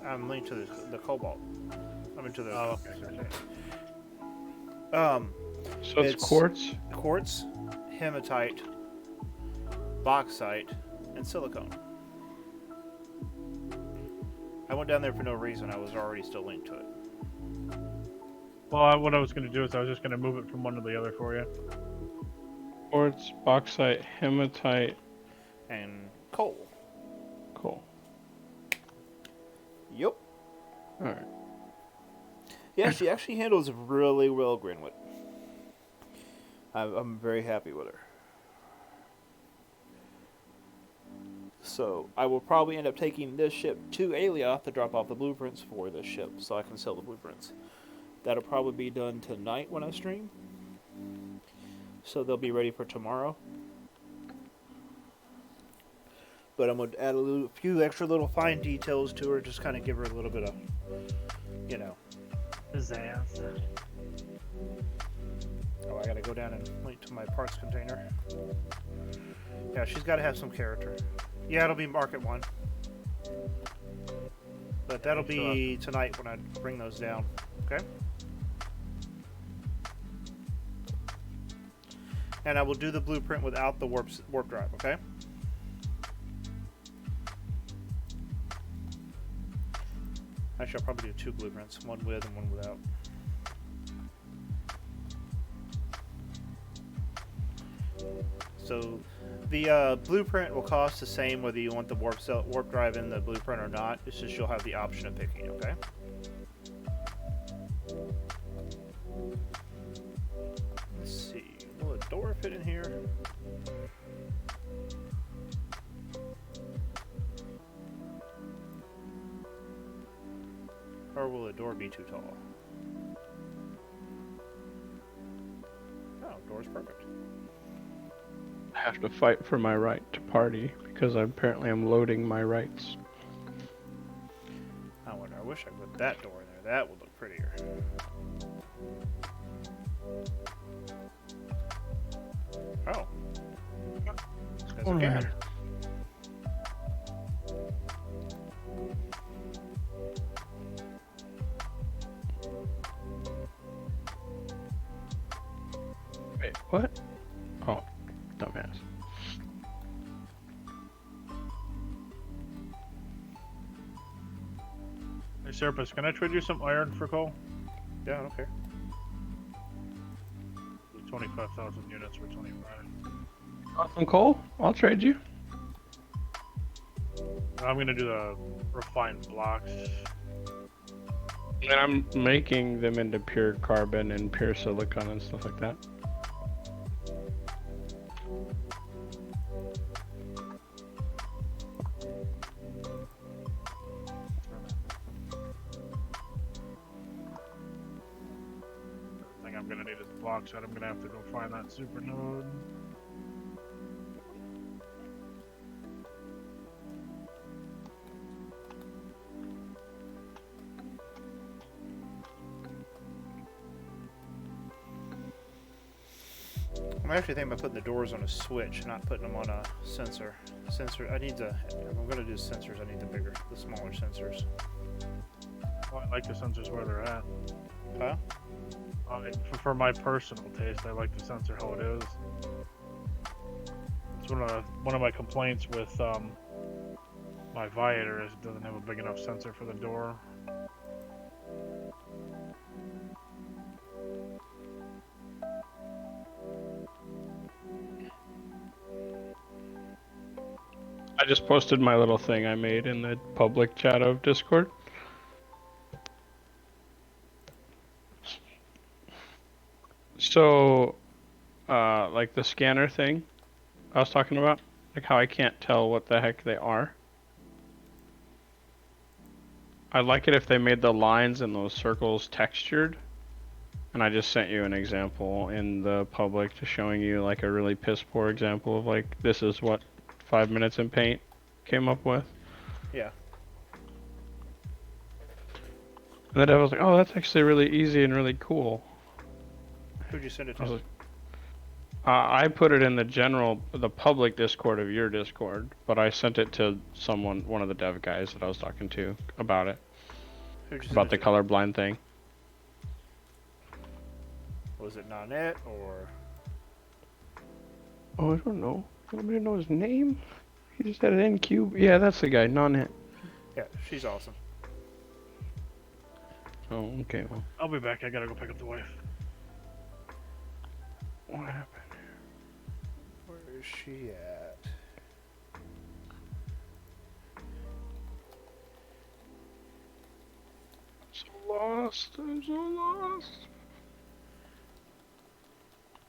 I'm linked to the cobalt. I'm into the. Oh, okay. So it's quartz? Quartz, hematite, bauxite, and silicone. I went down there for no reason. I was already still linked to it. Well, what I was gonna do is I was just gonna move it from one to the other for you. Quartz, bauxite, hematite, And coal. coal. Yep. Alright. Yeah, she actually handles really well, Greenwood. I'm very happy with her. So, I will probably end up taking this ship to Alioth to drop off the blueprints for this ship, so I can sell the blueprints. That'll probably be done tonight when I stream. So they'll be ready for tomorrow. But I'm going to add a few extra little fine details to her, just kind of give her a little bit of, you know. Pizzazz. Oh, I gotta go down and link to my parts container. Yeah, she's got to have some character. Yeah, it'll be Market 1. But that'll be tonight when I bring those down. Okay? And I will do the blueprint without the warp drive, okay? Actually, I'll probably do 2 blueprints, one with and one without. So the blueprint will cost the same whether you want the warp drive in the blueprint or not. It's just you'll have the option of picking it, okay? Let's see. Will a door fit in here? Or will the door be too tall? Oh, door's perfect. I have to fight for my right to party because apparently I'm loading my rights. I wish I could put that door in there. That would look prettier. Oh. There's a cat. Wait, what? Oh, dumbass. Hey, Serpus, can I trade you some iron for coal? Yeah, I don't care. 25,000 units for 25. Want some coal? I'll trade you. I'm gonna do the refined blocks. And I'm making them into pure carbon and pure silicon and stuff like that. I think I'm gonna need is bauxite. I'm gonna have to go find that super node. I'm actually thinking about putting the doors on a switch, not putting them on a sensor. I need to. If I'm gonna do sensors, I need the smaller sensors. Well, I like the sensors where they're at. Huh? For my personal taste, I like the sensor how it is. It's one of my complaints with my Viator is it doesn't have a big enough sensor for the door. I just posted my little thing I made in the public chat of Discord. So, like the scanner thing I was talking about, like how I can't tell what the heck they are. I'd like it if they made the lines and those circles textured. And I just sent you an example in the public to showing you like a really piss poor example of like this is what 5 minutes in paint came up with. Yeah. And then I was like, oh, that's actually really easy and really cool. Who'd you send it I was to? like, I put it in the public Discord of your Discord, but I sent it to one of the dev guys that I was talking to about it, Who'd you send about it the to? colorblind thing. Was it Nanette or? Oh, I don't know. You want me to know his name? He just had an NQ. Yeah, that's the guy, non-hit. Yeah, she's awesome. Oh, okay. Well, I'll be back. I gotta go pick up the wife. what happened? Where is she at? So lost. I'm so lost.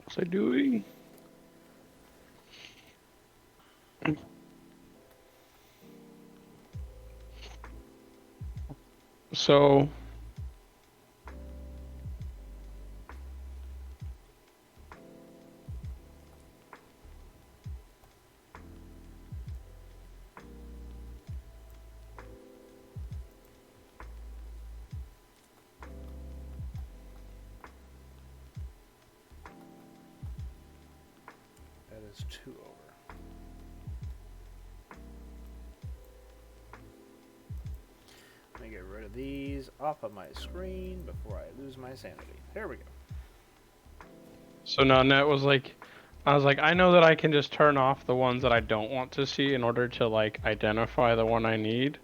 What's I doing? So That is 2 over. Let me get rid of these off of my screen before I lose my sanity. There we go. So now Net was like, I was like, I know that I can just turn off the ones that I don't want to see in order to like identify the one I need.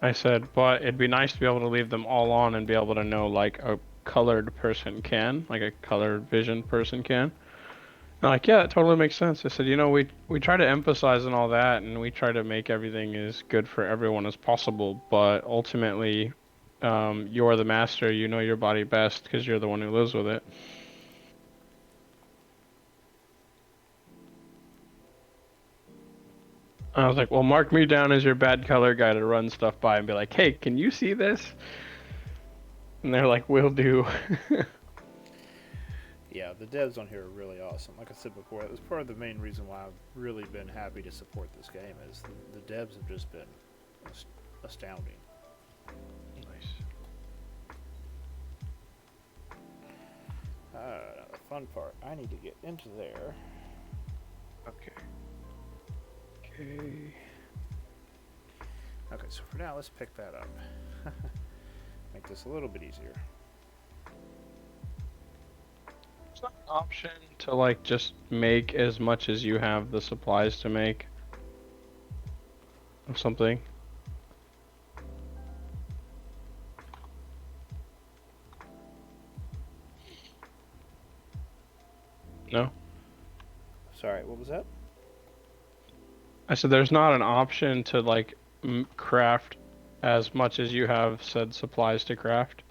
I said, but it'd be nice to be able to leave them all on and be able to know like a colored person can, like a colored vision person can. And like, yeah, that totally makes sense. I said, you know, we try to emphasize and all that, and we try to make everything as good for everyone as possible. But ultimately, you're the master. You know your body best because you're the one who lives with it. I was like, well, mark me down as your bad color guy to run stuff by and be like, hey, can you see this? And they're like, will do. Yeah, the devs on here are really awesome. Like I said before, it was part of the main reason why I've really been happy to support this game is the devs have just been astounding. Nice. Now the fun part, I need to get into there. Okay. Okay. Okay, so for now, let's pick that up. Make this a little bit easier. It's not an option to like just make as much as you have the supplies to make of something. No? Sorry, what was that? I said there's not an option to like craft as much as you have said supplies to craft.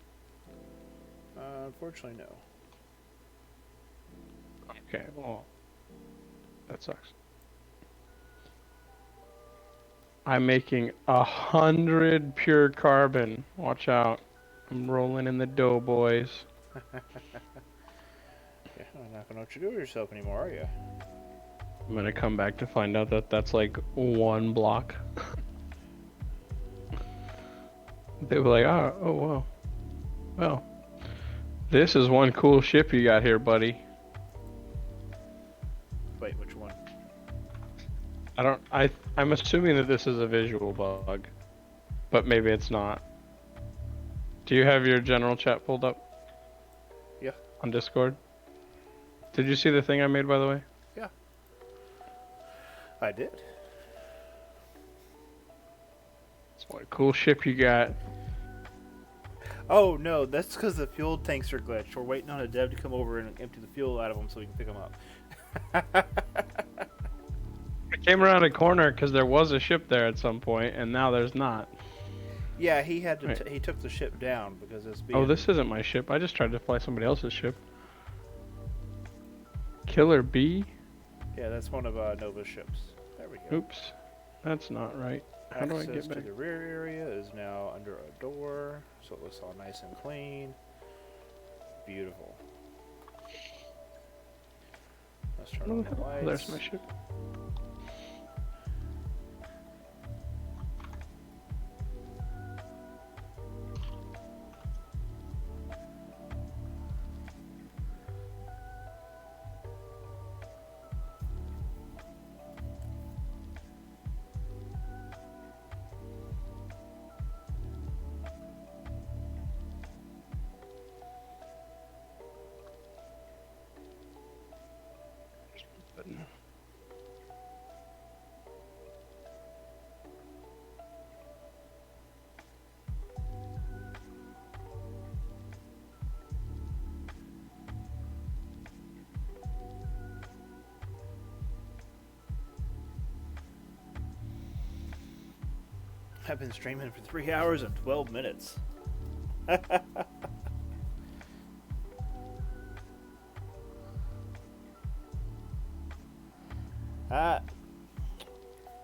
Unfortunately, no. Okay, well, that sucks. I'm making 100 pure carbon. Watch out. I'm rolling in the dough, boys. Yeah, I'm not gonna know what you do with yourself anymore, are you? I'm gonna come back to find out that that's like 1 block. They were like, oh, wow. Well, this is one cool ship you got here, buddy. Wait, which one? I'm assuming that this is a visual bug, but maybe it's not. Do you have your general chat pulled up? Yeah. On Discord? Did you see the thing I made, by the way? Yeah. I did. It's what a cool ship you got. Oh no, that's because the fuel tanks are glitched. We're waiting on a dev to come over and empty the fuel out of them so we can pick them up. came around a corner because there was a ship there at some point, and now there's not. Yeah, he had to. Right. He took the ship down because it's being. Oh, this isn't my ship. I just tried to fly somebody else's ship. Killer B? Yeah, that's one of Nova's ships. There we go. Oops. That's not right. How do I Access get to back? the rear area is now under a door, so it looks all nice and clean. Beautiful. Let's turn on the Oh, lights. there's my ship. I've been streaming for 3 hours and 12 minutes.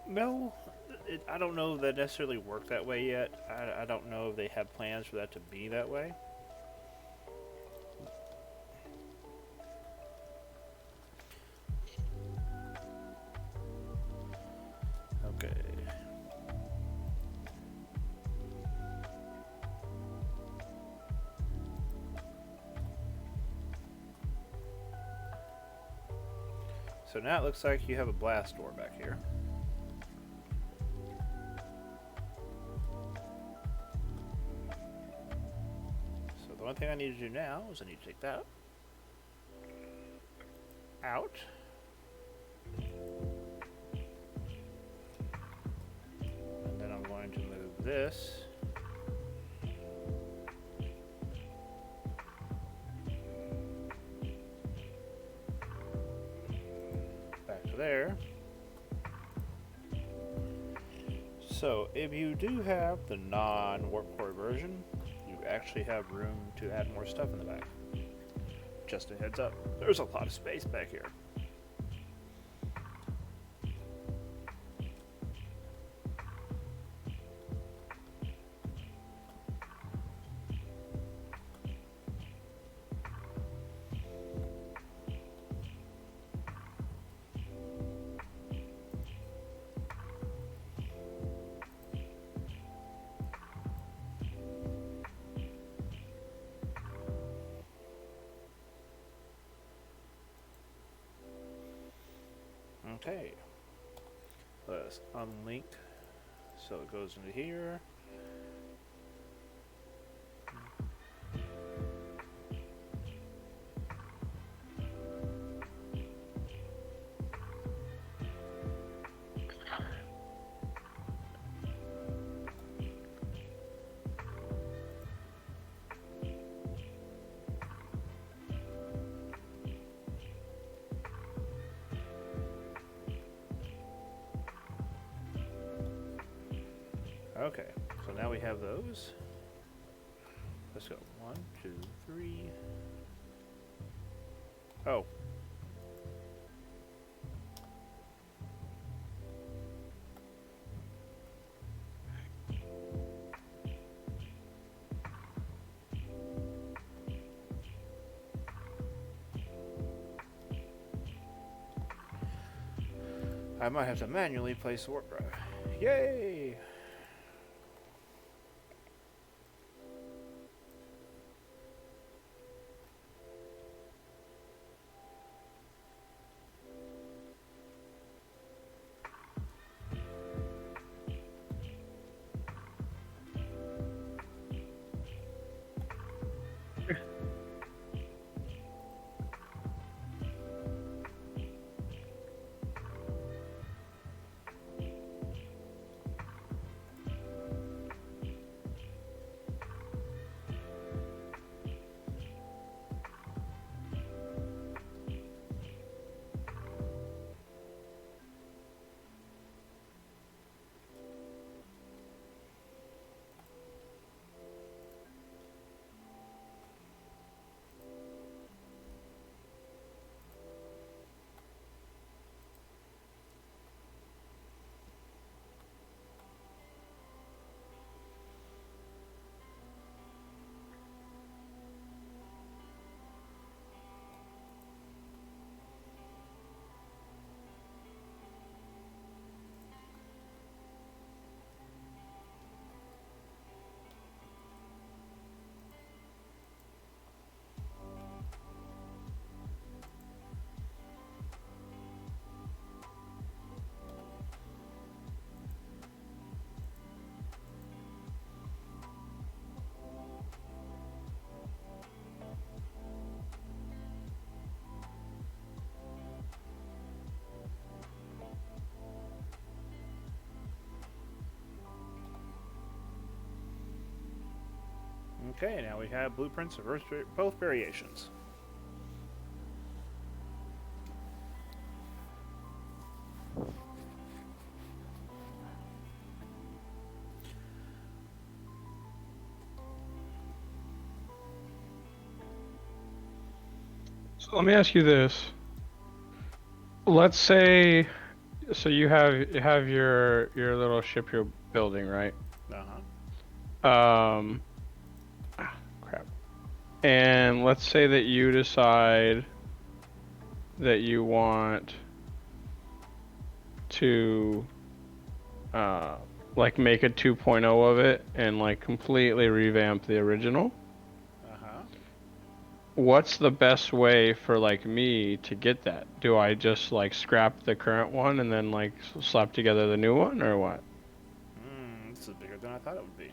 No, I don't know if that necessarily worked that way yet. I don't know if they have plans for that to be that way. Okay. So now it looks like you have a blast door back here. So the one thing I need to do now is I need to take that out. And then I'm going to move this back to there. So if you do have the non-warp core version, you actually have room to add more stuff in the back. Just a heads up, there's a lot of space back here. Okay, let's unlink so it goes into here. Okay, so now we have those. Let's go. 1, 2, 3. Oh. I might have to manually place the warp drive. Yay! Okay, now we have blueprints of both variations. So let me ask you this. Let's say, so you have your little ship you're building, right? Uh-huh. Um, crap. And let's say that you decide that you want to like make a 2.0 of it and like completely revamp the original. Uh-huh. What's the best way for like me to get that? Do I just like scrap the current one and then like slap together the new one, or what? This is bigger than I thought it would be.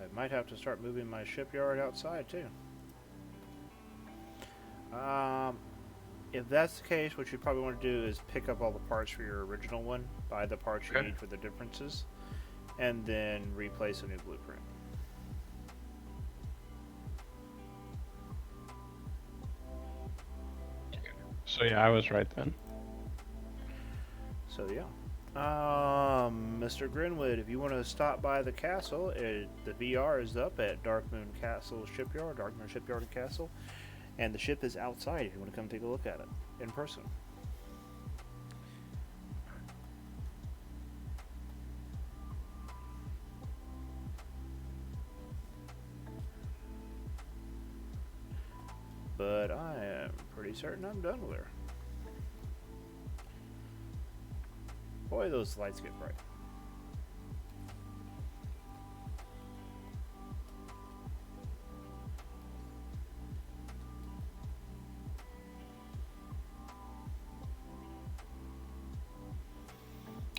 I might have to start moving my shipyard outside too. If that's the case, what you probably want to do is pick up all the parts for your original one, buy the parts you Okay. need for the differences, and then replace a new blueprint. So yeah, I was right then. So yeah. Mr. Grinwood, if you want to stop by the castle, the VR is up at Darkmoon Castle Shipyard, Darkmoon Shipyard and Castle, and the ship is outside if you want to come take a look at it in person. But I am pretty certain I'm done with her. Boy, those lights get bright.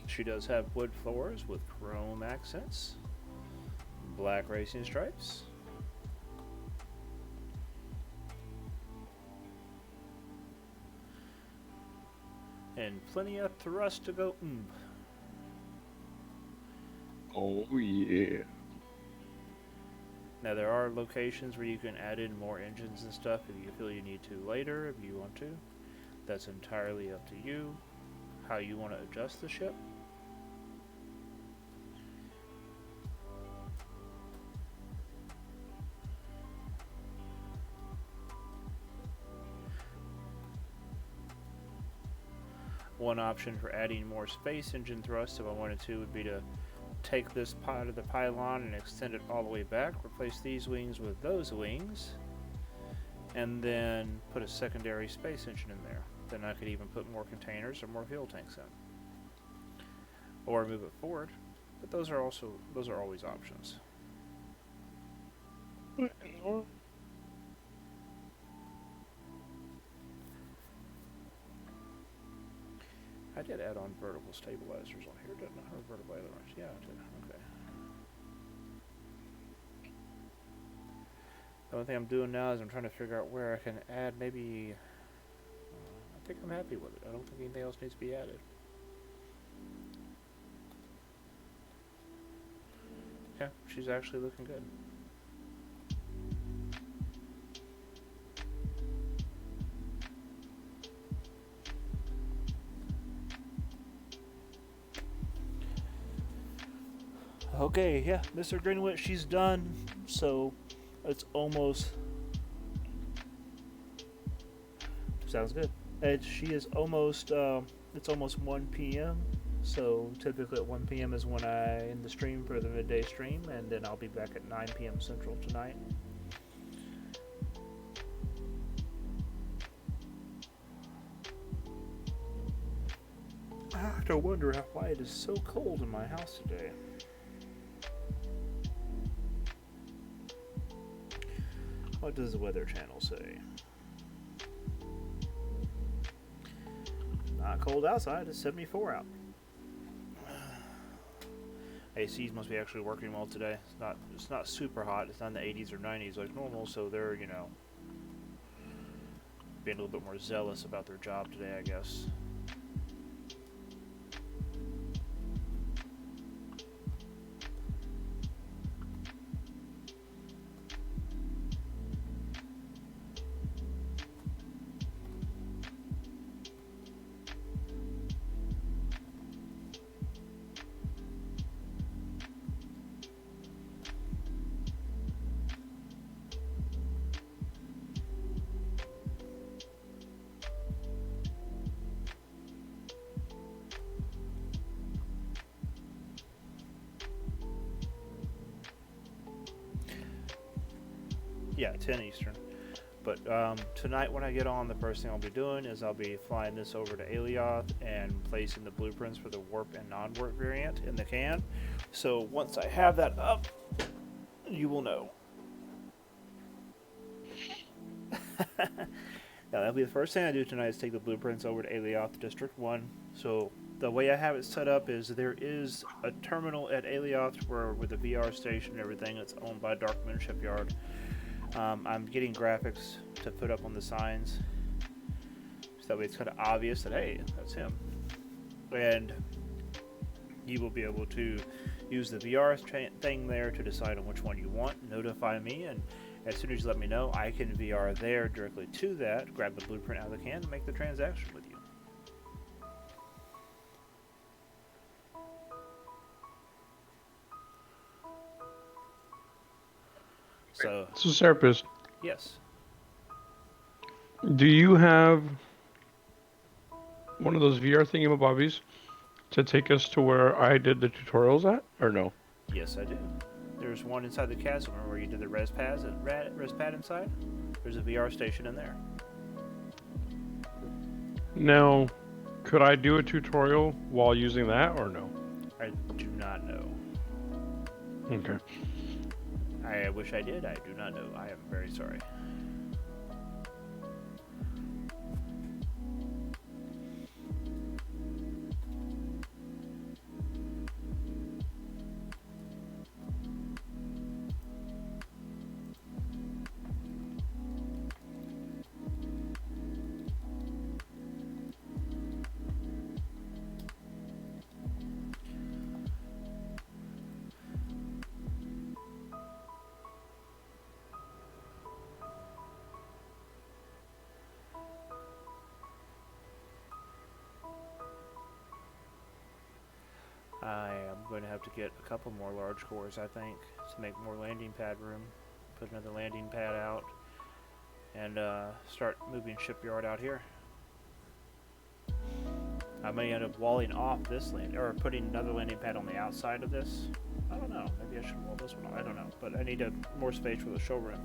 She does have wood floors with chrome accents, black racing stripes, and plenty of thrust to go oomph. Oh yeah. Now there are locations where you can add in more engines and stuff if you feel you need to later, if you want to. That's entirely up to you, how you want to adjust the ship. One option for adding more space engine thrust, if I wanted to, would be to take this part of the pylon and extend it all the way back, replace these wings with those wings, and then put a secondary space engine in there. Then I could even put more containers or more fuel tanks in. Or move it forward, but those are always options. I did add on vertical stabilizers on here, didn't I? Or vertical ailerons? Yeah, I did. Okay. The only thing I'm doing now is I'm trying to figure out where I can add maybe... I think I'm happy with it. I don't think anything else needs to be added. Yeah, she's actually looking good. Okay, yeah, Mr. Greenwich, she's done. So it's almost... Sounds good. She is almost... it's almost 1 p.m. So typically at 1 p.m. is when I end the stream for the midday stream, and then I'll be back at 9 p.m. Central tonight. I have to wonder why it is so cold in my house today. What does the Weather Channel say? Not cold outside, it's 74 out. ACs must be actually working well today. It's not super hot. It's not in the 80s or 90s like normal, so they're, you know, being a little bit more zealous about their job today, I guess. Yeah, 10 Eastern. But tonight when I get on, the first thing I'll be doing is I'll be flying this over to Alioth and placing the blueprints for the warp and non-warp variant in the can. So once I have that up, you will know. Yeah, that'll be the first thing I do tonight is take the blueprints over to Alioth District 1. So the way I have it set up is there is a terminal at Alioth where with the VR station and everything. It's owned by Darkmoon Shipyard. I'm getting graphics to put up on the signs so that way it's kind of obvious that, hey, that's him. And you will be able to use the VR thing there to decide on which one you want, notify me, and as soon as you let me know, I can VR there directly to that, grab the blueprint out of the can, and make the transaction with you. So, Serapis, yes. do you have one of those VR thingamabobbies to take us to where I did the tutorials at, or no? Yes, I do. There's one inside the chasm where you did the res pad inside. There's a VR station in there. Now, could I do a tutorial while using that, or no? I do not know. Okay. I wish I did. I do not know. I am very sorry. I am going to have to get a couple more large cores, I think, to make more landing pad room. Put another landing pad out, and start moving shipyard out here. I may end up walling off this land, or putting another landing pad on the outside of this. I don't know. Maybe I should wall this one off. I don't know. But I need more space for the showroom,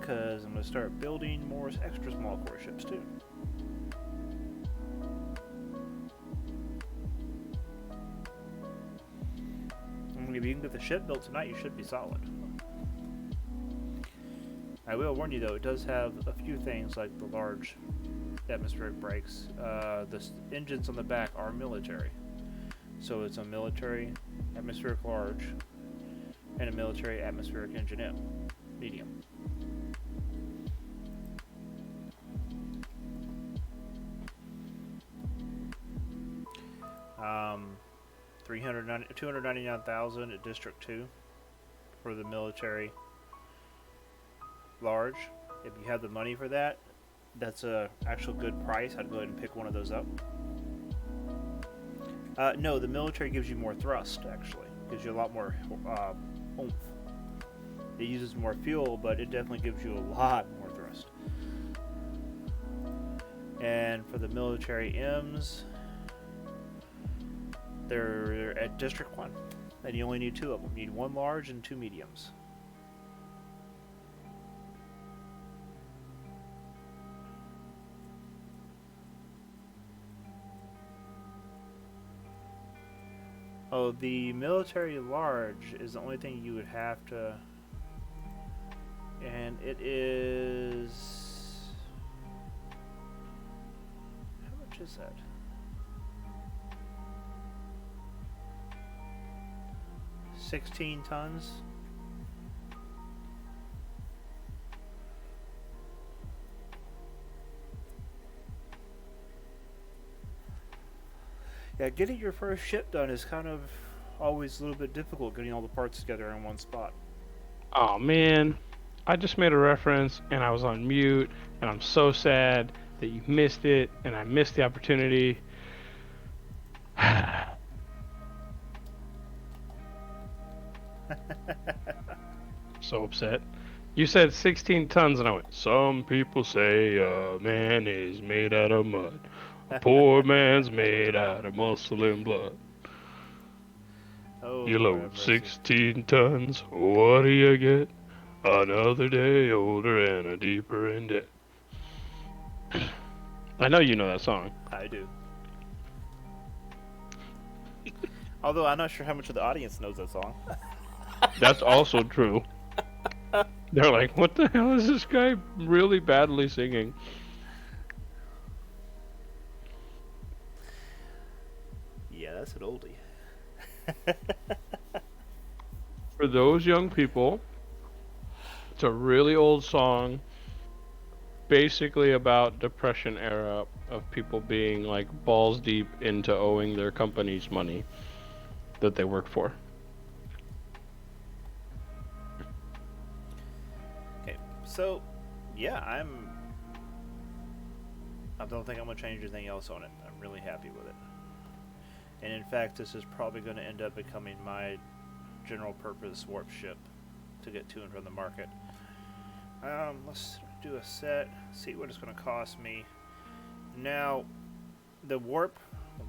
because I'm going to start building more extra small core ships too. If you can get the ship built tonight, you should be solid. I will warn you though, it does have a few things like the large atmospheric brakes. The engines on the back are military. So it's a military atmospheric large and a military atmospheric engine M, medium. $299,000 at District 2 for the military large. If you have the money for that, that's a actual good price. I'd go ahead and pick one of those up. No, the military gives you more thrust, actually. Gives you a lot more oomph. It uses more fuel, but it definitely gives you a lot more thrust. And for the military M's, they're at District 1. And you only need two of them. You need one large and two mediums. Oh, the military large is the only thing you would have to... And it is... How much is that? $16 tons. Yeah, getting your first ship done is kind of always a little bit difficult, getting all the parts together in one spot. Oh man, I just made a reference and I was on mute, and I'm so sad that you missed it and I missed the opportunity. So upset. You said 16 tons and I went, some people say a man is made out of mud. A poor man's made out of muscle and blood. Oh, You Lord load have mercy. 16 tons, what do you get? Another day older and a deeper in debt. I know you know that song. I do. Although I'm not sure how much of the audience knows that song. That's also true. They're like, what the hell is this guy really badly singing? Yeah, that's an oldie. For those young people, it's a really old song, basically about Depression era of people being like balls deep into owing their companies money that they work for. Okay, so yeah, I don't think I'm gonna change anything else on it. I'm really happy with it. And in fact, this is probably going to end up becoming my general purpose warp ship to get to and from the market. Let's do a set, see what it's going to cost me. Now, the warp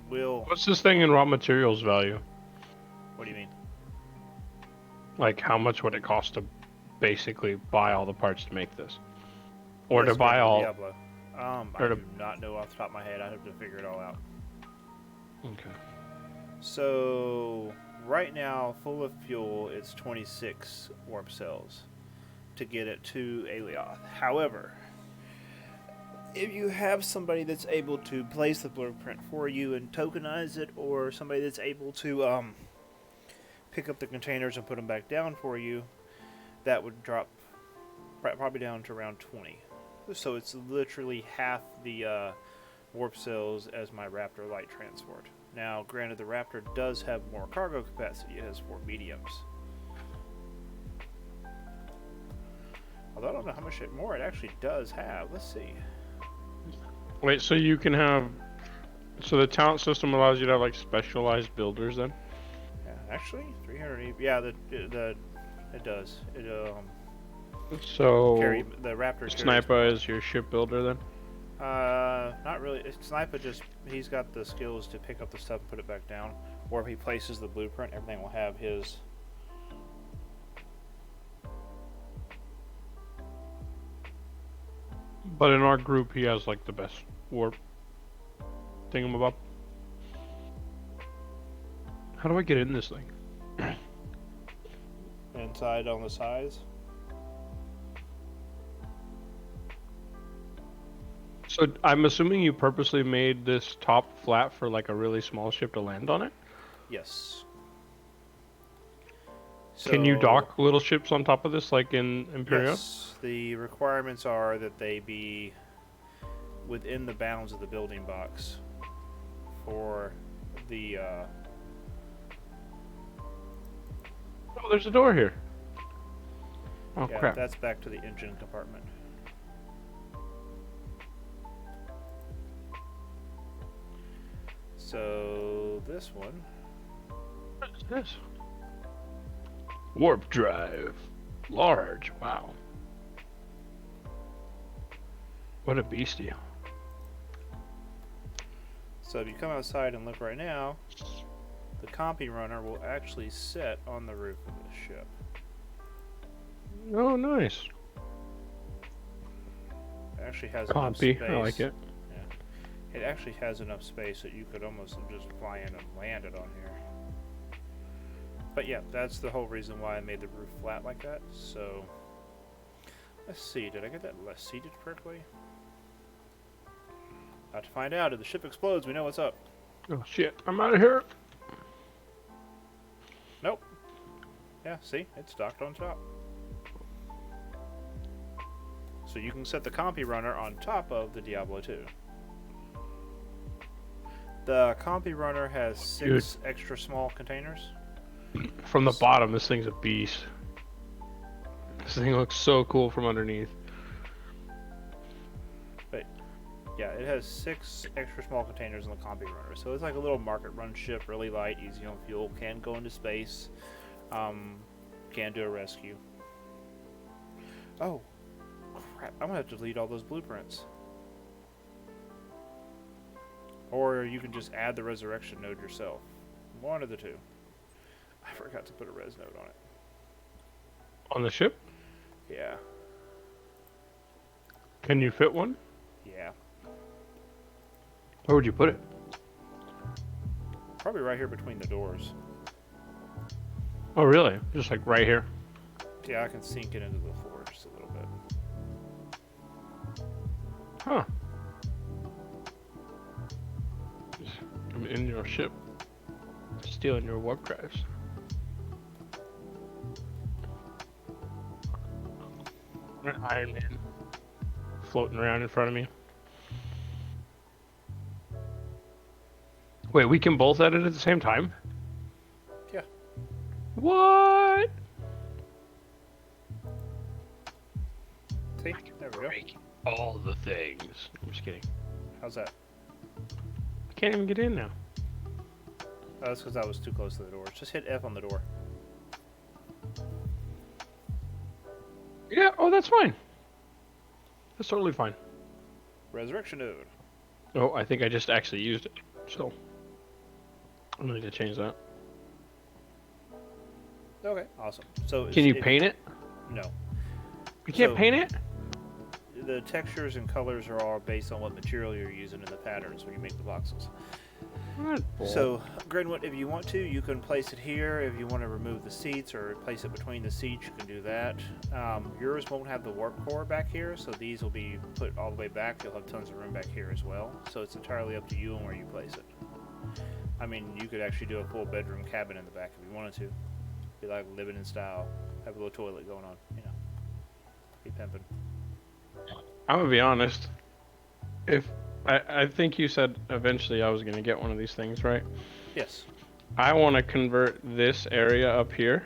will... What's this thing in raw materials value? What do you mean? Like, how much would it cost to basically buy all the parts to make this? Or Yes, to buy all... Diablo. I do not know off the top of my head. I have to figure it all out. Okay. So, right now, full of fuel, it's 26 warp cells to get it to Alioth. However, if you have somebody that's able to place the blueprint for you and tokenize it, or somebody that's able to pick up the containers and put them back down for you, that would drop probably down to around 20. So it's literally half the warp cells as my Raptor light transport. Now, granted, the Raptor does have more cargo capacity. It has 4 mediums. Although I don't know how much more it actually does have. Let's see. Wait, so you can have... So the talent system allows you to have, like, specialized builders, then? Yeah, actually, 300... Yeah, it does. So... The Raptor Sniper is your ship builder, then? Not really. Sniper he's got the skills to pick up the stuff and put it back down. Or if he places the blueprint, everything will have his... But in our group, he has, like, the best warp thingamabob. How do I get in this thing? Inside on the sides. So I'm assuming you purposely made this top flat for like a really small ship to land on it? Yes. Can you dock little ships on top of this like in Imperial? Yes. The requirements are that they be within the bounds of the building box for the... Oh, there's a door here. Oh, yeah, crap. that's back to the engine compartment. So this one. What is this? Warp drive. Large. Wow. What a beastie. So if you come outside and look right now, the compy runner will actually sit on the roof of the ship. Oh, nice. It actually has enough Compy. space. I like it. It actually has enough space that you could almost just fly in and land it on here. But yeah, that's the whole reason why I made the roof flat like that. So, let's see, did I get that seated correctly? About to find out. If the ship explodes, we know what's up. Oh shit, I'm out of here. Nope. Yeah, see, it's docked on top. So you can set the compy runner on top of the Diablo 2. The compy runner has 6 extra small containers. From the bottom, this thing's a beast. This thing looks so cool from underneath. But yeah, it has 6 extra small containers in the compy runner. So it's like a little market run ship, really light, easy on fuel, can go into space, can do a rescue. Oh, crap, I'm gonna have to delete all those blueprints. Or you can just add the resurrection node yourself. One of the two. I forgot to put a res node on it. On the ship? Yeah. Can you fit one? Yeah. Where would you put it? Probably right here between the doors. Oh, really? Just like right here? Yeah, I can sink it into the floor just a little bit. Huh. I'm in your ship. Stealing your warp drives. Iron Man floating around in front of me. Wait, we can both edit at the same time? Yeah. What? See? There we go. Break all the things. I'm just kidding. How's that? I can't even get in now. Oh, that's because I was too close to the door. Just hit F on the door. Yeah, oh, that's fine. That's totally fine. Resurrection node. Oh, I think I just actually used it. So, I'm going to change that. Okay, awesome. So Can you paint it? No. You can't So- paint it? The textures and colors are all based on what material you're using in the patterns when you make the boxes. So, Grenwood, if you want to, you can place it here. If you want to remove the seats or place it between the seats, you can do that. Yours won't have the warp core back here, so these will be put all the way back. You'll have tons of room back here as well. So it's entirely up to you and where you place it. I mean, you could actually do a full bedroom cabin in the back if you wanted to. Be like living in style. Have a little toilet going on, you know. Be pimping. I'm going to be honest. If I think you said eventually I was going to get one of these things, right? Yes. I want to convert this area up here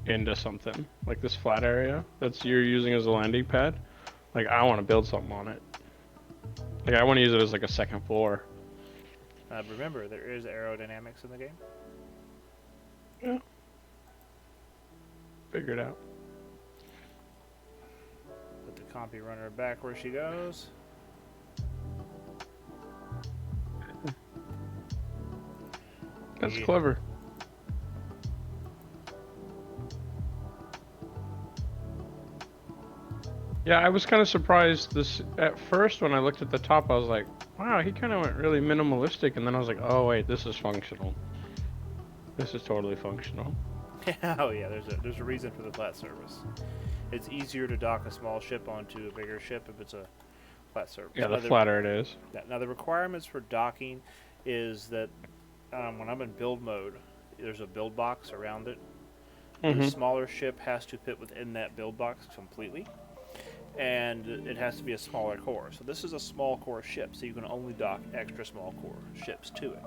into something. Like this flat area that's you're using as a landing pad. Like, I want to build something on it. Like, I want to use it as like a second floor. Remember, there is aerodynamics in the game. Yeah. Figure it out. Put the compy runner back where she goes. That's Yeah. clever. Yeah, I was kind of surprised this at first when I looked at the top. I was like, wow, he kind of went really minimalistic, and then I was like, oh wait, this is functional. This is totally functional. Oh yeah, there's a reason for the flat surface. It's easier to dock a small ship onto a bigger ship if it's a flat surface. Yeah, the flatter it is. Now the requirements for docking is that when I'm in build mode, there's a build box around it. The smaller ship has to fit within that build box completely, and it has to be a smaller core. So this is a small core ship, so you can only dock extra small core ships to it.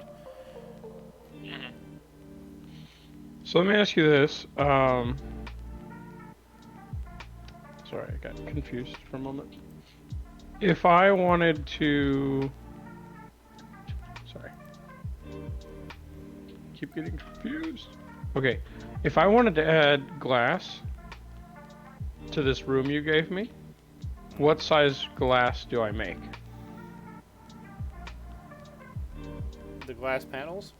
So let me ask you this. Sorry, I got confused for a moment. If I wanted to... Sorry. Keep getting confused. Okay, if I wanted to add glass to this room you gave me, what size glass do I make? The glass panels,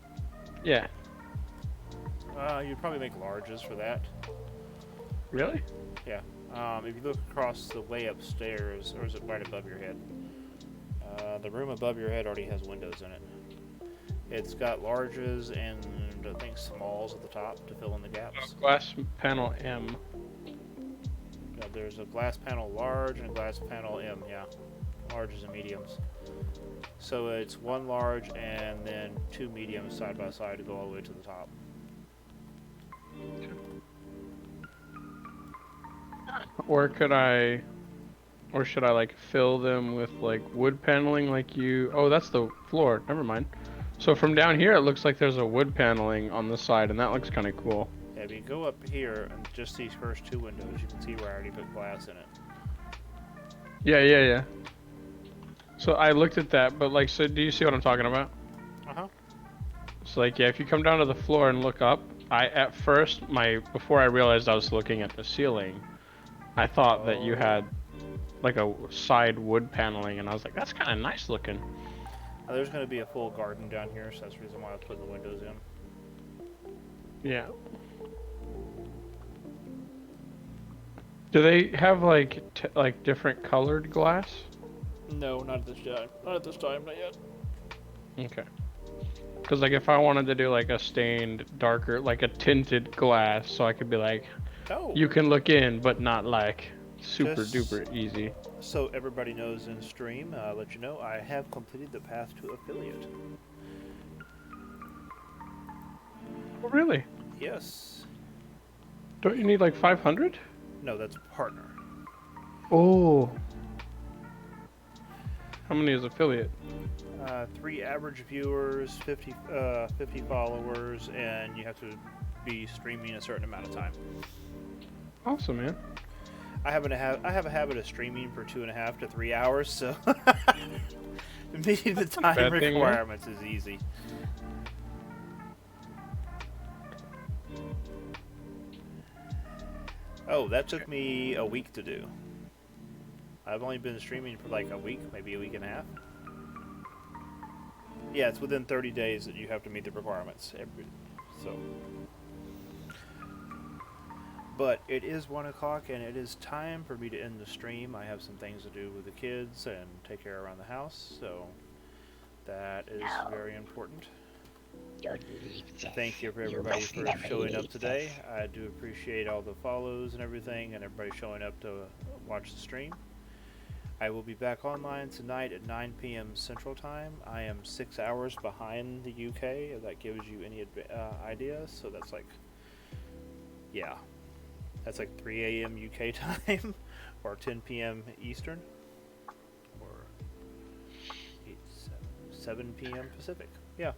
Yeah. you'd probably make larges for that. Really? Yeah. If you look across the way upstairs, or is it right above your head? The room above your head already has windows in it. It's got larges and I think smalls at the top to fill in the gaps. Glass panel M. Yeah, there's a glass panel large and a glass panel M, yeah. Larges and mediums. So it's one large and then two mediums side by side to go all the way to the top. Or could I, or should I like fill them with like wood paneling like you, oh that's the floor, never mind. So from down here it looks like there's a wood paneling on the side and that looks kind of cool. Yeah, if you go up here and just these first two windows, you can see where I already put glass in it. Yeah. So I looked at that, but like, so do you see what I'm talking about? Uh-huh. It's like, yeah, if you come down to the floor and look up, at first, before I realized I was looking at the ceiling, I thought that you had like a side wood paneling, and I was like, that's kind of nice looking. There's going to be a full garden down here, so that's the reason why I put the windows in. Yeah. Do they have like like different colored glass? No, not at this time. Not at this time. Not yet. Okay. Because like if I wanted to do like a stained darker, like a tinted glass, so I could be like, Oh. you can look in, but not like super Just- duper easy. So everybody knows in stream, I'll let you know I have completed the path to affiliate. Oh, really? Yes. Don't you need like 500? No, that's partner. Oh. How many is affiliate? 3 average viewers, 50 followers, and you have to be streaming a certain amount of time. Awesome, man. I have a habit of streaming for 2.5 to 3 hours, so meeting the time bad thing, man. requirements is easy. Oh, that took me a week to do. I've only been streaming for like a week, maybe a week and a half. Yeah, it's within 30 days that you have to meet the requirements. So, but it is 1 o'clock and it is time for me to end the stream. I have some things to do with the kids and take care around the house, so that is very important. Thank you for everybody for showing up today. I do appreciate all the follows and everything, and everybody showing up to watch the stream. I will be back online tonight at 9 p.m. Central Time. I am 6 hours behind the UK, if that gives you any idea. So that's like, yeah, that's like 3 a.m. UK time, or 10 p.m. Eastern, or 7 p.m. Pacific. Yeah.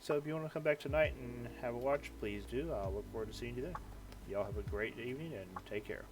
So if you want to come back tonight and have a watch, please do. I'll look forward to seeing you then. Y'all have a great evening and take care.